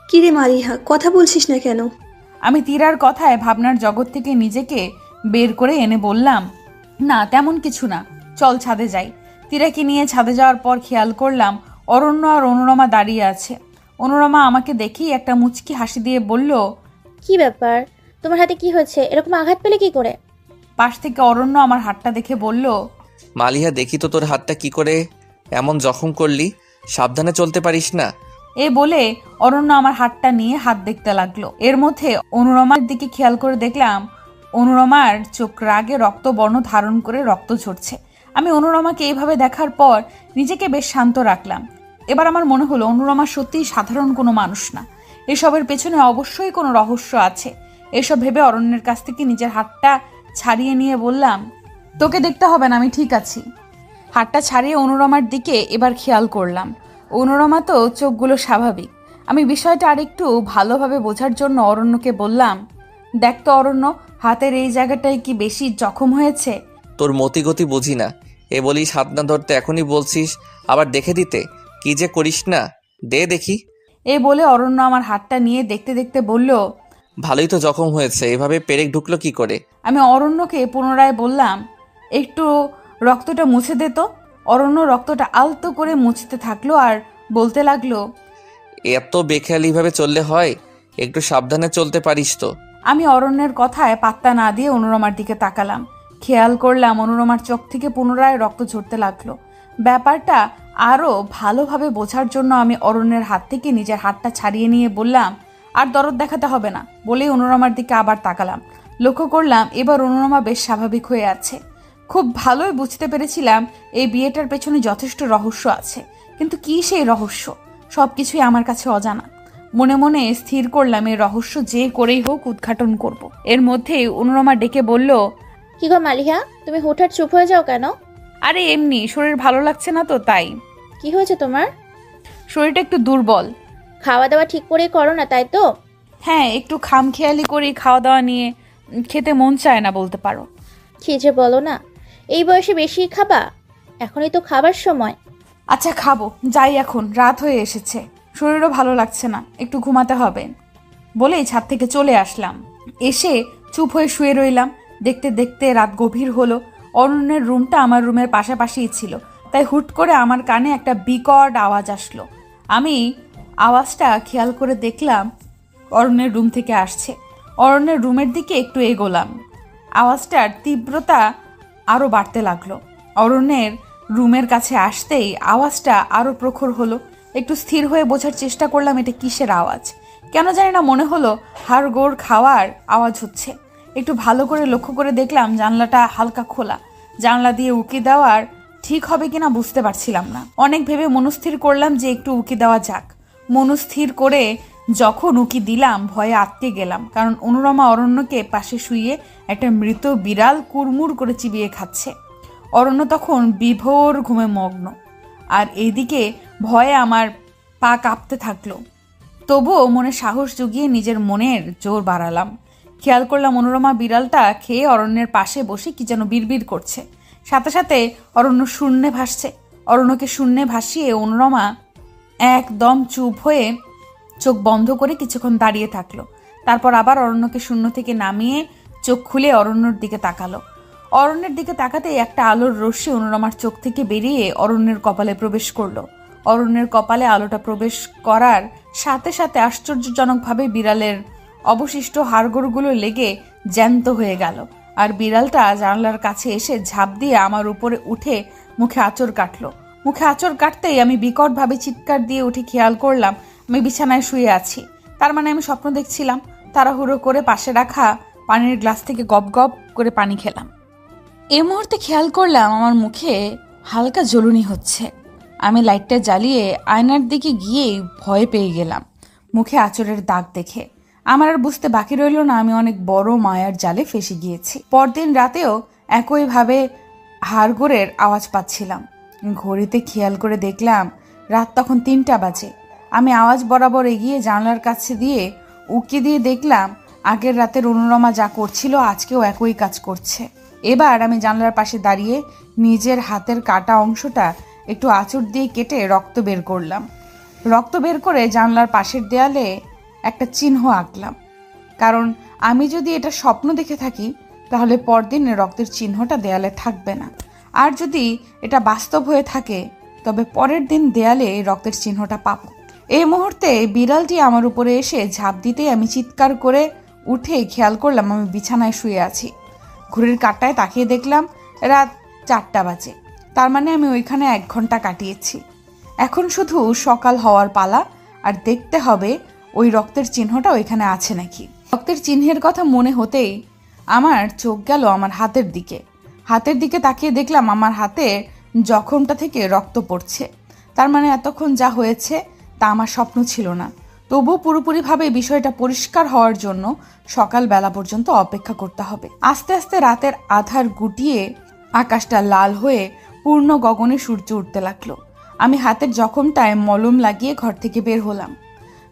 কিরে মালিহা, কথা বলছিস না কেন? আমি তীরার কথায় ভাবনার জগৎ থেকে নিজেকে বের করে এনে বললাম, না তেমন কিছু না, চল ছাদে যাই। তীরাকে নিয়ে ছাদে যাওয়ার পর খেয়াল করলাম অরণ্য আর অনুরমা দাঁড়িয়ে আছে। অনুরমা আমাকে দেখেই একটা মুচকি হাসি দিয়ে বলল, কি ব্যাপার, তোমার হাতে কি হয়েছে? এরকম আঘাত পেলে কি করে? পাশ থেকে অরণ্য আমার হাতটা দেখে বলল, মালিহা দেখি তো তোর হাতটা কি করে এমন জখম করলি, সাবধানে চলতে পারিস না? এ বলে অরণ্য আমার হাতটা নিয়ে হাত দেখতে লাগলো। এর মধ্যে অনুরমার দিকে খেয়াল করে দেখলাম অনুরমার চোখ রাগে রক্তবর্ণ ধারণ করে রক্ত ঝরছে। আমি অনুরমাকে এইভাবে দেখার পর নিজেকে বেশ শান্ত রাখলাম। এবার আমার মনে হলো অনুরমা সত্যিই সাধারণ কোনো মানুষ না। এসবের পেছনে অবশ্যই কোনো রহস্য আছে। এসব ভেবে অরণ্যের কাছ থেকে নিজের হাতটা ছাড়িয়ে নিয়ে বললাম, তোকে দেখতে হবে না, আমি ঠিক আছি। হাতটা ছাড়িয়ে অনুরমার দিকে এবার খেয়াল করলাম। অনুরমা তো চোখগুলো স্বাভাবিক। আমি বিষয়টা আরেকটু ভালোভাবে বোঝার জন্য অরণ্যকে বললাম, দেখ তো অরণ্য, হাতের এই জায়গাটায় কি বেশি জখম হয়েছে? তোর মতিগতি বুঝি না। এ বলিস হাত না ধরতে, এখনই বলছিস আবার দেখে দিতে। কি যে করিস না, দে দেখি। এই বলে অরণ্য আমার হাতটা নিয়ে দেখতে দেখতে বলল, ভালোই তো জখম হয়েছে, এভাবে পেরেক ঢুকলো কি করে? আমি অরণ্যকে পুনরায় বললাম, একটু রক্তটা মুছে দে তো। অরণ্য রক্তটা আলতো করে মুছতে থাকলো আর বলতে লাগলো, এত বেখেয়ালিভাবে চললে হয়? একটু সাবধানে চলতে পারিস তো। আমি অরণ্যের কথায় পাত্তা না দিয়ে অনুরমার দিকে তাকালাম। খেয়াল করলাম অনুরমার চোখ থেকে পুনরায় রক্ত ঝরতে লাগলো। ব্যাপারটা আরও ভালোভাবে বোঝার জন্য আমি অরণ্যের হাত থেকে নিজের হাতটা ছাড়িয়ে নিয়ে বললাম, আর দরদ দেখাতে হবে না। বলেই অনুরমার দিকে আবার তাকালাম। লক্ষ্য করলাম এবার অনুরমা বেশ স্বাভাবিক হয়ে আছে। খুব ভালোই বুঝতে পেরেছিলাম এই বিয়েটার পেছনে যথেষ্ট রহস্য আছে, কিন্তু কী সেই রহস্য? সব কিছুই আমার কাছে অজানা। মনে মনে স্থির করলাম এই রহস্য যে করেই হোক উদ্ঘাটন করব। এর মধ্যেই অনুরমা ডেকে বলল, কি গো মালিহা, তুমি হুটহাট চুপ হয়ে যাও কেন? আরে এমনি, শরীর ভালো লাগছে না তো তাই। কি হয়েছে তোমার? শরীরটা একটু দুর্বল। খাওয়া দাওয়া ঠিক করে করো না, তাই তো? হ্যাঁ, একটু খামখেয়ালি করি, খাওয়া দাওয়া নিয়ে খেতে মন চায় না বলতে পারো। কি যে বলো না, এই বয়সে বেশি খাবা? এখনই তো খাবার সময়। আচ্ছা খাবো, যাই এখন, রাত হয়ে এসেছে। শরীরও ভালো লাগছে না, একটু ঘুমাতে হবে। বলেই ছাদ থেকে চলে আসলাম। এসে চুপ হয়ে শুয়ে রইলাম। দেখতে দেখতে রাত গভীর হলো। অরণ্যের রুমটা আমার রুমের পাশাপাশিই ছিল, তাই হুট করে আমার কানে একটা বিকট আওয়াজ আসলো। আমি আওয়াজটা খেয়াল করে দেখলাম অরণ্যের রুম থেকে আসছে। অরণ্যের রুমের দিকে একটু এগোলাম। আওয়াজটার তীব্রতা আরও বাড়তে লাগলো। অরণ্যের রুমের কাছে আসতেই আওয়াজটা আরও প্রখর হলো। একটু স্থির হয়ে বোঝার চেষ্টা করলাম এটা কিসের আওয়াজ। কেন জানি না মনে হলো হাড়গোড় খাওয়ার আওয়াজ হচ্ছে। একটু ভালো করে লক্ষ্য করে দেখলাম জানলাটা হালকা খোলা। জানলা দিয়ে উকি দেওয়ার ঠিক হবে কিনা বুঝতে পারছিলাম না। অনেক ভেবে মনস্থির করলাম যে একটু উকি দেওয়া যাক। মনস্থির করে যখন উকি দিলাম ভয়ে আটকে গেলাম, কারণ অনুরমা অরণ্যকে পাশে শুইয়ে একটা মৃত বিড়াল কুড়মুড় করে চিবিয়ে খাচ্ছে। অরণ্য তখন বিভোর ঘুমে মগ্ন, আর এইদিকে ভয়ে আমার পা কাঁপতে থাকলো। তবুও মনে সাহস জুগিয়ে নিজের মনের জোর বাড়ালাম। খেয়াল করলাম অনুরমা বিড়ালটা খেয়ে অরণ্যের পাশে বসে কি যেন বিড়বিড় করছে। সাথে সাথে অরণ্য শূন্যে ভাসছে। অরণ্যকে শূন্যে ভাসিয়ে অনুরমা একদম চুপ হয়ে চোখ বন্ধ করে কিছুক্ষণ দাঁড়িয়ে থাকলো। তারপর আবার অরণ্যকে শূন্য থেকে নামিয়ে চোখ খুলে অরণ্যর দিকে তাকালো। অরণ্যের দিকে তাকাতেই একটা আলোর রশ্মি অনুরমার চোখ থেকে বেরিয়ে অরণ্যের কপালে প্রবেশ করলো। অরণ্যের কপালে আলোটা প্রবেশ করার সাথে সাথে আশ্চর্যজনকভাবে বিড়ালের অবশিষ্ট হাড়গোড়গুলো লেগে জ্যান্ত হয়ে গেল। আর বিড়ালটা জানলার কাছে এসে ঝাঁপ দিয়ে আমার উপরে উঠে মুখে আঁচড় কাটলো। মুখে আঁচড় কাটতেই আমি বিকটভাবে চিৎকার দিয়ে উঠে খেয়াল করলাম আমি বিছানায় শুয়ে আছি। তার মানে আমি স্বপ্ন দেখছিলাম। তাড়াহুড়ো করে পাশে রাখা পানির গ্লাস থেকে গপ গপ করে পানি খেলাম। এই মুহূর্তে খেয়াল করলাম আমার মুখে হালকা জ্বলুনি হচ্ছে। আমি লাইটটা জ্বালিয়ে আয়নার দিকে গিয়েই ভয় পেয়ে গেলাম মুখে আঁচড়ের দাগ দেখে। আমার আর বুঝতে বাকি রইল না আমি অনেক বড় মায়ার জালে ফেসে গিয়েছি। পরদিন রাতেও একইভাবে হাড়গোড়ের আওয়াজ পাচ্ছিলাম। ঘড়িতে খেয়াল করে দেখলাম রাত তখন 3টা বাজে। আমি আওয়াজ বরাবর এগিয়ে জানলার কাছে দিয়ে উকি দিয়ে দেখলাম আগের রাতের অনুরমা যা করছিল আজকেও একই কাজ করছে। এবার আমি জানলার পাশে দাঁড়িয়ে নিজের হাতের কাটা অংশটা একটু আঁচড় দিয়ে কেটে রক্ত বের করলাম। রক্ত বের করে জানলার পাশের দেয়ালে একটা চিহ্ন আঁকলাম, কারণ আমি যদি এটা স্বপ্ন দেখে থাকি তাহলে পরদিন রক্তের চিহ্নটা দেয়ালে থাকবে না, আর যদি এটা বাস্তব হয়ে থাকে তবে পরের দিন দেয়ালে রক্তের চিহ্নটা পাবো। এই মুহূর্তে বিড়ালটি আমার উপরে এসে ঝাঁপ দিতেই আমি চিৎকার করে উঠে খেয়াল করলাম আমি বিছানায় শুয়ে আছি। ঘড়ির কাঁটায় তাকিয়ে দেখলাম রাত 4টা বাজে। তার মানে আমি ওইখানে 1 ঘন্টা কাটিয়েছি। এখন শুধু সকাল হওয়ার পালা, আর দেখতে হবে ওই রক্তের চিহ্নটা ওইখানে আছে নাকি। রক্তের চিহ্নের কথা মনে হতেই আমার চোখ গেল আমার হাতের দিকে। হাতের দিকে তাকিয়ে দেখলাম আমার হাতে জখমটা থেকে রক্ত পড়ছে। তার মানে এতক্ষণ যা হয়েছে তা আমার স্বপ্ন ছিল না। তবুও পুরোপুরিভাবে বিষয়টা পরিষ্কার হওয়ার জন্য সকালবেলা পর্যন্ত অপেক্ষা করতে হবে। আস্তে আস্তে রাতের আধার গুটিয়ে আকাশটা লাল হয়ে পূর্ণ গগনে সূর্য উঠতে লাগলো। আমি হাতের জখমটায় মলম লাগিয়ে ঘর থেকে বের হলাম।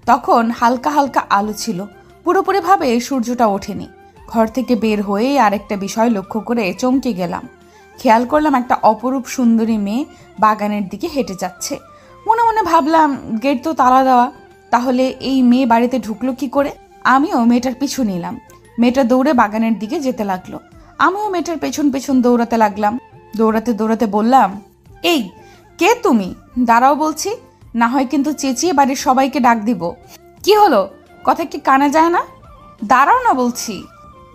তখন হালকা হালকা আলো ছিল, পুরোপুরিভাবে সূর্যটা ওঠেনি। ঘর থেকে বের হয়ে আরেকটা বিষয় লক্ষ্য করে চমকে গেলাম। খেয়াল করলাম একটা অপরূপ সুন্দরী মেয়ে বাগানের দিকে হেঁটে যাচ্ছে। মনে মনে ভাবলাম, গেট তো তালা দেওয়া, তাহলে এই মেয়ে বাড়িতে ঢুকলো কি করে? আমিও মেয়েটার পিছু নিলাম। মেয়েটা দৌড়ে বাগানের দিকে যেতে লাগলো। আমিও মেয়েটার পেছন পেছন দৌড়াতে লাগলাম। দৌড়াতে দৌড়াতে বললাম, এই কে তুমি? দাঁড়াও বলছি, না হয় কিন্তু চেঁচিয়ে বাড়ির সবাইকে ডাক দিব। কি হলো, কথা কি কানে যায় না? দাঁড়াও না বলছি।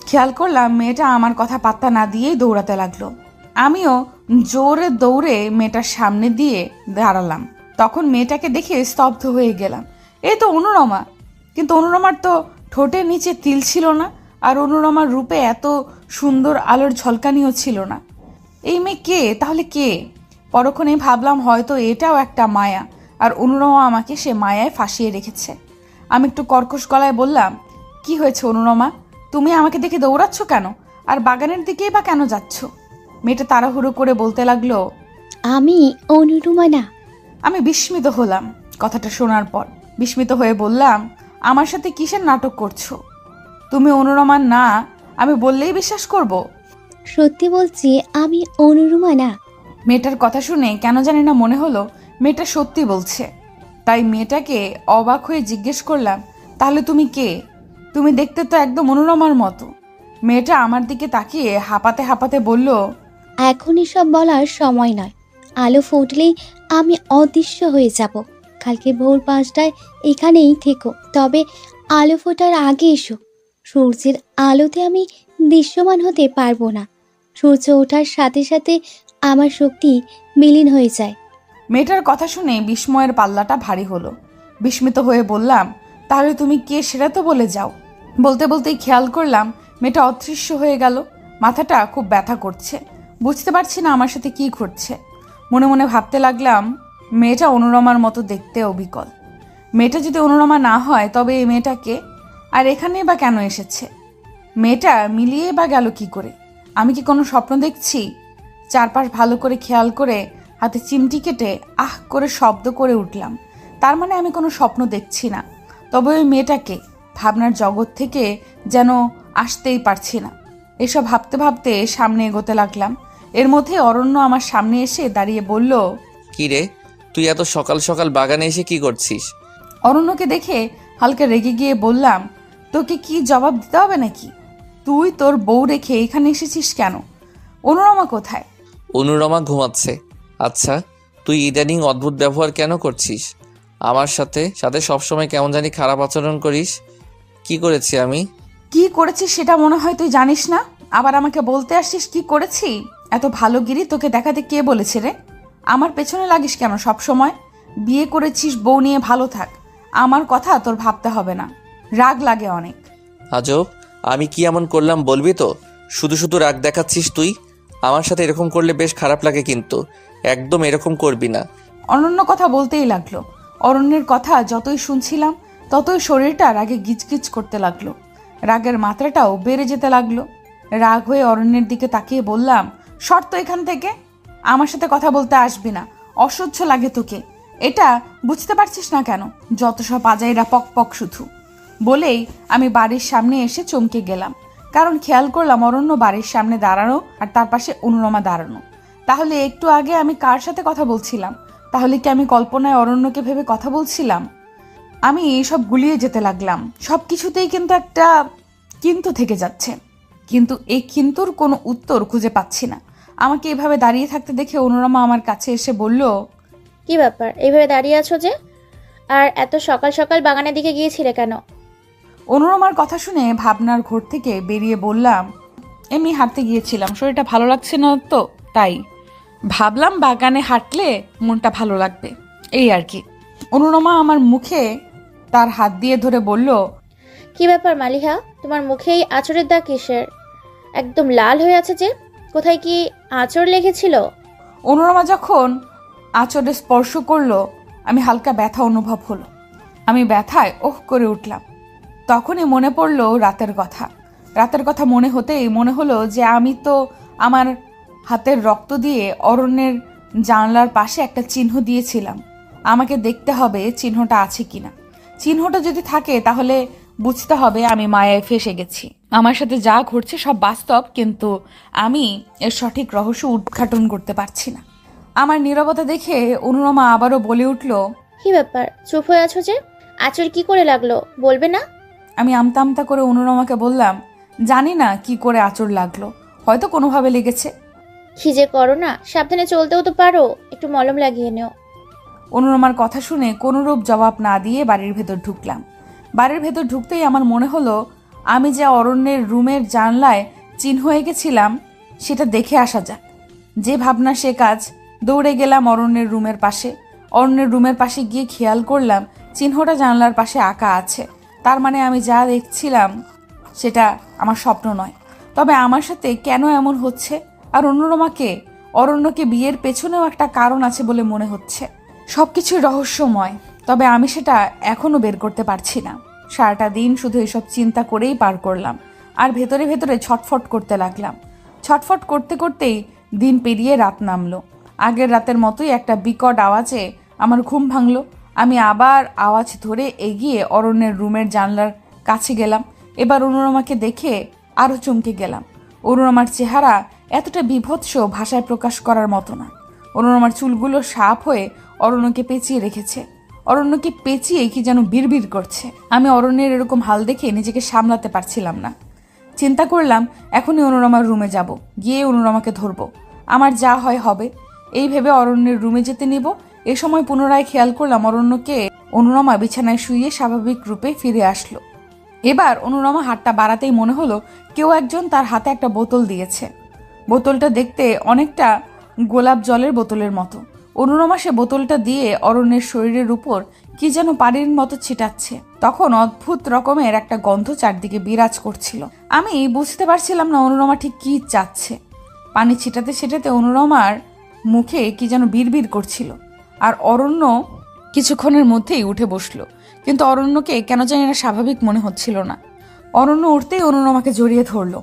খেয়াল করলাম মেয়েটা আমার কথা পাত্তা না দিয়েই দৌড়াতে লাগলো। আমিও জোরে দৌড়ে মেয়েটার সামনে দিয়ে দাঁড়ালাম। তখন মেয়েটাকে দেখে স্তব্ধ হয়ে গেলাম। এই তো অনুরমা। কিন্তু অনুরমার তো ঠোঁটের নিচে তিল ছিল না, আর অনুরমার রূপে এত সুন্দর আলোর ঝলকানিও ছিল না। এই মেয়ে কে তাহলে? কে? পরক্ষণে ভাবলাম হয়তো এটাও একটা মায়া, আর অনুরমা আমাকে সে মায়ায় ফাঁসিয়ে রেখেছে। আমি একটু কর্কশ গলায় বললাম, কি হয়েছে অনুরমা? তুমি আমাকে দেখে দৌড়াচ্ছ কেন? আর বাগানের দিকেই বা কেন যাচ্ছ? মেয়েটা তাড়াহুড়ো করে বলতে লাগলো, আমি অনুরুমা না। আমি বিস্মিত হলাম কথাটা শোনার পর। বিস্মিত হয়ে বললাম, আমার সাথে কিসের নাটক করছো? তুমি অনুরমা না আমি বললেই বিশ্বাস করব? সত্যি বলছি, আমি অনুরুমা না। মেয়েটার কথা শুনে কেন জানি না মনে হলো মেয়েটা সত্যি বলছে। তাই মেয়েটাকে অবাক হয়ে জিজ্ঞেস করলাম, তাহলে তুমি কে? তুমি দেখতে তো একদম অনুরমার মতো। মেয়েটা আমার দিকে তাকিয়ে হাঁপাতে হাঁপাতে বলল, এখন এসব বলার সময় নয়। আলো ফুটলেই আমি অদৃশ্য হয়ে যাব। কালকে ভোর 5টায় এখানেই থেকো, তবে আলো ফোটার আগে এসো। সূর্যের আলোতে আমি দৃশ্যমান হতে পারবো না। সূর্য ওঠার সাথে সাথে আমার শক্তি বিলীন হয়ে যায়। মেয়েটার কথা শুনে বিস্ময়ের পাল্লাটা ভারী হলো। বিস্মিত হয়ে বললাম, তাহলে তুমি কে সেটা তো বলে যাও। বলতে বলতেই খেয়াল করলাম মেয়েটা অদৃশ্য হয়ে গেল। মাথাটা খুব ব্যথা করছে, বুঝতে পারছি না আমার সাথে কি ঘটছে। মনে মনে ভাবতে লাগলাম, মেয়েটা অনুরমার মতো দেখতে অবিকল। মেয়েটা যদি অনুরমা না হয় তবে এই মেয়েটাকে আর এখানে বা কেন এসেছে? মেয়েটা মিলিয়ে বা গেল কি করে? আমি কি কোনো স্বপ্ন দেখছি? চারপাশ ভালো করে খেয়াল করে হাতে চিমটি কেটে আহ করে শব্দ করে উঠলাম। তার মানে আমি কোনো স্বপ্ন দেখছি না। তবে ওই মেয়েটাকে ভাবনার জগৎ থেকে যেন আসতেই পারছি না। এসব ভাবতে ভাবতে সামনে এগোতে লাগলাম। এর মধ্যে অরণ্য আমার সামনে এসে দাঁড়িয়ে বলল, কি রে, তুই এত সকাল সকাল বাগানে এসে কি করছিস? অরণ্যকে দেখে হালকা রেগে গিয়ে বললাম, তোকে কি জবাব দিতে হবে নাকি? তুই তোর বউ রেখে এখানে এসেছিস কেন? অনুরমা কোথায়? অনুরমা ঘুমাচ্ছে। আচ্ছা, তুই ইদানিং অদ্ভুত ব্যবহার কেন করছিস? আমার সাথে সাথে সবসময় কেমন জানি খারাপ আচরণ করিস। কি করেছি আমি? কি করেছিস সেটা মনে হয় তুই জানিস না, আবার আমাকে বলতে আসছিস কি করেছি? এত ভালো গিরি তোকে দেখাতে কে বলেছে রে? আমার পেছনে লাগিস কেন সব সময়? বিয়ে করেছিস, বউ নিয়ে ভালো থাক। আমার কথা তোর ভাবতে হবে না। রাগ লাগে অনেক। আজব, আমি কি এমন করলাম বলবি তো? শুধু শুধু রাগ দেখাচ্ছিস তুই। আমার সাথে এরকম করলে বেশ খারাপ লাগে, কিন্তু একদম এরকম করবি না। অনন্য কথা বলতেই লাগলো। অরণ্যের কথা যতই শুনছিলাম ততই শরীরটা রাগে গিজগিজ করতে লাগলো। রাগের মাত্রাটাও বেড়ে যেতে লাগলো। রাগ হয়ে অরণ্যের দিকে তাকিয়ে বললাম, শর্ত এখান থেকে, আমার সাথে কথা বলতে আসবি না। অসহ্য লাগে তোকে, এটা বুঝতে পারছিস না কেন? যত সব আজাইরা পক পক শুধু। বলেই আমি বাড়ির সামনে এসে চমকে গেলাম, কারণ খেয়াল করলাম অরণ্য বাড়ির সামনে দাঁড়ানো আর তার পাশে অনুরমা দাঁড়ানো। তাহলে একটু আগে আমি কার সাথে কথা বলছিলাম? তাহলে কি আমি কল্পনায় অরণ্যকে ভেবে কথা বলছিলাম? আমি এইসব গুলিয়ে যেতে লাগলাম। সব কিছুতেই কিন্তু একটা কিন্তু থেকে যাচ্ছে, কিন্তু এই কিন্তুর কোনো উত্তর খুঁজে পাচ্ছি না। আমাকে এভাবে দাঁড়িয়ে থাকতে দেখে অনুরমা আমার কাছে এসে বলল, কি ব্যাপার, এইভাবে দাঁড়িয়ে আছো যে? আর এত সকাল সকাল বাগানের দিকে গিয়েছিলে কেন? অনুরমার কথা শুনে ভাবনার ঘোর থেকে বেরিয়ে বললাম, এমনি হাঁটতে গিয়েছিলাম, শরীরটা ভালো লাগছে না তো, তাই ভাবলাম বাগানে হাঁটলে মনটা ভালো লাগবে, এই আর কি। অনুরমা আমার মুখে তার হাত দিয়ে ধরে বলল, কি ব্যাপার মালিহা, তোমার মুখে এই আঁচড়ের দাগ কিসের? একদম লাল হয়ে আছে যে, কোথায় কি আঁচড় লেগেছিল? অনুরমা যখন আঁচড়ে স্পর্শ করলো আমি হালকা ব্যথা অনুভব হলো। আমি ব্যথায় ওহ করে উঠলাম। তখনই মনে পড়ল রাতের কথা। রাতের কথা মনে হতেই মনে হলো যে আমি তো আমার হাতের রক্ত দিয়ে অরণ্যের জানলার পাশে একটা চিহ্ন দিয়েছিলাম। আমাকে দেখতে হবে চিহ্নটা আছে কিনা। চিহ্নটা যদি থাকে তাহলে বুঝতে হবে আমি মায়ায় ফেসে গেছি। আমার সাথে যা ঘটছে সব বাস্তব, কিন্তু আমি এর সঠিক রহস্য উদ্ঘাটন করতে পারছি না। আমার নীরবতা দেখে অনুরমা আবারও বলে উঠল, কি ব্যাপার, চুপ হয়ে আছো যে? আঁচড় কি করে লাগলো, বলবে না? আমি আমতা আমতা করে অনুরমাকে বললাম, জানি না কি করে আঁচড় লাগলো, হয়তো কোনোভাবে লেগেছে। কি যে করো না, সাবধানে চলতেও তো পারো, একটু মলম লাগিয়ে নিও। অনুরমার কথা শুনে কোনোরূপ জবাব না দিয়ে বাড়ির ভেতর ঢুকলাম। বাড়ির ভেতর ঢুকতেই আমার মনে হলো আমি যে অরণ্যের রুমের জানলায় চিহ্ন হয়ে গেছিলাম সেটা দেখে আসা যাক। যে ভাবনা সে কাজ। দৌড়ে গেলাম অরণ্যের রুমের পাশে। অরণ্যের রুমের পাশে গিয়ে খেয়াল করলাম চিহ্নটা জানলার পাশে আঁকা আছে। তার মানে আমি যা দেখছিলাম সেটা আমার স্বপ্ন নয়। তবে আমার সাথে কেন এমন হচ্ছে? আর অনুরমাকে অরণ্যকে বিয়ের পেছনেও একটা কারণ আছে বলে মনে হচ্ছে। সবকিছুই রহস্যময়, তবে আমি সেটা এখনো বের করতে পারছি না। সারাটা দিন শুধু এসব চিন্তা করেই পার করলাম, আর ভেতরে ভেতরে ছটফট করতে লাগলাম। ছটফট করতে করতেই দিন পেরিয়ে রাত নামলো। আগের রাতের মতোই একটা বিকট আওয়াজে আমার ঘুম ভাঙলো। আমি আবার আওয়াজ ধরে এগিয়ে অরণ্যের রুমের জানলার কাছে গেলাম। এবার অনুরমাকে দেখে আরও চমকে গেলাম। অনুরমার চেহারা এতটা বীভৎস ভাষায় প্রকাশ করার মতো না। অনুরমার চুলগুলো সাপ হয়ে অরণ্যকে পেঁচিয়ে রেখেছে। অরণ্যকে পেঁচিয়ে কি যেন বিড়বিড় করছে। আমি অরণ্যের এরকম হাল দেখে নিজেকে সামলাতে পারছিলাম না। চিন্তা করলাম এখনই অনুরমার রুমে যাব, গিয়ে অনুরমাকে ধরবো, আমার যা হয় হবে। এই ভেবে অরণ্যের রুমে যেতে নিব। এ সময় পুনরায় খেয়াল করলাম অরণ্যকে অনুরমা বিছানায় শুয়ে স্বাভাবিক রূপে ফিরে আসলো। এবার অনুরমা হাতটা বাড়াতেই মনে হলো কেউ একজন তার হাতে একটা বোতল দিয়েছে। বোতলটা দেখতে অনেকটা গোলাপ জলের বোতলের মতো। অনুরমা সে বোতলটা দিয়ে অরণ্যের শরীরের উপর কি যেন পানির মতো ছিটাচ্ছে। তখন অদ্ভুত রকমের একটা গন্ধ চারদিকে বিরাজ করছিল। আমি বুঝতে পারছিলাম না অনুরমা ঠিক কি চাচ্ছে। পানি ছিটাতে ছিটাতে অনুরমার মুখে কি যেন বিড়বিড় করছিল। আর অরণ্য কিছুক্ষণের মধ্যেই উঠে বসলো, কিন্তু অরণ্যকে কেন জানি না স্বাভাবিক মনে হচ্ছিল না। অরণ্য উঠতেই অনুরমাকে জড়িয়ে ধরলো।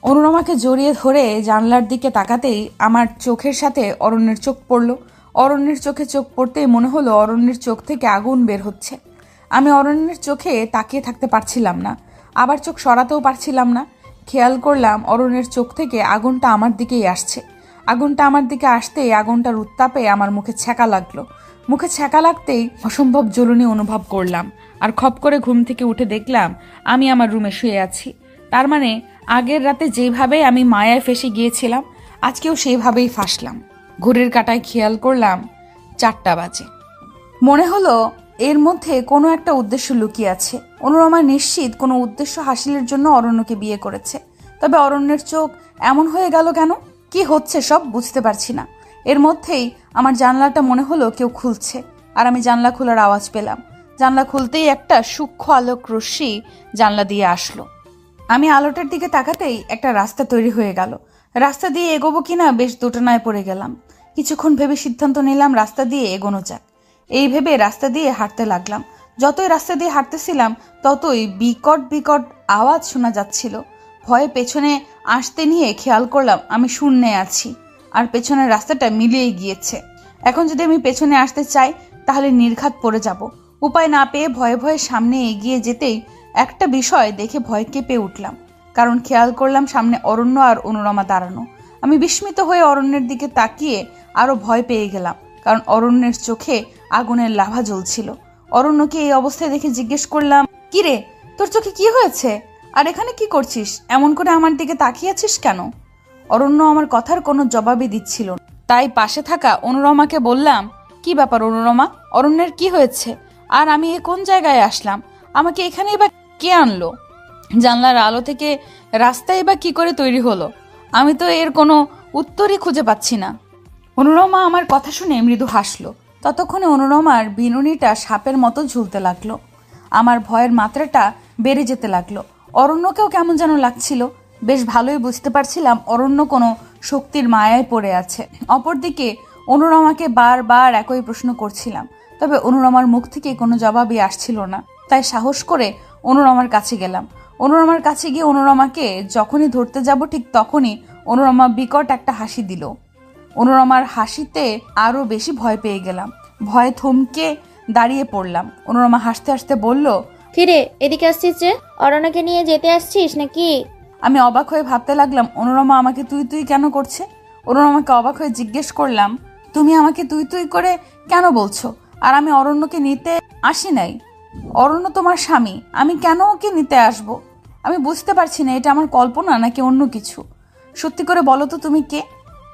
অনুরমাকে জড়িয়ে ধরে জানলার দিকে তাকাতেই আমার চোখের সাথে অরণ্যের চোখ পড়ল। অরণ্যের চোখে চোখ পড়তেই মনে হলো অরণ্যের চোখ থেকে আগুন বের হচ্ছে। আমি অরণ্যের চোখে তাকিয়ে থাকতে পারছিলাম না, আবার চোখ সরাতেও পারছিলাম না। খেয়াল করলাম অরণ্যের চোখ থেকে আগুনটা আমার দিকেই আসছে। আগুনটা আমার দিকে আসতেই আগুনটার উত্তাপে আমার মুখে ছ্যাঁকা লাগলো। মুখে ছ্যাঁকা লাগতেই অসম্ভব জ্বলুনি অনুভব করলাম। আর খপ করে ঘুম থেকে উঠে দেখলাম আমি আমার রুমে শুয়ে আছি। তার মানে আগের রাতে যেভাবে আমি মায়ায় ফেসে গিয়েছিলাম আজকেও সেইভাবেই ফাঁসলাম। ঘড়ির কাঁটায় খেয়াল করলাম 4টা বাজে। মনে হলো এর মধ্যে কোনো একটা উদ্দেশ্য লুকিয়ে আছে। অনুরমা নিশ্চিত কোনো উদ্দেশ্য হাসিলের জন্য অরণ্যকে বিয়ে করেছে। তবে অরণ্যের চোখ এমন হয়ে গেল কেন? কি হচ্ছে সব বুঝতে পারছি না। এর মধ্যেই আমার জানলাটা মনে হলো কেউ খুলছে, আর আমি জানলা খোলার আওয়াজ পেলাম। জানলা খুলতেই একটা সূক্ষ্ম আলোক রশ্মি জানলা দিয়ে আসলো। আমি আলোটার দিকে তাকাতেই একটা রাস্তা তৈরি হয়ে গেল। রাস্তা দিয়ে এগোবো কিনা বেশ দোটানায় পড়ে গেলাম। কিছুক্ষণ ভেবে সিদ্ধান্ত নিলাম রাস্তা দিয়ে এগোনো যাক। এই ভেবে রাস্তা দিয়ে হাঁটতে লাগলাম। যতই রাস্তা দিয়ে হাঁটতেছিলাম ততই বিকট বিকট আওয়াজ শোনা যাচ্ছিল। ভয়ে পেছনে আসতে নিয়ে খেয়াল করলাম আমি শূন্যে আছি, আর পেছনের রাস্তাটা মিলিয়ে গিয়েছে। এখন যদি আমি পেছনে আসতে চাই তাহলে নির্ঘাত পড়ে যাব। উপায় না পেয়ে ভয়ে ভয়ে সামনে এগিয়ে যেতেই একটা বিষয় দেখে ভয় কেঁপে উঠলাম, কারণ খেয়াল করলাম সামনে অরণ্য আর অনুরমা দাঁড়ানো। আমি বিস্মিত হয়ে অরণ্যের দিকে তাকিয়ে আরো ভয় পেয়ে গেলাম, কারণ অরণ্যের চোখে আগুনের লাভা জ্বলছিল। অরণ্যকে এই অবস্থায় দেখে জিজ্ঞেস করলাম, কি রে, তোর চোখে কি হয়েছে? আর এখানে কি করছিস? এমন করে আমার দিকে তাকিয়ে আছিস কেন? অরণ্য আমার কথার কোনো জবাবই দিচ্ছিল না। তাই পাশে থাকা অনুরমাকে বললাম, কি ব্যাপার অনুরমা, অরণ্যের কি হয়েছে? আর আমি এ কোন জায়গায় আসলাম? আমাকে এখানেই বা কে আনলো? জানলার আলো থেকে রাস্তায় বা কি করে তৈরি হলো? আমি তো এর কোনো উত্তরই খুঁজে পাচ্ছি না। অনুরমা আমার কথা শুনে মৃদু হাসলো। ততক্ষণে অনুরমার বিনুনিটা সাপের মতো ঝুলতে লাগলো। আমার ভয়ের মাত্রাটা বেড়ে যেতে লাগলো। অরণ্যকেও কেমন যেন লাগছিল। বেশ ভালোই বুঝতে পারছিলাম অরণ্য কোনো শক্তির মায়ায় পড়ে আছে। অপরদিকে অনুরমাকে বারবার একই প্রশ্ন করছিলাম, তবে অনুরমার মুখ থেকে কোনো জবাবই আসছিল না। তাই সাহস করে অনুরমার কাছে গেলাম। অনুরমার কাছে গিয়ে অনুরমাকে যখনই ধরতে যাব ঠিক তখনই অনুরমা বিকট একটা হাসি দিল। অনুরমার হাসিতে আরো বেশি ভয় পেয়ে গেলাম। ভয়ে থমকে দাঁড়িয়ে পড়লাম। অনুরমা হাসতে হাসতে বলল, কিরে এদিকে আসছিস যে? অরণ্যকে নিয়ে যেতে আসছিস নাকি? আমি অবাক হয়ে ভাবতে লাগলাম অনুরমা আমাকে তুই তুই কেন করছে। অনুরমাকে অবাক হয়ে জিজ্ঞেস করলাম, তুমি আমাকে তুই তুই করে কেন বলছো? আর আমি অরণ্যকে নিতে আসি নাই। অরণ্য তোমার স্বামী, আমি কেন ওকে নিতে আসব? আমি বুঝতে পারছি না এটা আমার কল্পনা নাকি অন্য কিছু। সত্যি করে বলো তো তুমি কে?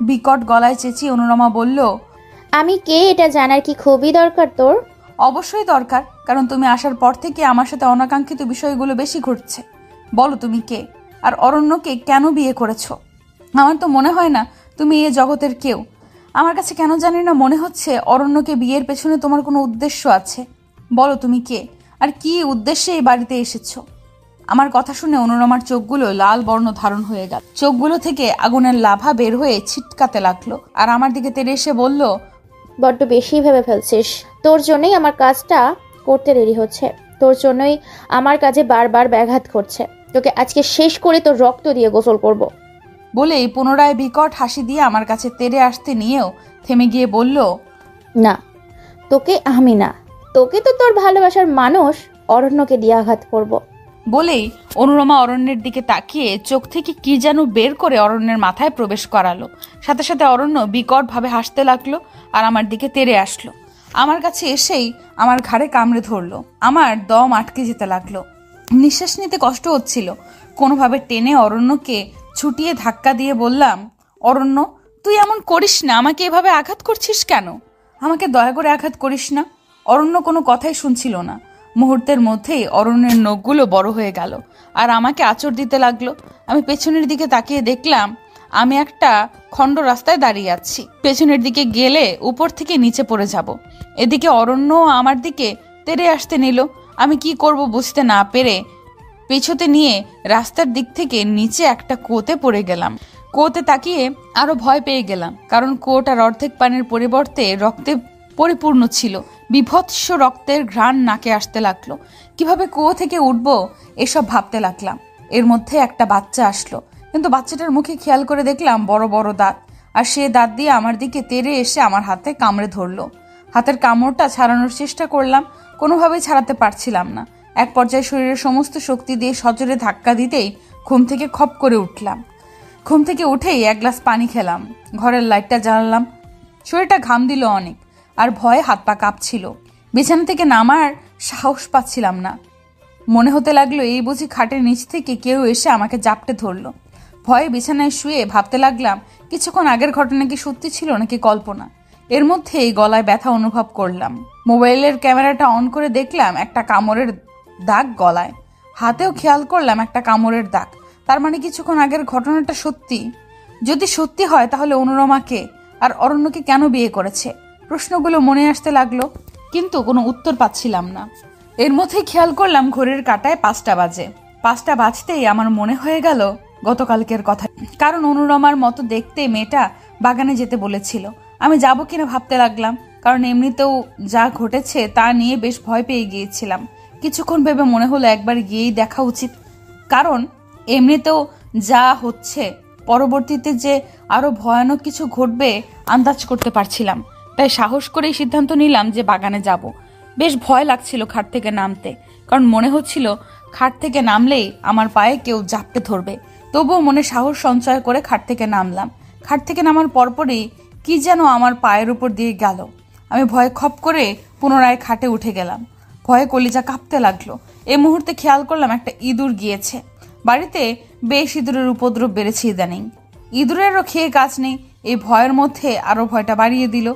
বিকট গলায় চেঁচিয়ে অনুরমা বলল, আমি কে এটা জানার কি খুবই দরকার তোর? অবশ্যই দরকার, কারণ তুমি আসার পর থেকে আমার সাথে অনাকাঙ্ক্ষিত বিষয়গুলো বেশি ঘটছে। বলো তুমি কে, আর অরণ্যকে কেন বিয়ে করেছো? আমার তো মনে হয় না তুমি এ জগতের কেউ। আমার কাছে কেন জানি না মনে হচ্ছে অরণ্যকে বিয়ের পেছনে তোমার কোনো উদ্দেশ্য আছে। বলো তুমি কে, আর কি উদ্দেশ্যে এই বাড়িতে এসেছো? আমার কথা শুনে অনুরমার চোখগুলো লাল বর্ণ ধারণ হয়ে গেল। চোখগুলো থেকে আগুনের লাভা বের হয়ে ছিটকাতে লাগলো, আর আমার দিকে তেড়ে এসে বলল, বড্ড বেশি ভেবে ফেলছিস। তোর জন্যই আমার কাজটা করতে দেরি হচ্ছে, তোর জন্যই আমার কাজে বারবার ব্যাঘাত ঘটছে। তোকে আজকে শেষ করে তোর রক্ত দিয়ে গোসল করব। বলেই পুনরায় বিকট হাসি দিয়ে আমার কাছে তেড়ে আসতে নিয়েও থেমে গিয়ে বলল, না, তোকে আমি না, তোকে তো তোর ভালোবাসার মানুষ অরণ্যকে দিয়ে আঘাত করব। বলেই অনুরমা অরণ্যের দিকে তাকিয়ে চোখ থেকে কি যেন বের করে অরণ্যের মাথায় প্রবেশ করালো। সাথে সাথে অরণ্য বিকটভাবে হাসতে লাগলো আর আমার দিকে তেড়ে আসলো। আমার কাছে এসেই আমার ঘাড়ে কামড়ে ধরলো। আমার দম আটকে যেতে লাগলো, নিঃশ্বাস নিতে কষ্ট হচ্ছিল। কোনোভাবে টেনে অরণ্যকে ছুটিয়ে ধাক্কা দিয়ে বললাম, অরণ্য তুই এমন করিস না, আমাকে এভাবে আঘাত করছিস কেন? আমাকে দয়া করে আঘাত করিস না। অরণ্য কোনো কথাই শুনছিল না। মুহূর্তের মধ্যেই অরণ্যের নখগুলো বড় হয়ে গেল আর আমাকে আঁচড় দিতে লাগলো। আমি পেছনের দিকে তাকিয়ে দেখলাম আমি একটা খণ্ড রাস্তায় দাঁড়িয়ে আছি। পেছনের দিকে গেলে উপর থেকে নিচে পড়ে যাব। এদিকে অরণ্য আমার দিকে তেড়ে আসতে নিল। আমি কি করব বুঝতে না পেরে পেছতে নিয়ে রাস্তার দিক থেকে নিচে একটা কুয়োতে পড়ে গেলাম। কুয়োতে তাকিয়ে আরো ভয় পেয়ে গেলাম, কারণ কুয়োটার অর্ধেক পানির পরিবর্তে রক্তে পরিপূর্ণ ছিল। বিভৎস রক্তের ঘ্রাণ নাকে আসতে লাগলো। কিভাবে কুয়ো থেকে উঠবো এসব ভাবতে লাগলাম। এর মধ্যে একটা বাচ্চা আসলো, কিন্তু বাচ্চাটার মুখে খেয়াল করে দেখলাম বড় বড় দাঁত, আর সে দাঁত দিয়ে আমার দিকে তেড়ে এসে আমার হাতে কামড়ে ধরলো। হাতের কামড়টা ছাড়ানোর চেষ্টা করলাম, কোনোভাবেই ছাড়াতে পারছিলাম না। এক পর্যায়ে শরীরের সমস্ত শক্তি দিয়ে সজোরে ধাক্কা দিতেই ঘুম থেকে খপ করে উঠলাম। ঘুম থেকে উঠেই এক গ্লাস পানি খেলাম, ঘরের লাইটটা জ্বালালাম। শরীরটা ঘাম দিল অনেক, আর ভয়ে হাত পা কাঁপছিল। বিছানা থেকে নামার সাহস পাচ্ছিলাম না। মনে হতে লাগলো এই বুঝি খাটের নিচ থেকে কেউ এসে আমাকে জাপটে ধরলো। ভয়ে বিছানায় শুয়ে ভাবতে লাগলাম কিছুক্ষণ আগের ঘটনা কি সত্যি ছিল নাকি কল্পনা। এর মধ্যেই গলায় ব্যথা অনুভব করলাম। মোবাইলের ক্যামেরাটা অন করে দেখলাম একটা কামড়ের দাগ গলায়। হাতেও খেয়াল করলাম একটা কামড়ের দাগ। তার মানে কিছুক্ষণ আগের ঘটনাটা সত্যি। যদি সত্যি হয় তাহলে অনুরমাকে আর অরণ্যকে কেন বিয়ে করেছে? প্রশ্নগুলো মনে আসতে লাগলো, কিন্তু কোনো উত্তর পাচ্ছিলাম না। এর মধ্যে খেয়াল করলাম ঘড়ির কাঁটায় 5টা বাজে। 5টা বাজতেই আমার মনে হয়ে গেল গতকালকের কথা, কারণ অনুরমার মতো দেখতে মেয়েটা বাগানে যেতে বলেছিল। আমি যাব কিনা ভাবতে লাগলাম, কারণ এমনিতেও যা ঘটেছে তা নিয়ে বেশ ভয় পেয়ে গিয়েছিলাম। কিছুক্ষণ ভেবে মনে হলো একবার গিয়েই দেখা উচিত, কারণ এমনিতেও যা হচ্ছে পরবর্তীতে যে আরো ভয়ানক কিছু ঘটবে আন্দাজ করতে পারছিলাম। তাই সাহস করেই সিদ্ধান্ত নিলাম যে বাগানে যাব। বেশ ভয় লাগছিল খাট থেকে নামতে, কারণ মনে হচ্ছিল খাট থেকে নামলেই আমার পায়ে কেউ জাপটে ধরবে। তবুও মনে সাহস সঞ্চয় করে খাট থেকে নামলাম। খাট থেকে নামার পরপরই কি যেন আমার পায়ের উপর দিয়ে গেল। আমি ভয়ে খপ করে পুনরায় খাটে উঠে গেলাম। ভয়ে কলিজা কাঁপতে লাগলো। এই মুহূর্তে খেয়াল করলাম একটা ইঁদুর গিয়েছে। বাড়িতে বেশ ইঁদুরের উপদ্রব বেড়েছে ইদানিং। ইঁদুরেরও খেয়ে কাজ নেই। এই ভয়ের মধ্যে আরো ভয়টা বাড়িয়ে দিল।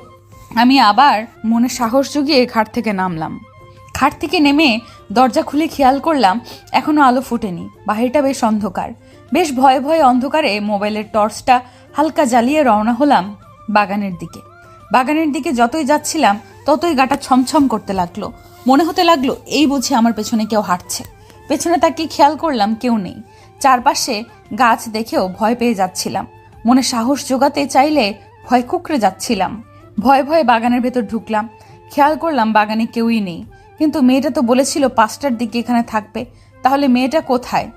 আমি আবার মনে সাহস জুগিয়ে খাট থেকে নামলাম। খাট থেকে নেমে দরজা খুলে খেয়াল করলাম এখনো আলো ফুটেনি। বাহিরটা বেশ অন্ধকার। বেশ ভয়ে ভয়ে অন্ধকারে মোবাইলের টর্চটা হালকা জ্বালিয়ে রওনা হলাম বাগানের দিকে। বাগানের দিকে যতই যাচ্ছিলাম ততই গাটা ছমছম করতে লাগলো। মনে হতে লাগলো এই বুঝি আমার পেছনে কেউ হাঁটছে। পেছনে তাকিয়ে খেয়াল করলাম কেউ নেই। চারপাশে গাছ দেখেও ভয় পেয়ে যাচ্ছিলাম। মনে সাহস জোগাতে চাইলে ভয় কুকড়ে যাচ্ছিলাম। ভয়ে ভয়ে বাগানের ভেতর ঢুকলাম। খেয়াল করলাম বাগানে কেউই নেই, কিন্তু মেয়েটা তো বলেছিল 5টার দিকে এখানে থাকবে। তাহলে মেয়েটা কোথায়?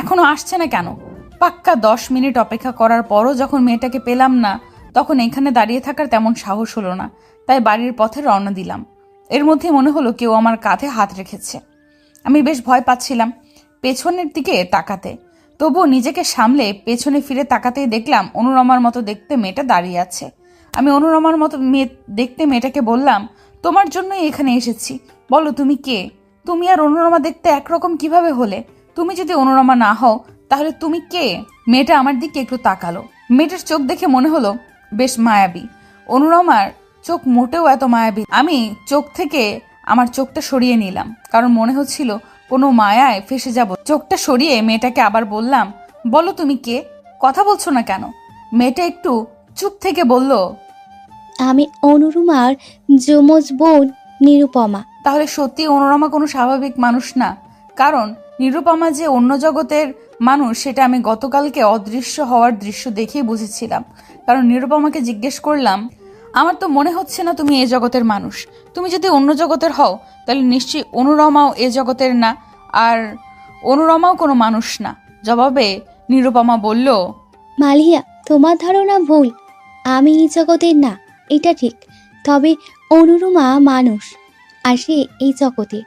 এখনো আসছে না কেন? পাক্কা 10 মিনিট অপেক্ষা করার পরও যখন মেয়েটাকে পেলাম না, তখন এখানে দাঁড়িয়ে থাকার তেমন সাহস হলো না, তাই বাড়ির পথে রওনা দিলাম। এর মধ্যে মনে হলো কেউ আমার কাঁধে হাত রেখেছে। আমি বেশ ভয় পাচ্ছিলাম পেছনের দিকে তাকাতে, তবুও নিজেকে সামলে পেছনে ফিরে তাকাতেই দেখলাম অনুরমার মতো দেখতে মেয়েটা দাঁড়িয়ে আছে। আমি অনুরমার মতো দেখতে মেয়েটাকে বললাম, তোমার জন্যই এখানে এসেছি, বলো তুমি কে? তুমি আর অনুরমা দেখতে একরকম কিভাবে হলে? তুমি যদি অনুরমা না হও তাহলে তুমি কে? মেয়েটা আমার দিকে একটু তাকালো। মেয়েটার চোখ দেখে মনে হলো বেশ মায়াবী। অনুরমার চোখ মোটেও এত মায়াবী। আমি চোখ থেকে আমার চোখটা সরিয়ে নিলাম, কারণ মনে হচ্ছিল কোনো মায়ায় ফেসে যাব। চোখটা সরিয়ে মেয়েটাকে আবার বললাম, বলো তুমি কে? কথা বলছো না কেন? মেয়েটা একটু চুপ থেকে বলল, আমি অনুরুমার যমজ বোন নিরুপমা। তাহলে সত্যি অনুরমা কোনো স্বাভাবিক মানুষ না, কারণ নিরুপমা যে অন্য জগতের মানুষ সেটা আমি গতকালকে অদৃশ্য হওয়ার দৃশ্য দেখেই বুঝেছিলাম। কারণ নিরুপমাকে জিজ্ঞেস করলাম, আমার তো মনে হচ্ছে না তুমি এ জগতের মানুষ। তুমি যদি অন্য জগতের হও তাহলে নিশ্চয়ই অনুরমাও এ জগতের না, আর অনুরমাও কোনো মানুষ না। জবাবে নিরুপমা বলল, মালিয়া, তোমার ধারণা ভুল। আমি এই জগতের না, এটা ঠিক। তবে অনুরুমা মানুষ, আর সে এই জগতে।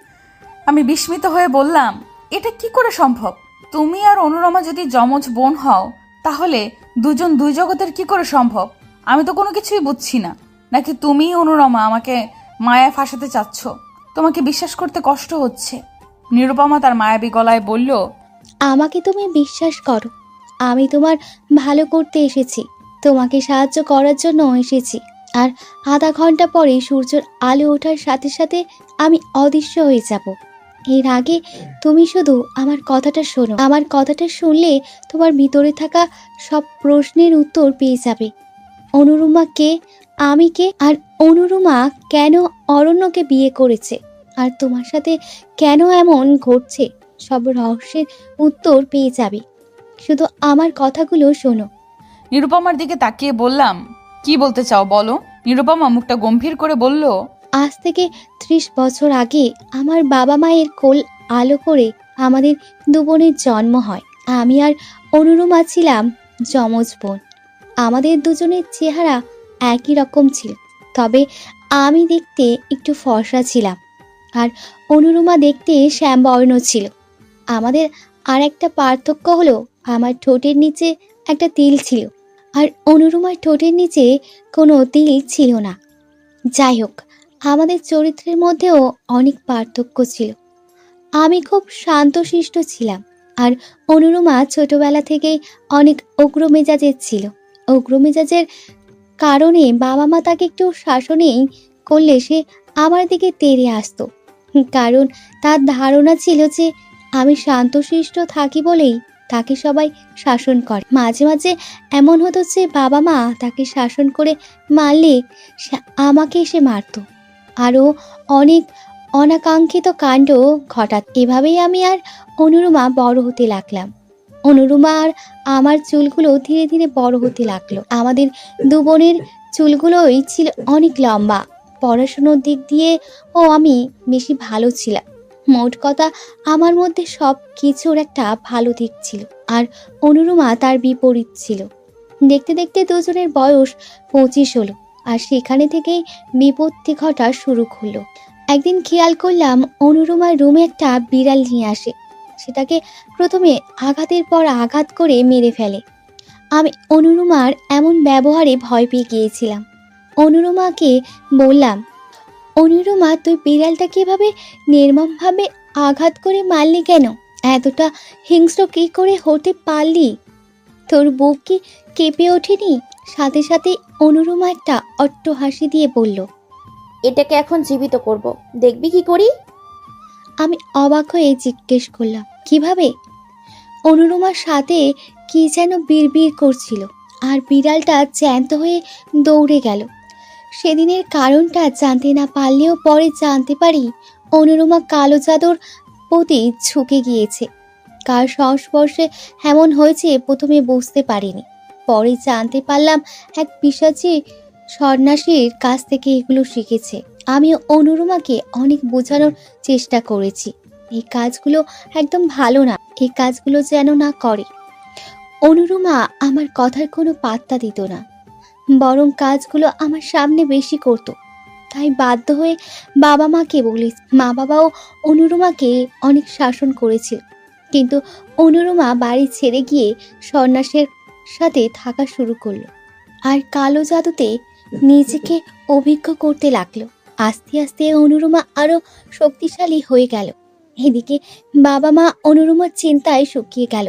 আমি বিস্মিত হয়ে বললাম, এটা কি করে সম্ভব? তুমি আর অনুরমা যদি যমজ বোন হও তাহলে দুজন দুই জগতের কি করে সম্ভব? আমি তো কোনো কিছুই বুঝছি না। নাকি তুমি অনুরমা আমাকে মায়ায় ফাঁসাতে চাচ্ছ? তোমাকে বিশ্বাস করতে কষ্ট হচ্ছে। নিরুপমা তার মায়াবী গলায় বলল, আমাকে তুমি বিশ্বাস করো, আমি তোমার ভালো করতে এসেছি, তোমাকে সাহায্য করার জন্য এসেছি। আর আধা ঘন্টা পরে সূর্যের আলো ওঠার সাথে সাথে আমি অদৃশ্য হয়ে যাব। এর আগে তুমি শুধু আমার কথাটা শোনো। আমার কথাটা শুনলে তোমার ভিতরে থাকা সব প্রশ্নের উত্তর পেয়ে যাবে। অনুরুমা কে, আমি কে, আর অনুরুমা কেন অরণ্যকে বিয়ে করেছে, আর তোমার সাথে কেন এমন ঘটছে, সব রহস্যের উত্তর পেয়ে যাবে। শুধু আমার কথাগুলো শোনো। নিরুপমার দিকে তাকিয়ে বললাম, কি বলতে চাও বলো? নিরুপমা মুখটা গম্ভীর করে বলল, আজ থেকে 30 বছর আগে আমার বাবা মায়ের কোল আলো করে আমাদের দু বোনের জন্ম হয়। আমি আর অনুরুমা ছিলাম যমজ বোন। আমাদের দুজনের চেহারা একই রকম ছিল, তবে আমি দেখতে একটু ফর্সা ছিলাম আর অনুরুমা দেখতে শ্যামবর্ণ ছিল। আমাদের আর একটা পার্থক্য হলো আমার ঠোঁটের নিচে একটা তিল ছিল, আর অনুরুমার ঠোঁটের নিচে কোনো তিল ছিল না। যাই হোক, আমাদের চরিত্রের মধ্যেও অনেক পার্থক্য ছিল। আমি খুব শান্তশিষ্ট ছিলাম, আর অনুরুমা ছোটবেলা থেকেই অনেক উগ্র মেজাজের ছিল। উগ্র মেজাজের কারণে বাবা মা তাকে একটু শাসনেই করলে সে আমার দিকে তেড়ে আসতো, কারণ তার ধারণা ছিল যে আমি শান্তশিষ্ট থাকি বলেই তাকে সবাই শাসন করে। মাঝে মাঝে এমন হতো যে বাবা মা তাকে শাসন করে মারলে আমাকে এসে মারতো। আরও অনেক অনাকাঙ্ক্ষিত কাণ্ড ঘটাত। এভাবেই আমি আর অনুরুমা বড় হতে লাগলাম। অনুরুমা আর আমার চুলগুলো ধীরে ধীরে বড় হতে লাগলো। আমাদের দু বোনের চুলগুলোই ছিল অনেক লম্বা। পড়াশুনোর দিক দিয়ে আমি বেশি ভালো ছিলাম। মোট কথা, আমার মধ্যে সব কিছুর একটা ভালো দিক ছিল, আর অনুরুমা তার বিপরীত ছিল। দেখতে দেখতে দুজনের বয়স 25 হলো, আর সেখানে থেকেই বিপত্তি ঘটা শুরু করলো। একদিন খেয়াল করলাম অনুরুমার রুমে একটা বিড়াল নিয়ে আসে। সেটাকে প্রথমে আঘাতের পর আঘাত করে মেরে ফেলে। আমি অনুরুমার এমন ব্যবহারে ভয় পেয়ে গিয়েছিলাম। অনুরুমাকে বললাম, অনুরুমা, তুই বিড়ালটাকে এভাবে নির্মমভাবে আঘাত করে মারলি কেন? এতটা হিংস্র কি করে হতে পারলি? তোর বুক কি কেঁপে ওঠেনি? সাথে সাথে অনুরুমা একটা অট্ট হাসি দিয়ে বলল, এটাকে এখন জীবিত করব, দেখবি কি করি। আমি অবাক হয়ে জিজ্ঞেস করলাম, কিভাবে? অনুরুমার সাথে কি যেন বিড়বিড় করছিল, আর বিড়ালটা জ্যান্ত হয়ে দৌড়ে গেল। সেদিনের কারণটা জানতে না পারলেও পরে জানতে পারি অনুরুমা কালো জাদুর প্রতি ঝুঁকে গিয়েছে। কার সংস্পর্শে এমন হয়েছে প্রথমে বুঝতে পারিনি, পরে জানতে পারলাম এক পিশাচী সন্ন্যাসীর কাছ থেকে এগুলো শিখেছে। আমি অনুরুমাকে অনেক বোঝানোর চেষ্টা করেছি এই কাজগুলো একদম ভালো না, এই কাজগুলো যেন না করে। অনুরুমা আমার কথার কোনো পাত্তা দিত না, বরং কাজগুলো আমার সামনে বেশি করত। তাই বাধ্য হয়ে বাবা মাকে বলি। মা বাবাও অনুরুমাকে অনেক শাসন করেছিল, কিন্তু অনুরুমা বাড়ি ছেড়ে গিয়ে সন্ন্যাসের সাথে থাকা শুরু করলো আর কালো জাদুতে নিজেকে অভিজ্ঞ করতে লাগলো। আস্তে আস্তে অনুরুমা আরো শক্তিশালী হয়ে গেল। এদিকে বাবা মা অনুরুমার চিন্তায় শুকিয়ে গেল।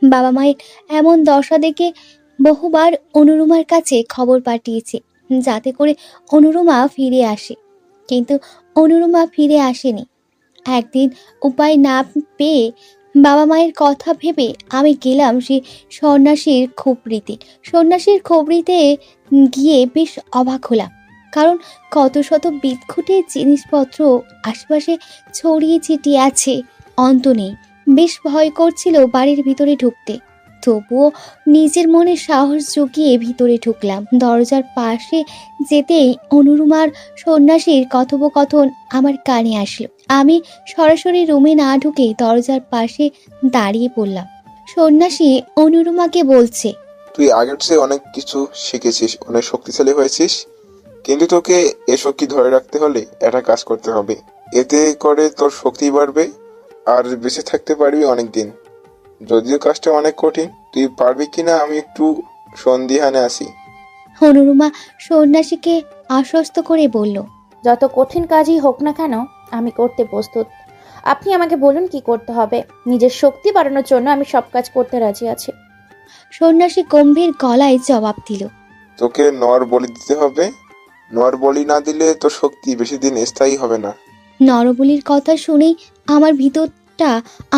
বাবা মায়ের এমন দশা দেখে বহুবার অনুরুমার কাছে খবর পাঠিয়েছে যাতে করে অনুরুমা ফিরে আসে, কিন্তু অনুরুমা ফিরে আসেনি। একদিন উপায় না পেয়ে বাবা মায়ের কথা ভেবে আমি গেলাম সেই সন্ন্যাসীর খবরিতে গিয়ে বেশ অবাক হলাম, কারণ কত শত বিদঘুটে জিনিসপত্র আশেপাশে ছড়িয়ে ছিটিয়ে আছে, অন্ত নেই। বেশ ভয় করছিল বাড়ির ভিতরে ঢুকতে, তবুও নিজের মনে সাহস জুগিয়ে ভিতরে ঢুকলাম। দরজার পাশে যেতেই অনুরুমার সন্ন্যাসীর কথোপকথন আমার কানে আসলো। আমি সরাসরি রুমে না ঢুকেই দরজার পাশে দাঁড়িয়ে পড়লাম। সন্ন্যাসী অনুরুমাকে বলছে, তুই আগের চেয়ে অনেক কিছু শিখেছিস, অনেক শক্তিশালী হয়েছিস, কিন্তু তোকে এ শক্তি ধরে রাখতে হলে একটা কাজ করতে হবে। এতে করে তোর শক্তি বাড়বে আর বেঁচে থাকতে পারবি অনেক দিন। যদিও কাজটা অনেক কঠিন, তুই পারবি কিনা আমি একটু সন্দিহানে আছি। অনুরুমা সন্ন্যাসীকে আশ্বস্ত করে বলল, যত কঠিন কাজই হোক না কেন আমি করতে প্রস্তুত। আপনি আমাকে বলুন কি করতে হবে, নিজের শক্তি বাড়ানোর জন্য আমি সব কাজ করতে রাজি আছি। সন্ন্যাসী গম্ভীর গলায় জবাব দিল, তোকে নর বলি দিতে হবে। নর বলি না দিলে তোর শক্তি বেশি দিন স্থায়ী হবে না। নরবলির কথা শুনেই আমার ভিতরটা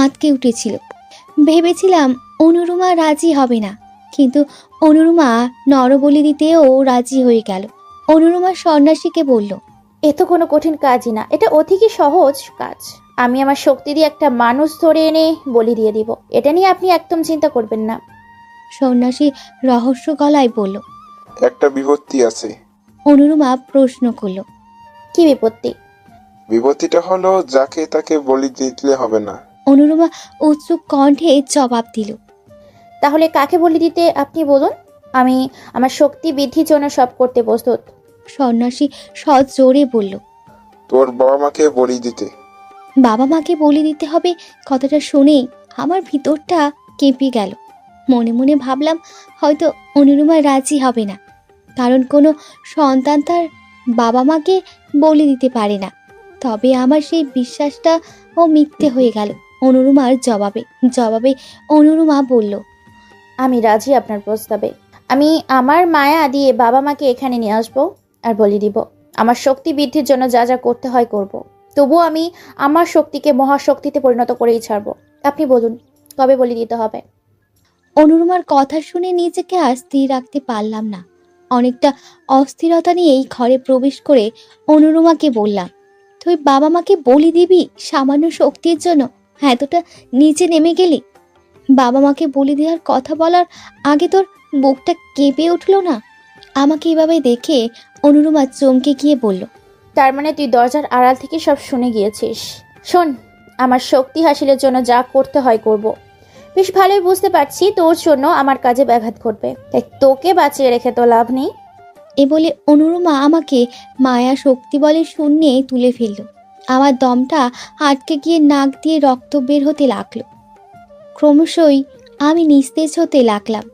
আঁতকে উঠেছিল। ভেবেছিলাম অনুরুমা রাজি হবে না, কিন্তু অনুরুমা নরবলি দিতেও রাজি হয়ে গেল। অনুরুমা সন্ন্যাসীকে বলল, এ তো কোনো কঠিন কাজই না, এটা অধিকই সহজ কাজ। আমি আমার শক্তি দিয়ে একটা মানুষ ধরে এনে বলি দিয়ে দিব, এটা নিয়ে আপনি একদম চিন্তা করবেন না। সন্ন্যাসী রহস্য গলায় বলল। একটা বিপত্তি আছে। অনুরুমা প্রশ্ন করল, কি বিপত্তি? বিপত্তিটা হলো যাকে তাকে বলি দিতে হবে না। অনুরুমা উৎসুক কণ্ঠে জবাব দিল, তাহলে কাকে বলি দিতে আপনি বলুন, আমি আমার শক্তি বৃদ্ধির জন্য সব করতে প্রস্তুত। সন্ন্যাসী সজোরে বলল, তোর বাবা মাকে বলি দিতে। বাবা মাকে বলে দিতে হবে। কথাটা শুনেই আমার ভিতরটা কেঁপে গেল। মনে মনে ভাবলাম হয়তো অনুরুমা রাজি হবে না, কারণ কোনো সন্তান তার বাবা মাকে বলে দিতে পারে না। তবে আমার সেই বিশ্বাসটা মিথ্যে হয়ে গেল। অনুরুমার জবাবে অনুরুমা বলল, আমি রাজি আপনার প্রস্তাবে। আমি আমার মায়া দিয়ে বাবা মাকে এখানে নিয়ে আসবো আর বলি দিব। আমার শক্তি বৃদ্ধির জন্য যা যা করতে হয় করব। তবুও আমি আমার শক্তিকে মহাশক্তিতে পরিণত করেই ছাড়বো। আপনি বলুন কবে বলি দিতে হবে। অনুরুমার কথা শুনে নিজেকে আর স্থির রাখতে পারলাম না। অনেকটা অস্থিরতা নিয়ে এই ঘরে প্রবেশ করে অনুরুমাকে বললাম, তুই বাবা মাকে বলি দিবি সামান্য শক্তির জন্য? এতটা নিচে নেমে গেলি? বাবা মাকে বলি দেওয়ার কথা বলার আগে তোর বুকটা কেঁপে উঠলো না? আমাকে এভাবে দেখে অনুরুমা চমকে গিয়ে বলল, তার মানে তুই দরজার আড়াল থেকে সব শুনে গিয়েছিস। শোন, আমার শক্তি হাসিলের জন্য যা করতে হয় করব। বেশ ভালোই বুঝতে পারছি তোর জন্য আমার কাজে ব্যাঘাত ঘটবে, তাই তোকে বাঁচিয়ে রেখে তো লাভ নেই। এ বলে অনুরুমা আমাকে মায়া শক্তি বলে শূন্যে তুলে ফেলল। আমার দমটা আটকে গিয়ে নাক দিয়ে রক্ত বের হতে লাগলো। ক্রমশই আমি নিস্তেজ হতে লাগলাম।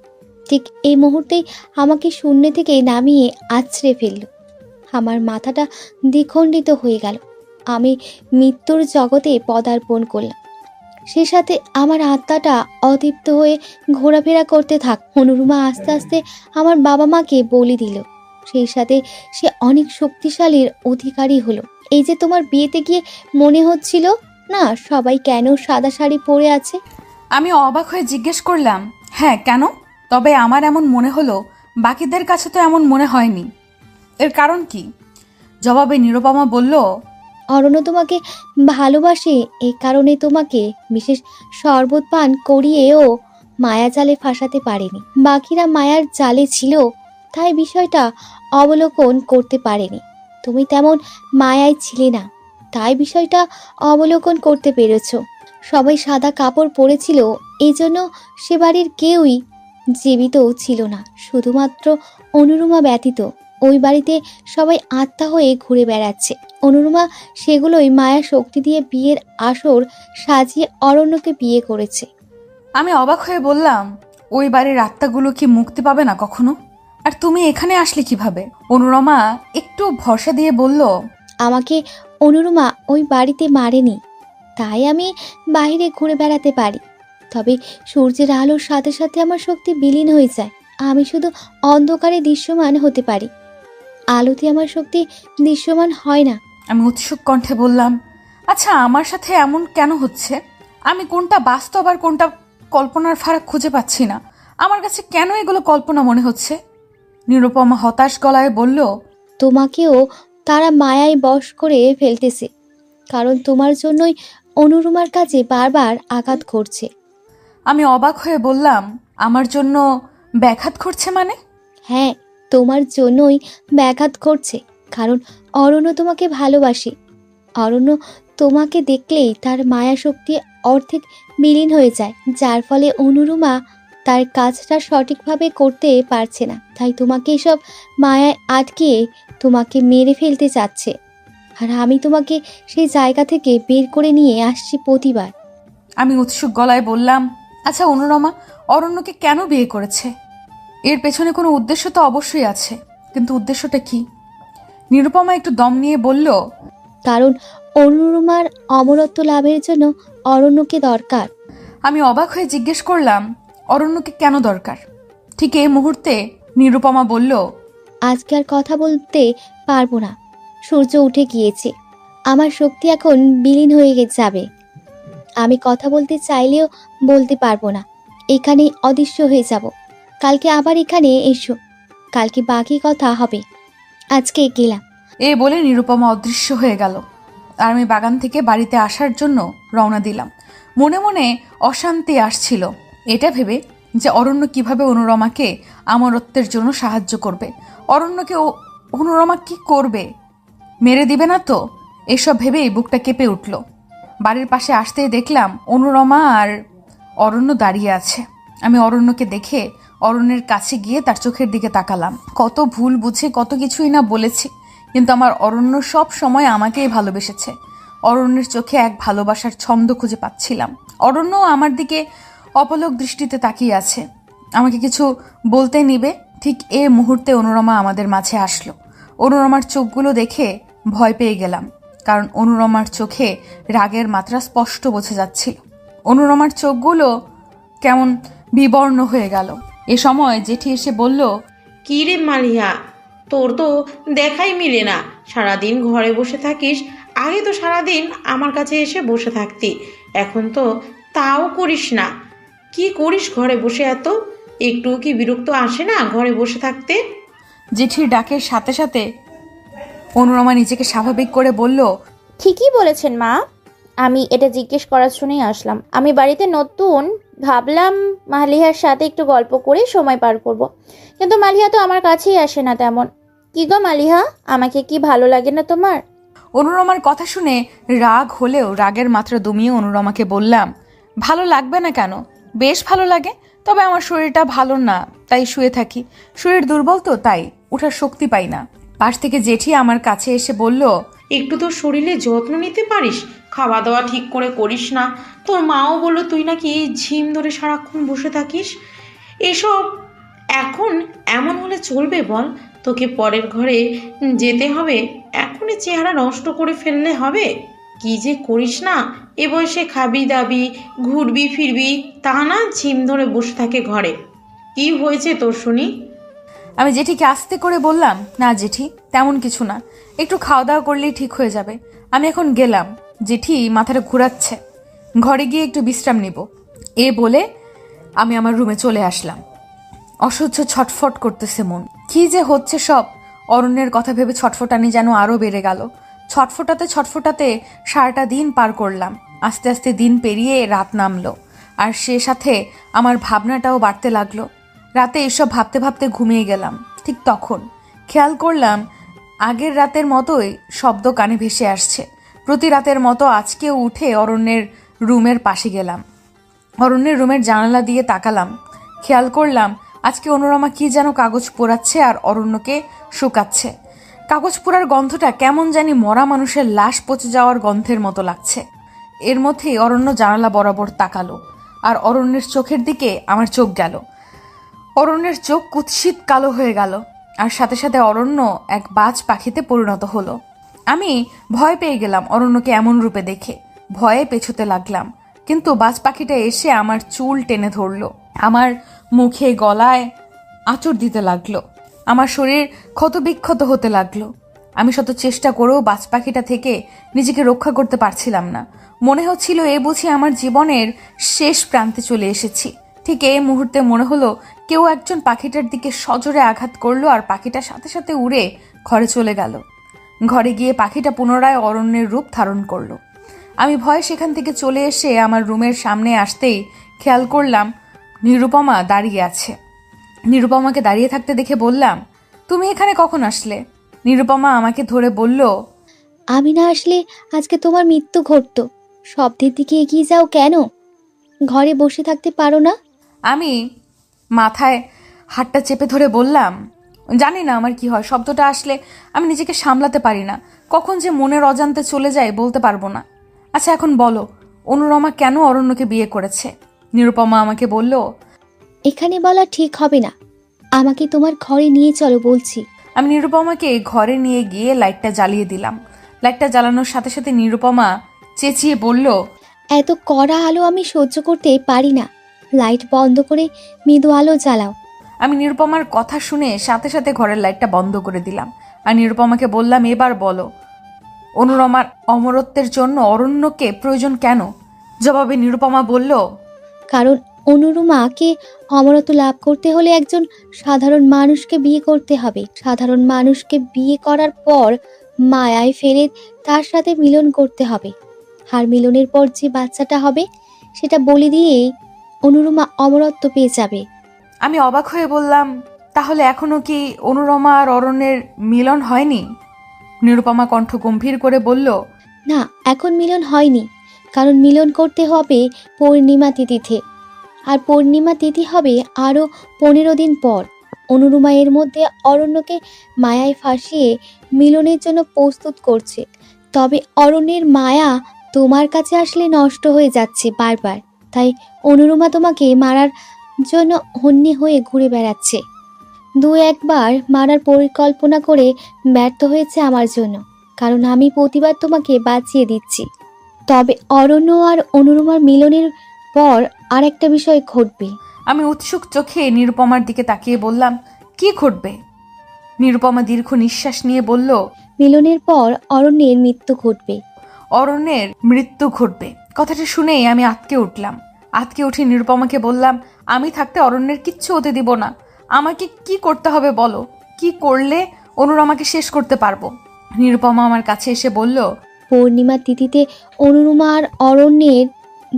ঠিক এই মুহূর্তেই আমাকে শূন্য থেকে নামিয়ে আছড়ে ফেলল। আমার মাথাটা দ্বিখণ্ডিত হয়ে গেল। আমি মৃত্যুর জগতে পদার্পণ করলাম। সে সাথে আমার আত্মাটা অতৃপ্ত হয়ে ঘোরাফেরা করতে থাক। অনুরুমা আস্তে আস্তে আমার বাবা মাকে বলি দিল। সেই সাথে সে অনেক শক্তিশালীর অধিকারী হলো। এই যে তোমার বিয়েতে গিয়ে মনে হচ্ছিল না সবাই কেন সাদা শাড়ি পরে আছে? আমি অবাক হয়ে জিজ্ঞেস করলাম, হ্যাঁ কেন? তবে আমার এমন মনে হলো বাকিদের কাছে তো এমন মনে হয়নি। এর কারণ কি? জবাবে নিরুপমা বলল, অরণ্য তোমাকে ভালোবাসে, এই কারণে তোমাকে বিশেষ শরবত পান করিয়েও মায়া জালে ফাঁসাতে পারেনি। বাকিরা মায়ার জালে ছিল, তাই বিষয়টা অবলোকন করতে পারেনি। তুমি তেমন মায়ায় ছিলে না, তাই বিষয়টা অবলোকন করতে পেরেছো। সবাই সাদা কাপড় পরেছিল, এই জন্য সে বাড়ির কেউই জীবিত ছিল না, শুধুমাত্র অনুরুমা ব্যতীত। ওই বাড়িতে সবাই আত্মা হয়ে ঘুরে বেড়াচ্ছে। অনুরুমা সেগুলোই মায়া শক্তি দিয়ে বিয়ের আসর সাজিয়ে অরণ্যকে বিয়ে করেছে। আমি অবাক হয়ে বললাম, ওই বাড়ির আত্মাগুলো কি মুক্তি পাবে না কখনো? আর তুমি এখানে আসলে কিভাবে? অনুরমা একটু ভরসা দিয়ে বলল, আমাকে অনুরুমা ওই বাড়িতে মারেনি, তাই আমি বাইরে ঘুরে বেড়াতে পারি। তবে সূর্যের আলোর সাথে সাথে আমার শক্তি বিলীন হয়ে যায়। আমি শুধু অন্ধকারে দৃশ্যমান হতে পারি, আলোতে আমার শক্তি দৃশ্যমান হয় না। আমি উৎসুক কণ্ঠে বললাম, আচ্ছা আমার সাথে এমন কেন হচ্ছে? আমি কোনটা বাস্তব আর কোনটা কল্পনার ফারাক খুঁজে পাচ্ছি না। আমার কাছে কেন এগুলো কল্পনা মনে হচ্ছে? নিরুপমা হতাশ গলায় বলল, তোমাকেও তারা মায়ায় বশ করে ফেলতেছে, কারণ তোমার জন্যই অনুরুমার কাছে বারবার আঘাত করছে। আমি অবাক হয়ে বললাম, আমার জন্য ব্যাঘাত করছে মানে? হ্যাঁ, তোমার জন্যই ব্যাঘাত করছে, কারণ অরণ্য তোমাকে ভালোবাসে। অরণ্য তোমাকে দেখলেই তার মায়া শক্তি অর্ধেক বিলীন হয়ে যায়, যার ফলে অনুরুমা তার কাজটা সঠিকভাবে করতে পারছে না। তাই তোমাকে এসব মায়ায় আটকিয়ে তোমাকে মেরে ফেলতে চাচ্ছে, আর আমি তোমাকে সেই জায়গা থেকে বের করে নিয়ে আসছি প্রতিবার। আমি উৎসুক গলায় বললাম, আচ্ছা অনুরমা অরণ্যকে কেন বিয়ে করেছে? এর পেছনে কোনো উদ্দেশ্য তো অবশ্যই আছে, কিন্তু উদ্দেশ্যটা কি? নিরুপমা একটু দম নিয়ে বলল, কারণ অনুরুমার অমরত্ব লাভের জন্য অরণ্যকে দরকার। আমি অবাক হয়ে জিজ্ঞেস করলাম, অরণ্যকে কেন দরকার? ঠিক এই মুহূর্তে নিরুপমা বলল, আজকে আর কথা বলতে পারবো না, সূর্য উঠে গিয়েছে, আমার শক্তি এখন বিলীন হয়ে যাবে। আমি কথা বলতে চাইলেও বলতে পারবো না, এখানেই অদৃশ্য হয়ে যাব। কালকে আবার এখানে এসো, কালকে বাকি কথা হবে। আজকে গেলাম। এ বলে নিরুপমা অদৃশ্য হয়ে গেল। আর আমি বাগান থেকে বাড়িতে আসার জন্য রওনা দিলাম। মনে মনে অশান্তি আসছিল, এটা ভেবে যে অরণ্য কিভাবে অনুরমাকে আমরত্বের জন্য সাহায্য করবে। অরণ্যকে অনুরমা কি করবে? মেরে দিবে না তো? এসব ভেবেই বুকটা কেঁপে উঠল। বাড়ির পাশে আসতেই দেখলাম অনুরমা আর অরণ্য দাঁড়িয়ে আছে। আমি অরণ্যকে দেখে অরণ্যের কাছে গিয়ে তার চোখের দিকে তাকালাম। কত ভুল বুঝে কত কিছুই না বলেছি, কিন্তু আমার অরণ্য সব সময় আমাকেই ভালোবেসেছে। অরণ্যের চোখে এক ভালোবাসার ছন্দ খুঁজে পাচ্ছিলাম। অরণ্য আমার দিকে অপলক দৃষ্টিতে তাকিয়ে আছে, আমাকে কিছু বলতে নিবে। ঠিক এ মুহূর্তে অনুরমা আমাদের মাঝে আসলো। অনুরমার চোখগুলো দেখে ভয় পেয়ে গেলাম, কারণ অনুরমার চোখে রাগের মাত্রা স্পষ্ট বোঝা যাচ্ছিল। অনুরমার চোখগুলো কেমন বিবর্ণ হয়ে গেল। এ সময় জেঠি এসে বলল, কি রে মালিহা, তোর তো দেখাই মিলে না, সারাদিন ঘরে বসে থাকিস। আগে তো সারাদিন আমার কাছে এসে বসে থাকতি, এখন তো তাও করিস না। কি করিস ঘরে বসে? একটু কি বিরক্ত আসে না ঘরে বসে থাকতে? জেঠির ডাকের সাথে সাথে অনুরমা নিজেকে স্বাভাবিক করে বলল, ঠিকই বলেছেন মা, আমি এটা জিজ্ঞেস করার জন্যই আসলাম। আমি বাড়িতে নতুন, ভাবলাম মালিহার সাথে একটু গল্প করে সময় পার করব, কিন্তু মালিহা তো আমার কাছেই আসে না তেমন। কি গো মালিহা, আমাকে কি ভালো লাগে না তোমার? অনুরমার কথা শুনে রাগ হলেও রাগের মাত্রা দমিয়ে অনুরমাকে বললাম, ভালো লাগবে না কেন? বেশ ভালো লাগে, তবে আমার শরীরটা ভালো না, তাই শুয়ে থাকি। শরীর দুর্বল তো, তাই ওঠার শক্তি পাই না। পাশ থেকে জেঠি আমার কাছে এসে বলল, একটু তো শরীরে যত্ন নিতে পারিস, খাওয়া দাওয়া ঠিক করে করিস না। তোর মাও বললো তুই নাকি ঝিম ধরে সারাক্ষণ বসে থাকিস। এসব এখন এমন হলে চলবে বল? তোকে পরের ঘরে যেতে হবে, এখনই চেহারা নষ্ট করে ফেললে হবে? কি যে করিস না, এ বয়সে খাবি দাবি ঘুরবি ফিরবি, তা না ঝিম ধরে বসে থাকে ঘরে। কি হয়েছে তোর শুনি? আমি জেঠিকে আস্তে করে বললাম, না জেঠি, তেমন কিছু না, একটু খাওয়া দাওয়া করলেই ঠিক হয়ে যাবে। আমি এখন গেলাম। জেঠি মাথাটা ঘুরাচ্ছে, ঘরে গিয়ে একটু বিশ্রাম নিব। এ বলে আমি আমার রুমে চলে আসলাম। অসহ্য ছটফট করতেছে মন। কি যে হচ্ছে সব! অরণ্যের কথা ভেবে ছটফটানি যেন আরও বেড়ে গেল। ছটফটাতে ছটফটাতে সারাটা দিন পার করলাম। আস্তে আস্তে দিন পেরিয়ে রাত নামলো, আর সে সাথে আমার ভাবনাটাও বাড়তে লাগলো। রাতে এসব ভাবতে ভাবতে ঘুমিয়ে গেলাম। ঠিক তখন খেয়াল করলাম আগের রাতের মতোই শব্দ কানে ভেসে আসছে। প্রতি রাতের মতো আজকেও উঠে অরণ্যের রুমের পাশে গেলাম। অরণ্যের রুমের জানালা দিয়ে তাকালাম। খেয়াল করলাম আজকে অনুরমা কি যেন কাগজ পোড়াচ্ছে আর অরণ্যকে শুকাচ্ছে। কাগজ পোড়ার গন্ধটা কেমন জানি মরা মানুষের লাশ পচে যাওয়ার গন্ধের মতো লাগছে। এর মধ্যেই অরণ্য জানালা বরাবর তাকালো আর অরণ্যের চোখের দিকে আমার চোখ গেল। অরণ্যের চোখ কুৎসিত কালো হয়ে গেল আর সাথে সাথে অরণ্য এক বাজ পাখিতে পরিণত হলো। আমি ভয় পেয়ে গেলাম অরণ্যকে এমন রূপে দেখে। ভয়ে পেছোতে লাগলাম, কিন্তু বাজ পাখিটা এসে আমার চুল টেনে ধরলো, আমার মুখে গলায় আঁচড় দিতে লাগলো। আমার শরীর ক্ষতবিক্ষত হতে লাগলো। আমি শত চেষ্টা করেও বাজ পাখিটা থেকে নিজেকে রক্ষা করতে পারছিলাম না। মনে হচ্ছিল এ বুঝি আমার জীবনের শেষ প্রান্তে চলে এসেছি। ঠিক এই মুহূর্তে মনে হলো কেউ একজন পাখিটার দিকে সজোরে আঘাত করলো আর পাখিটা সাথে সাথে উড়ে ঘরে চলে গেল। ঘরে গিয়ে পাখিটা পুনরায় অরণ্যের রূপ ধারণ করলো। আমি ভয়ে সেখান থেকে চলে এসে আমার রুমের সামনে আসতেই খেয়াল করলাম নিরুপমা দাঁড়িয়ে আছে। নিরুপমাকে দাঁড়িয়ে থাকতে দেখে বললাম, তুমি এখানে কখন আসলে? নিরুপমা আমাকে ধরে বলল, আমি না আসলে আজকে তোমার মৃত্যু ঘটতো। শব্দের দিকে এগিয়ে যাও কেন? ঘরে বসে থাকতে পারো না? আমি মাথায় হাতটা চেপে ধরে বললাম, জানি না আমার কি হয়, শব্দটা আসলে আমি নিজেকে সামলাতে পারি না। কখন যে মনের অজান্তে চলে যায় বলতে পারবো না। আচ্ছা এখন বলো, অনুরমা কেন অরণ্যকে বিয়ে করেছে? নিরুপমা আমাকে বলল, এখানে বলা ঠিক হবে না। আমাকে তোমার ঘরে নিয়ে চলো বলছি। আমি নিরুপমাকে ঘরে নিয়ে গিয়ে লাইটটা জ্বালিয়ে দিলাম। লাইটটা জ্বালানোর সাথে সাথে নিরুপমা চেঁচিয়ে বলল, এত কড়া আলো আমি সহ্য করতে পারি না। লাইট বন্ধ করে মৃদু আলো জ্বালাও। আমি নিরুপমার কথা শুনে সাথে সাথে ঘরের লাইটটা বন্ধ করে দিলাম আর নিরুপমাকে বললাম, এবার বলো অনুরমার অমরত্বের জন্য অরণ্যকে প্রয়োজন কেন? জবাবে নিরুপমা বলল, কারণ অনুরমাকে অমরত্ব লাভ করতে হলে একজন সাধারণ মানুষকে বিয়ে করতে হবে। সাধারণ মানুষকে বিয়ে করার পর মায়ায় ফেলে তার সাথে মিলন করতে হবে। আর মিলনের পর যে বাচ্চাটা হবে সেটা বলি দিয়েই অনুরমা অমরত্ব পেয়ে যাবে। আমি অবাক হয়ে বললাম, তাহলে এখনো কি অনুরমা আর অরণ্যের মিলন হয়নি? নিরুপমা কণ্ঠ গম্ভীর করে বলল, না, এখন মিলন হয়নি। কারণ মিলন করতে হবে পূর্ণিমা তিথিতে, আর পূর্ণিমা তিথি হবে আরও 15 দিন পর। অনুরমা এর মধ্যে অরণ্যকে মায়ায় ফাঁসিয়ে মিলনের জন্য প্রস্তুত করছে। তবে অরণ্যের মায়া তোমার কাছে আসলে নষ্ট হয়ে যাচ্ছে বারবার। তাই অনুরমা তোমাকে মারার জন্য হন্যে হয়ে ঘুরে বেড়াচ্ছে। 2-1 বার মারার পরিকল্পনা করে ব্যর্থ হয়েছে আমার জন্য, কারণ আমি প্রতিবার তোমাকে বাঁচিয়ে দিচ্ছি। তবে অরণ্য আর অনুরমার মিলনের পর আর একটা বিষয় ঘটবে। আমি উৎসুক চোখে নিরুপমার দিকে তাকিয়ে বললাম, কি ঘটবে? নিরুপমা দীর্ঘ নিঃশ্বাস নিয়ে বলল, মিলনের পর অরণ্যের মৃত্যু ঘটবে। অরণ্যের মৃত্যু ঘটবে। কথাটা শুনেই আমি আঁতকে উঠলাম। আঁতকে উঠে নিরুপমাকে বললাম, আমি থাকতে অরণ্যের কিচ্ছু হতে দিব না। আমাকে কি করতে হবে বলো? কি করলে অনুরমাকে শেষ করতে পারবো? নিরুপমা আমার কাছে এসে বলল, পূর্ণিমা তিথিতে অনুরমা আর অরণ্যের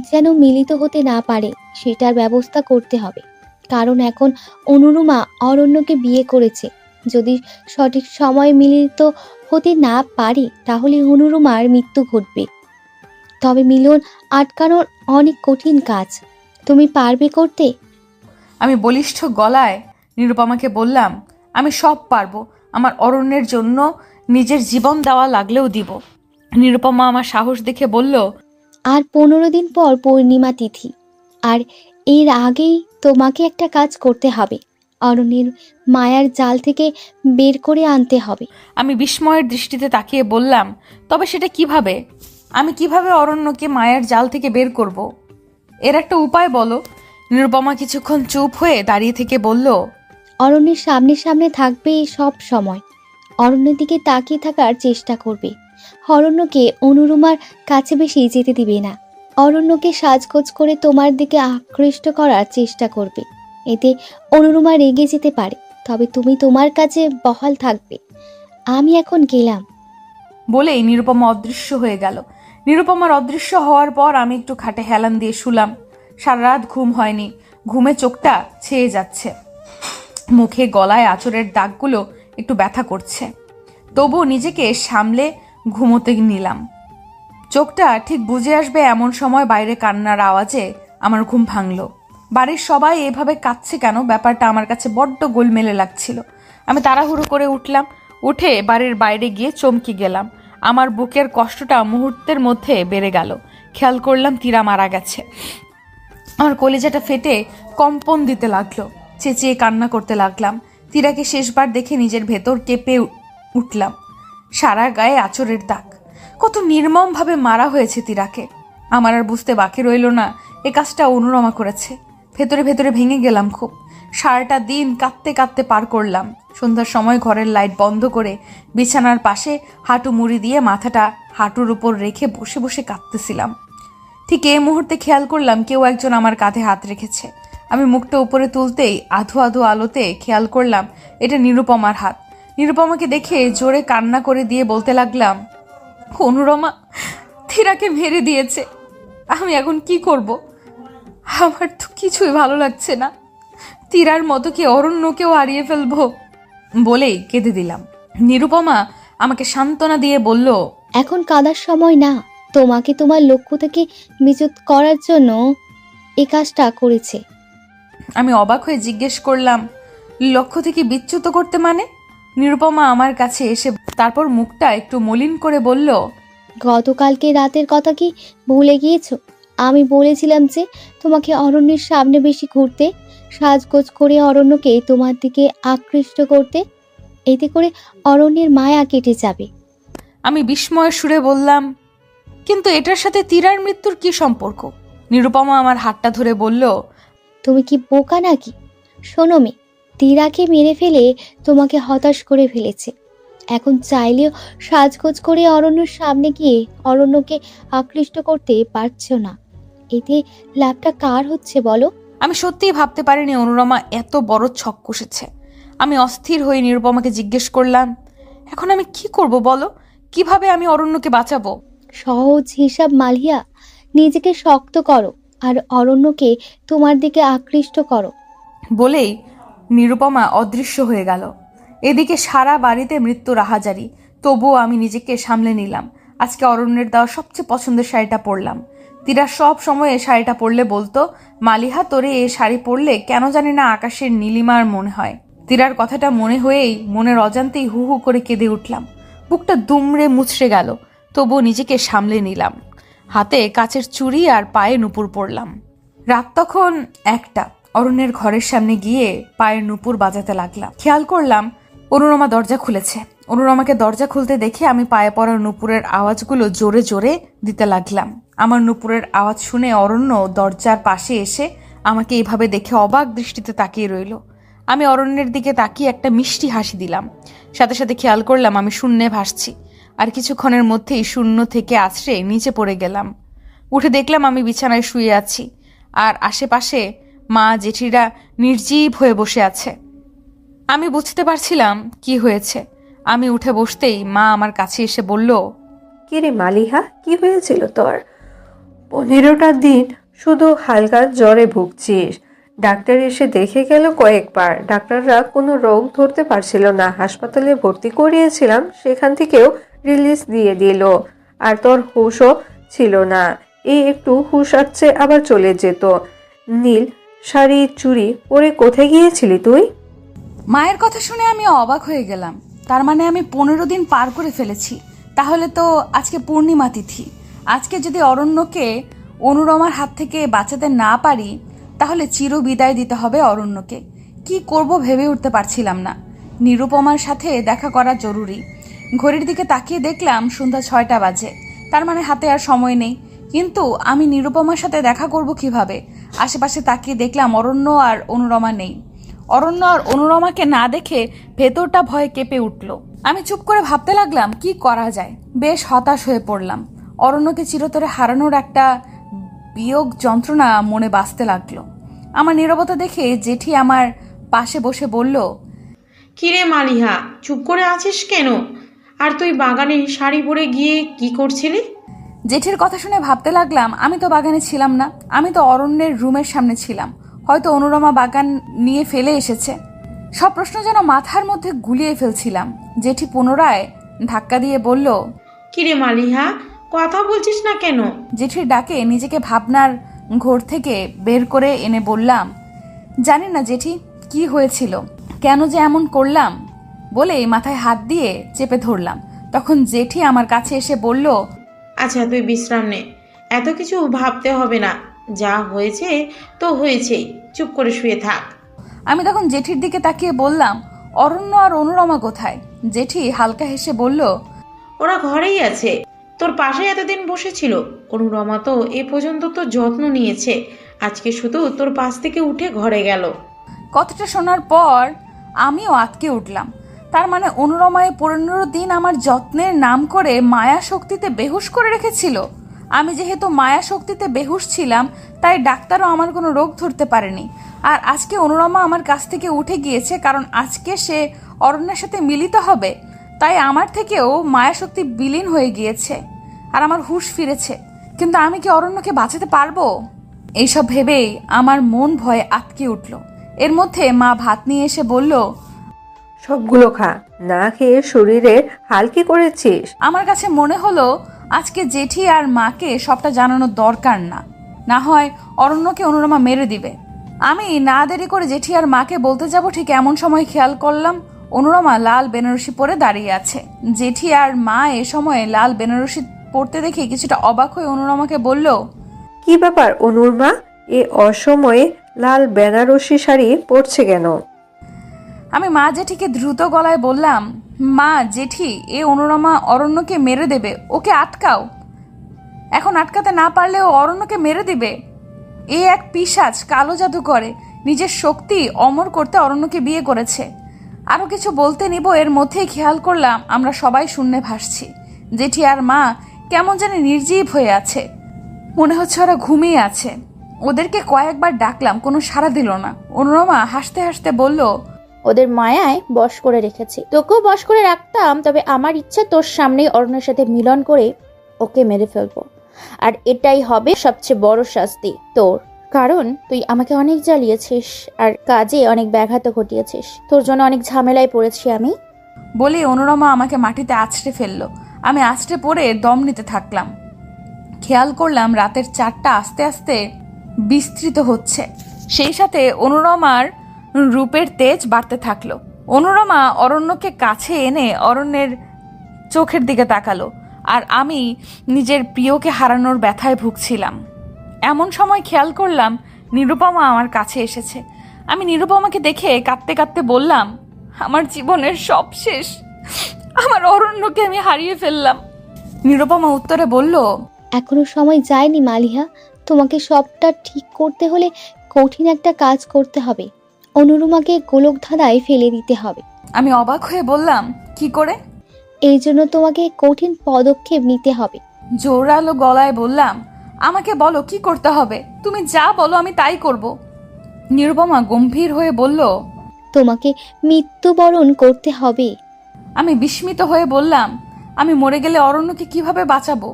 যেন মিলিত হতে না পারে সেটার ব্যবস্থা করতে হবে। কারণ এখন অনুরমা অরণ্যকে বিয়ে করেছে। যদি সঠিক সময়ে মিলিত হতে না পারে তাহলে অনুরমার মৃত্যু ঘটবে। তবে মিলন আটকানোর অনেক কঠিন কাজ। তুমি পারবে করতে? আমি বলিষ্ঠ গলায় নিরুপমাকে বললাম, আমি সব পারবো। আমার অরণ্যের জন্য নিজের জীবন দেওয়া লাগলেও দিব। নিরুপমা আমার সাহস দেখে বলল, আর 15 দিন পর পূর্ণিমা তিথি, আর এর আগেই তোমাকে একটা কাজ করতে হবে। অরণ্যের মায়ার জাল থেকে বের করে আনতে হবে। আমি বিস্ময়ের দৃষ্টিতে তাকিয়ে বললাম, তবে সেটা কিভাবে? আমি কিভাবে অরণ্যকে মায়ার জাল থেকে বের করব? এর একটা উপায় বলো। নিরুপমা কিছুক্ষণ চুপ হয়ে দাঁড়িয়ে থেকে বলল, অরণ্যের সামনে সামনে থাকবে সব সময়। অরণ্যের দিকে তাকিয়ে থাকার চেষ্টা করবে। অরণ্যকে অনুরমার কাছে বেশি যেতে দিবে না। অরণ্যকে সাজগোজ করে তোমার দিকে আকৃষ্ট করার চেষ্টা করবে। এতে অনুরমা রেগে যেতে পারে, তবে তুমি তোমার কাছে বহাল থাকবে। আমি এখন গেলাম। বলেই নিরুপমা অদৃশ্য হয়ে গেল। নিরুপমার অদৃশ্য হওয়ার পর আমি একটু খাটে হেলান দিয়ে শুলাম। সারা রাত ঘুম হয়নি। ঘুমে চোখটা ছেয়ে যাচ্ছে। মুখে গলায় আঁচড়ের দাগগুলো একটু ব্যথা করছে। তবুও নিজেকে সামলে ঘুমোতে নিলাম। চোখটা ঠিক বুঝে আসবে এমন সময় বাইরে কান্নার আওয়াজে আমার ঘুম ভাঙল। বাড়ির সবাই এভাবে কাঁদছে কেন, ব্যাপারটা আমার কাছে বড্ড গোলমেলে লাগছিল। আমি তাড়াহুড়ো করে উঠলাম, উঠে বাড়ির বাইরে গিয়ে চমকে গেলাম। আমার বুকের কষ্টটা মুহূর্তের মধ্যে বেড়ে গেল। খেয়াল করলাম তীরা মারা গেছে। আমার কলিজাটা ফেটে কম্পন দিতে লাগলো, চেঁচিয়ে কান্না করতে লাগলাম। তীরাকে শেষবার দেখে নিজের ভেতর কেঁপে উঠলাম। সারা গায়ে আঁচড়ের দাগ, কত নির্মমভাবে মারা হয়েছে তীরাকে। আমার আর বুঝতে বাকি রইল না এ কাজটা অনুরমা করেছে। ভেতরে ভেতরে ভেঙে গেলাম খুব। সারাটা দিন কাঁদতে কাঁদতে পার করলাম। সন্ধ্যার সময় ঘরের লাইট বন্ধ করে বিছানার পাশে হাঁটু মুড়ি দিয়ে মাথাটা হাঁটুর উপর রেখে বসে বসে কাঁদতেছিলাম। ঠিক এই মুহূর্তে খেয়াল করলাম কেউ একজন আমার কাঁধে হাত রেখেছে। আমি মুখটা উপরে তুলতেই আধো আধো আলোতে খেয়াল করলাম এটা নিরুপমার হাত। নিরুপমাকে দেখে জোরে কান্না করে দিয়ে বলতে লাগলাম, অনুরমা তীরাকে মেরে দিয়েছে, আমি এখন কি করব? আমার তো কিছুই ভালো লাগছে না। তীরার মতো কি অরণ্যকেও হারিয়ে ফেলবো বলেই কেঁদে দিলাম। নিরুপমা আমাকে সান্ত্বনা দিয়ে বলল, এখন কাঁদার সময় না, তোমাকে তোমার লক্ষ্য থেকে বিচ্যুত করার জন্য এই কাজটা করেছে। আমি অবাক হয়ে জিজ্ঞেস করলাম, লক্ষ্য থেকে বিচ্যুত করতে মানে? নিরুপমা আমার কাছে এসে তারপর মুখটা একটু মলিন করে বলল, গতকালকে রাতের কথা কি ভুলে গিয়েছো? আমি বলেছিলাম যে তোমাকে অরণ্যের সামনে বেশি ঘুরতে, সাজগোজ করে অরণ্যকে তোমার দিকে আকৃষ্ট করতে, এতে করে অরণ্যের মায়া কেটে যাবে। আমি বিস্ময়ের সুরে বললাম, কিন্তু এটার সাথে তীরার মৃত্যুর কি সম্পর্ক? নিরুপমা আমার হাতটা ধরে বলল, তুমি কি বোকা নাকি? শোনো মেয়ে, তীরাকে মেরে ফেলে তোমাকে হতাশ করে ফেলেছে। এখন চাইলেও সাজগোজ করে অরণ্যের সামনে গিয়ে অরণ্যকে আকৃষ্ট করতে পারছো না। এতে লাভটা কার হচ্ছে বলো? আমি সত্যিই ভাবতে পারিনি অনুরমা এত বড় ছক কষেছে। আমি অস্থির হয়ে নিরুপমাকে জিজ্ঞেস করলাম, এখন আমি কি করব বলো? কিভাবে আমি অরণ্যকে বাঁচাবো? সহজ হিসাব মালিয়া, নিজেকে শক্ত করো আর অরণ্যকে তোমার দিকে আকৃষ্ট করো। বলেই নিরুপমা অদৃশ্য হয়ে গেল। এদিকে সারা বাড়িতে মৃত্যুর আহাজারি। তবুও আমি নিজেকে সামলে নিলাম। আজকে অরণ্যের দেওয়া সবচেয়ে পছন্দের শাড়িটা পরলাম। তীরা সব সময় এই শাড়িটা পরলে বলতো, মালিহা তোরে এই শাড়ি পরলে কেন জানি না আকাশের নীলিমার মনে হয়। তীরার কথাটা মনে হয়েই মনের অজান্তেই হু হু করে কেঁদে উঠলাম। বুকটা দুমড়ে মুচড়ে গেল। তবুও নিজেকে সামলে নিলাম। হাতে কাচের চুড়ি আর পায়ে নুপুর পরলাম। রাত তখন 1টা। অরণ্যের ঘরের সামনে গিয়ে পায়ের নুপুর বাজাতে লাগলাম। খেয়াল করলাম অনুরমা দরজা খুলেছে। অনুরমাকে দরজা খুলতে দেখে আমি পায়ে পড়া নুপুরের আওয়াজগুলো জোরে জোরে দিতে লাগলাম। আমার নুপুরের আওয়াজ শুনে অরণ্য দরজার পাশে এসে আমাকে এইভাবে দেখে অবাক দৃষ্টিতে তাকিয়ে রইল। আমি অরণ্যের দিকে তাকিয়ে একটা মিষ্টি হাসি দিলাম। সাথে সাথে খেয়াল করলাম আমি শূন্যে ভাসছি। আর কিছুক্ষণের মধ্যেই শূন্য থেকে আছড়ে নিচে পড়ে গেলাম। উঠে দেখলাম আমি বিছানায় শুয়ে আছি, আর আশেপাশে মা জেঠিরা নির্জীব হয়ে বসে আছে। আমি বুঝতে পারছিলাম কি হয়েছে। আমি উঠে বসতেই মা আমার কাছে এসে বলল, কিরে মালিহা, কি হয়েছিল তোর? 15টা দিন শুধু হালকা জ্বরে ভুগছিস। ডাক্তার এসে দেখে গেল কয়েকবার, ডাক্তাররা কোনো রোগ ধরতে পারছিল না। হাসপাতালে ভর্তি করিয়েছিলাম, সেখান থেকেও রিলিজ দিয়ে দিল। আর তোর হুঁশও ছিল না। এই একটু হুঁশ আসছে আবার চলে যেত। নীল শাড়ি চুড়ি পরে কোথায় গিয়েছিলি তুই? মায়ের কথা শুনে আমি অবাক হয়ে গেলাম। তার মানে আমি 15 দিন পার করে ফেলেছি। তাহলে তো আজকে পূর্ণিমা তিথি। আজকে যদি অরণ্যকে অনুরমার হাত থেকে বাঁচাতে না পারি, তাহলে চির বিদায় দিতে হবে অরণ্যকে। কি করব ভেবে উঠতে পারছিলাম না। নিরুপমার সাথে দেখা করা জরুরি। ঘড়ির দিকে তাকিয়ে দেখলাম সন্ধ্যা 6টা বাজে। তার মানে হাতে আর সময় নেই। কিন্তু আমি নিরুপমার সাথে দেখা করব কিভাবে? আশেপাশে তাকিয়ে দেখলাম অরণ্য আর অনুরমা নেই। অরণ্য আর অনুরমাকে না দেখে ভেতরটা ভয়ে কেঁপে উঠল। আমি চুপ করে ভাবতে লাগলাম কি করা যায়। বেশ হতাশ হয়ে পড়লাম। অরণ্যকে চিরতরে হারানোর একটা বিয়োগ যন্ত্রণা মনে বাজতে লাগলো। আমার নীরবতা দেখে জেঠি আমার পাশে বসে বলল, কিরে মালিহা, চুপ করে আছিস কেন? আর তুই বাগানে শাড়ি পরে গিয়ে কি করছিলি? জেঠির কথা শুনে ভাবতে লাগলাম আমি তো বাগানে ছিলাম না। আমি তো অরণ্যের রুমের সামনে ছিলাম। হয়তো অনুরমা বাগান নিয়ে ফেলে এসেছে। সব প্রশ্ন যেন মাথার মধ্যে গুলিয়ে ফেলছিলাম। জেঠি পুনরায় ধাক্কা দিয়ে বলল, কিরে মালিহা, কথা বলছিস না কেন? জেঠির ডাকে নিজেকে ভাবনার ঘোর থেকে বের করে এনে বললাম, জানি না জেঠি কি হয়েছিল, কেন যে এমন করলাম বলে মাথায় হাত দিয়ে চেপে ধরলাম। তখন জেঠি আমার কাছে এসে বলল, আচ্ছা তুই বিশ্রাম নে, এত কিছু ভাবতে হবে না, যা হয়েছে তো হয়েছেই, চুপ করে শুয়ে থাক। আমি তখন জেঠির দিকে তাকিয়ে বললাম, অরণ্য আর অনুরমা কোথায়? জেঠি হালকা হেসে বলল, ওরা ঘরেই আছে, তোর পাশে এতদিন বসেছিল। অনুরমা তো এ পর্যন্ত তোর যত্ন নিয়েছে, আজকে শুধু তোর পাশ থেকে উঠে ঘরে গেল। কথাটা শোনার পর আমিও আটকে উঠলাম। তার মানে অনুরমায় 15 দিন আমার যত্নের নাম করে মায়া শক্তিতে বেহুশ করে রেখেছিল। আমি যেহেতু মায়া শক্তিতে বেহুশ ছিলাম, তাই ডাক্তারও আমার কোনো রোগ ধরতে পারেনি। আর আজকে অনুরমা আমার কাছ থেকে উঠে গিয়েছে, কারণ আজকে সে অরণ্যের সাথে মিলিত হবে। তাই আমার থেকেও মায়া শক্তি বিলীন হয়ে গিয়েছে আর আমার হুঁশ ফিরেছে। কিন্তু আমি কি অরণ্যকে বাঁচাতে পারবো? এইসব ভেবেই আমার মন ভয়ে আটকে উঠল। এর মধ্যে মা ভাত নিয়ে এসে বলল, সবগুলো খা, না খেয়ে শরীরের হাল কি করেছিস? আমার কাছে মনে হলো আজকে জেঠি আর মাকে সবটা জানানোর দরকার না, না হয় অরণ্যকে অনুরমা মেরে দিবে। আমি না দেরি করে জেঠি আর মাকে বলতে যাব, ঠিক এমন সময় খেয়াল করলাম অনুরমা লাল বেনারসি পরে দাঁড়িয়ে আছে। জেঠি আর মা এ সময় লাল বেনারসি পরতে দেখে কিছুটা অবাক হয়ে অনুরমাকে বলল, কি ব্যাপার অনুর মা, এ অসময়ে লাল বেনারসি শাড়ি পরছে কেন? আমি মা জেঠিকে দ্রুত গলায় বললাম, মা জেঠি, এ অনুরমা অরণ্যকে মেরে দেবে, ওকে আটকাও। এখন আটকাতে না পারলে ও অরণ্যকে মেরে দিবে। এ এক পিশাচ, কালো জাদু করে, নিজের শক্তি অমর করতে অরণ্যকে বিয়ে করেছে। আরো কিছু বলতে নিব, এর মধ্যেই খেয়াল করলাম আমরা সবাই শূন্যে ভাসছি। জেঠি আর মা কেমন জানি নির্জীব হয়ে আছে, মনে হচ্ছে ওরা ঘুমিয়ে আছে। ওদেরকে কয়েকবার ডাকলাম, কোনো সাড়া দিল না। অনুরমা হাসতে হাসতে বলল, ওদের মায়ায় বশ করে রেখেছি, তোকেও বশ করে রাখতাম, তবে আমার ইচ্ছা তোর সামনেই অরণ্যের সাথে মিলন করে ওকে মেরে ফেলবো। আর এটাই হবে সবচেয়ে বড় শাস্তি তোর, কারণ তুই আমাকে অনেক জ্বালিয়েছিস আর কাজে অনেক ব্যাঘাত ঘটিয়েছিস। তোর জন্য অনেক ঝামেলায় পড়েছি আমি। বলে অনুরমা আমাকে মাটিতে আছড়ে ফেললো। আমি আছড়ে পড়ে দম নিতে থাকলাম। খেয়াল করলাম রাতের 4টা আস্তে আস্তে বিস্তৃত হচ্ছে, সেই সাথে অনুরমার রূপের তেজ বাড়তে থাকলো। অনুরমা অরণ্যকে কাছে এনে অরণ্যের চোখের দিকে তাকালো, আর আমি নিজের প্রিয়কে হারানোর ব্যথায় ভুগছিলাম। এমন সময় খেয়াল করলাম নিরুপমা আমার কাছে এসেছে। আমি নিরুপমাকে দেখে কাঁদতে কাঁদতে বললাম, আমার জীবনের সব শেষ, আমার অরণ্যকে আমি হারিয়ে ফেললাম। নিরুপমা উত্তরে বলল, এখনো সময় যায়নি মালিহা, তোমাকে সবটা ঠিক করতে হলে কঠিন একটা কাজ করতে হবে। অনুরমাকে গোলকধাঁধায় ফেলে দিতে হবে। আমি অবাক হয়ে বললাম, কি করে? এই জন্য তোমাকে কঠিন পদক্ষেপ নিতে হবে। জোরালো গলায় বললাম, আমাকে বলো কি করতে হবে, তুমি যা বলো আমি তাই করব। নিরুপমা গম্ভীর হয়ে বলল, তোমাকে মৃত্যুবরণ করতে হবে। আমি বিস্মিত হয়ে বললাম, আমি মরে গেলে অরণ্যকে কিভাবে বাঁচাবো?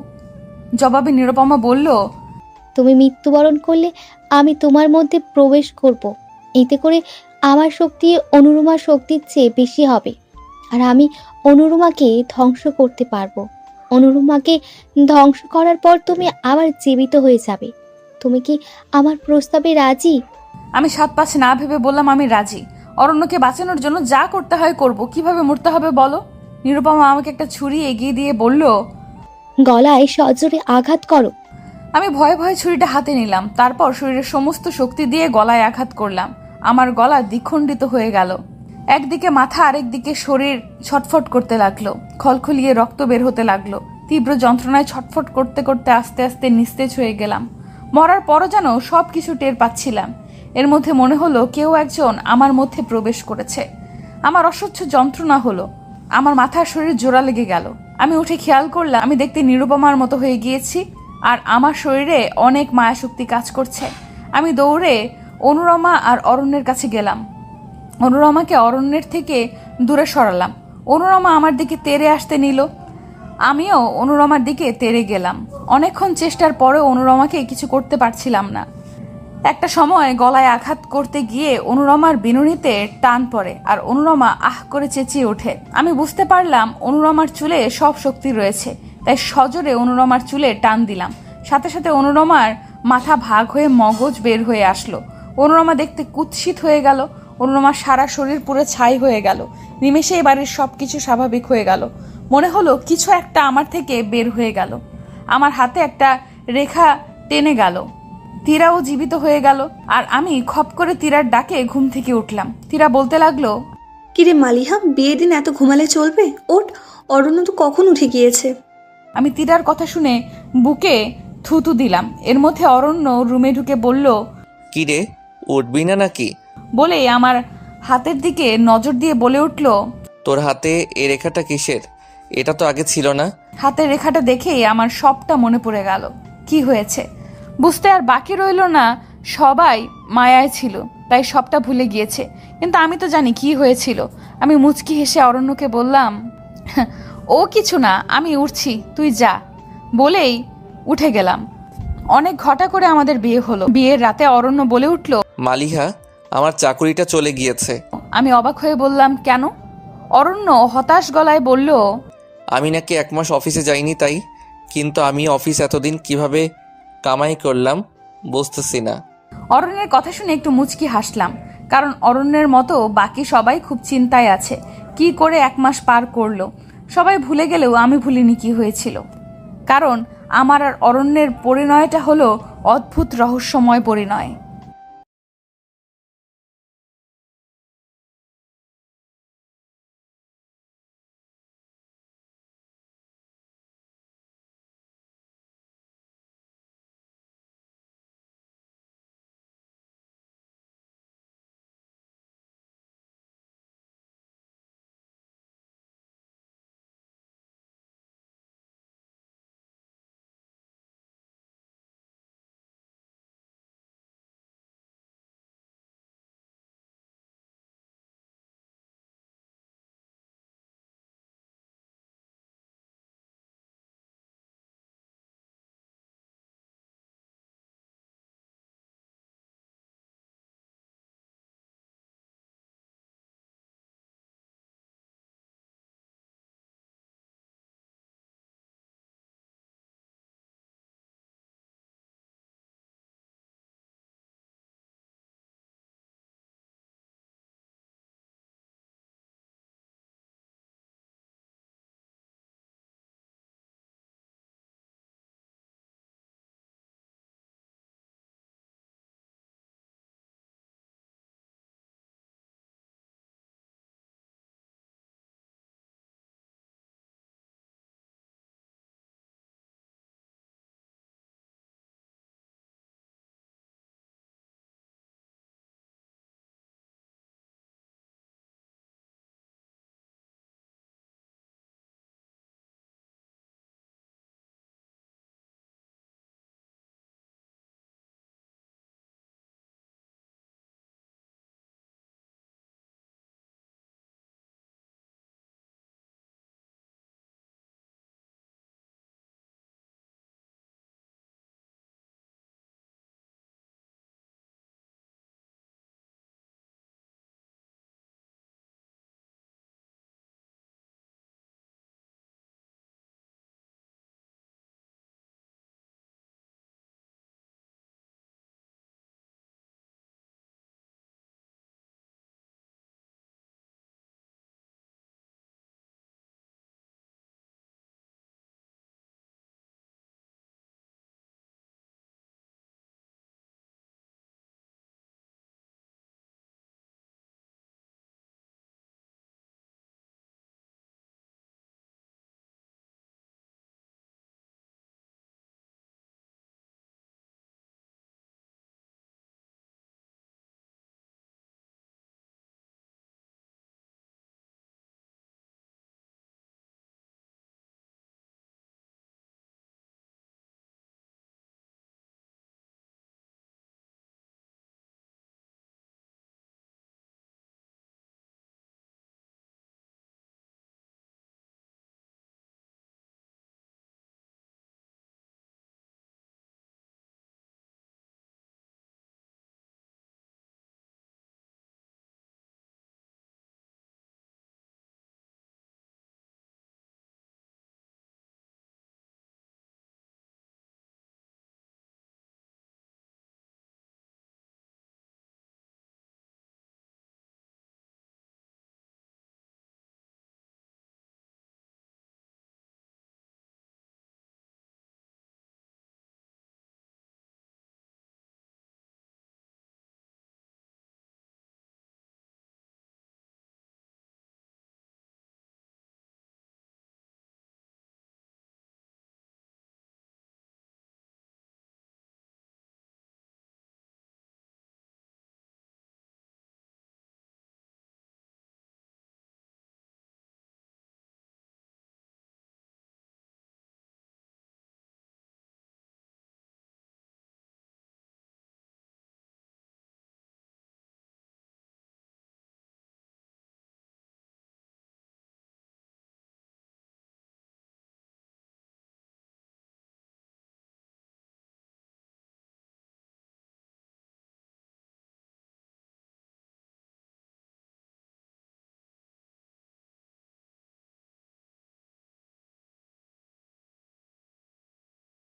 জবাবে নিরুপমা বলল, তুমি মৃত্যুবরণ করলে আমি তোমার মধ্যে প্রবেশ করব। এতে করে আমার শক্তি অনুরমার শক্তির চেয়ে বেশি হবে, আর আমি অনুরমাকে ধ্বংস করতে পারবো। অনুরমাকে ধ্বংস করার পর তুমি আবার জীবিত হয়ে যাবে। তুমি কি আমার প্রস্তাবে রাজি? আমি 7-5 না ভেবে বললাম, আমি রাজি। অরণ্যকে বাঁচানোর জন্য যা করতে হয় করব। কিভাবে মরতে হবে বলো? নিরুপমা আমাকে একটা ছুরি এগিয়ে দিয়ে বলল, গলায় সজোরে আঘাত করো। আমি ভয়ে ভয়ে ছুরিটা হাতে নিলাম। তারপর শরীরের সমস্ত শক্তি দিয়ে গলায় আঘাত করলাম। আমার গলা দ্বিখণ্ডিত হয়ে গেল। একদিকে মাথা, আরেকদিকে শরীর ছটফট করতে লাগলো। খলখলিয়ে রক্ত বের হতে লাগলো। তীব্র যন্ত্রণায় ছটফট করতে করতে আস্তে আস্তে নিস্তেজ হয়ে গেলাম। মরার পরও যেন সব কিছু টের পাচ্ছিলাম। এর মধ্যে মনে হলো কেউ একজন আমার মধ্যে প্রবেশ করেছে। আমার অসহ্য যন্ত্রণা হলো। আমার মাথার শরীর জোড়া লেগে গেল। আমি উঠে খেয়াল করলাম আমি দেখতে নিরুপমার মতো হয়ে গিয়েছি, আর আমার শরীরে অনেক মায়াশক্তি কাজ করছে। আমি দৌড়ে অনুরমা আর অরণ্যের কাছে গেলাম। অনুরমাকে অরণ্যের থেকে দূরে সরালাম। অনুরমা আমার দিকে তেড়ে আসতে নিল, আমিও অনুরমার দিকে তেড়ে গেলাম। অনেকক্ষণ চেষ্টার পরেও অনুরমাকে কিছু করতে পারছিলাম না। একটা সময় গলায় আঘাত করতে গিয়ে অনুরমার বিনুনিতে টান পড়ে আর অনুরমা আহ করে চেঁচিয়ে ওঠে। আমি বুঝতে পারলাম অনুরমার চুলে সব শক্তি রয়েছে, তাই সজোরে অনুরমার চুলে টান দিলাম। সাথে সাথে অনুরমার মাথা ভাগ হয়ে মগজ বের হয়ে আসলো। অনুরমা দেখতে কুৎসিত হয়ে গেল। অনুরমার সারা শরীর পুরো ছাই হয়ে গেল। নিমেষেই বাড়ির সবকিছু স্বাভাবিক হয়ে গেল। মনে হলো কিছু একটা আমার থেকে বের হয়ে গেল। আমার হাতে একটা রেখা টেনে গেল। তীরাও জীবিত হয়ে গেল আর আমি খপ করে তীরার ডাকে ঘুম থেকে উঠলাম। তীরা বলতে লাগলো, কিরে মালিহা, বিয়ের দিন এত ঘুমালে চলবে? ওঠ, অরণ্য তো কখন উঠে গিয়েছে। আমি তীরার কথা শুনে বুকে থুতু দিলাম। এর মধ্যে অরণ্য রুমে ঢুকে বলল, কি রে, উঠবি না নাকি? বলে আমার হাতের দিকে নজর দিয়ে বলে উঠল, তোর হাতে এ রেখাটা কিসের? এটা তো আগে ছিল না। হাতের রেখাটা দেখেই আমার সবটা মনে পড়ে গেল। কি হয়েছে বুঝতে আর বাকি রইল না। সবাই মায়ায় ছিল, তাই সবটা ভুলে গিয়েছে। কিন্তু আমি তো জানি কি হয়েছিল। আমি মুচকি হেসে অরণ্যকে বললাম, ও কিছু না, আমি উঠছি, তুই যা। বলেই উঠে গেলাম। অনেক ঘটা করে আমাদের বিয়ে হলো। বিয়ের রাতে অরণ্য বলে উঠল, মালিহা, আমার চাকুরিটা চলে গিয়েছে। আমি অবাক হয়ে বললাম, কেন? অরণ্য হতাশ গলায় বলল, আমি নাকি 1 মাস অফিসে যাইনি তাই। কিন্তু আমি অফিস এতদিন কিভাবে কামাই করলাম বুঝতেছি না। অরণ্যের কথা শুনে একটু মুচকি হাসলাম, কারণ অরণ্যের মতো বাকি সবাই খুব চিন্তায় আছে কি করে 1 মাস পার করলো। সবাই ভুলে গেলেও আমি ভুলিনি কি হয়েছিল। কারণ আমার আর অরণ্যের পরিণয়টা হলো অদ্ভুত রহস্যময় পরিণয়।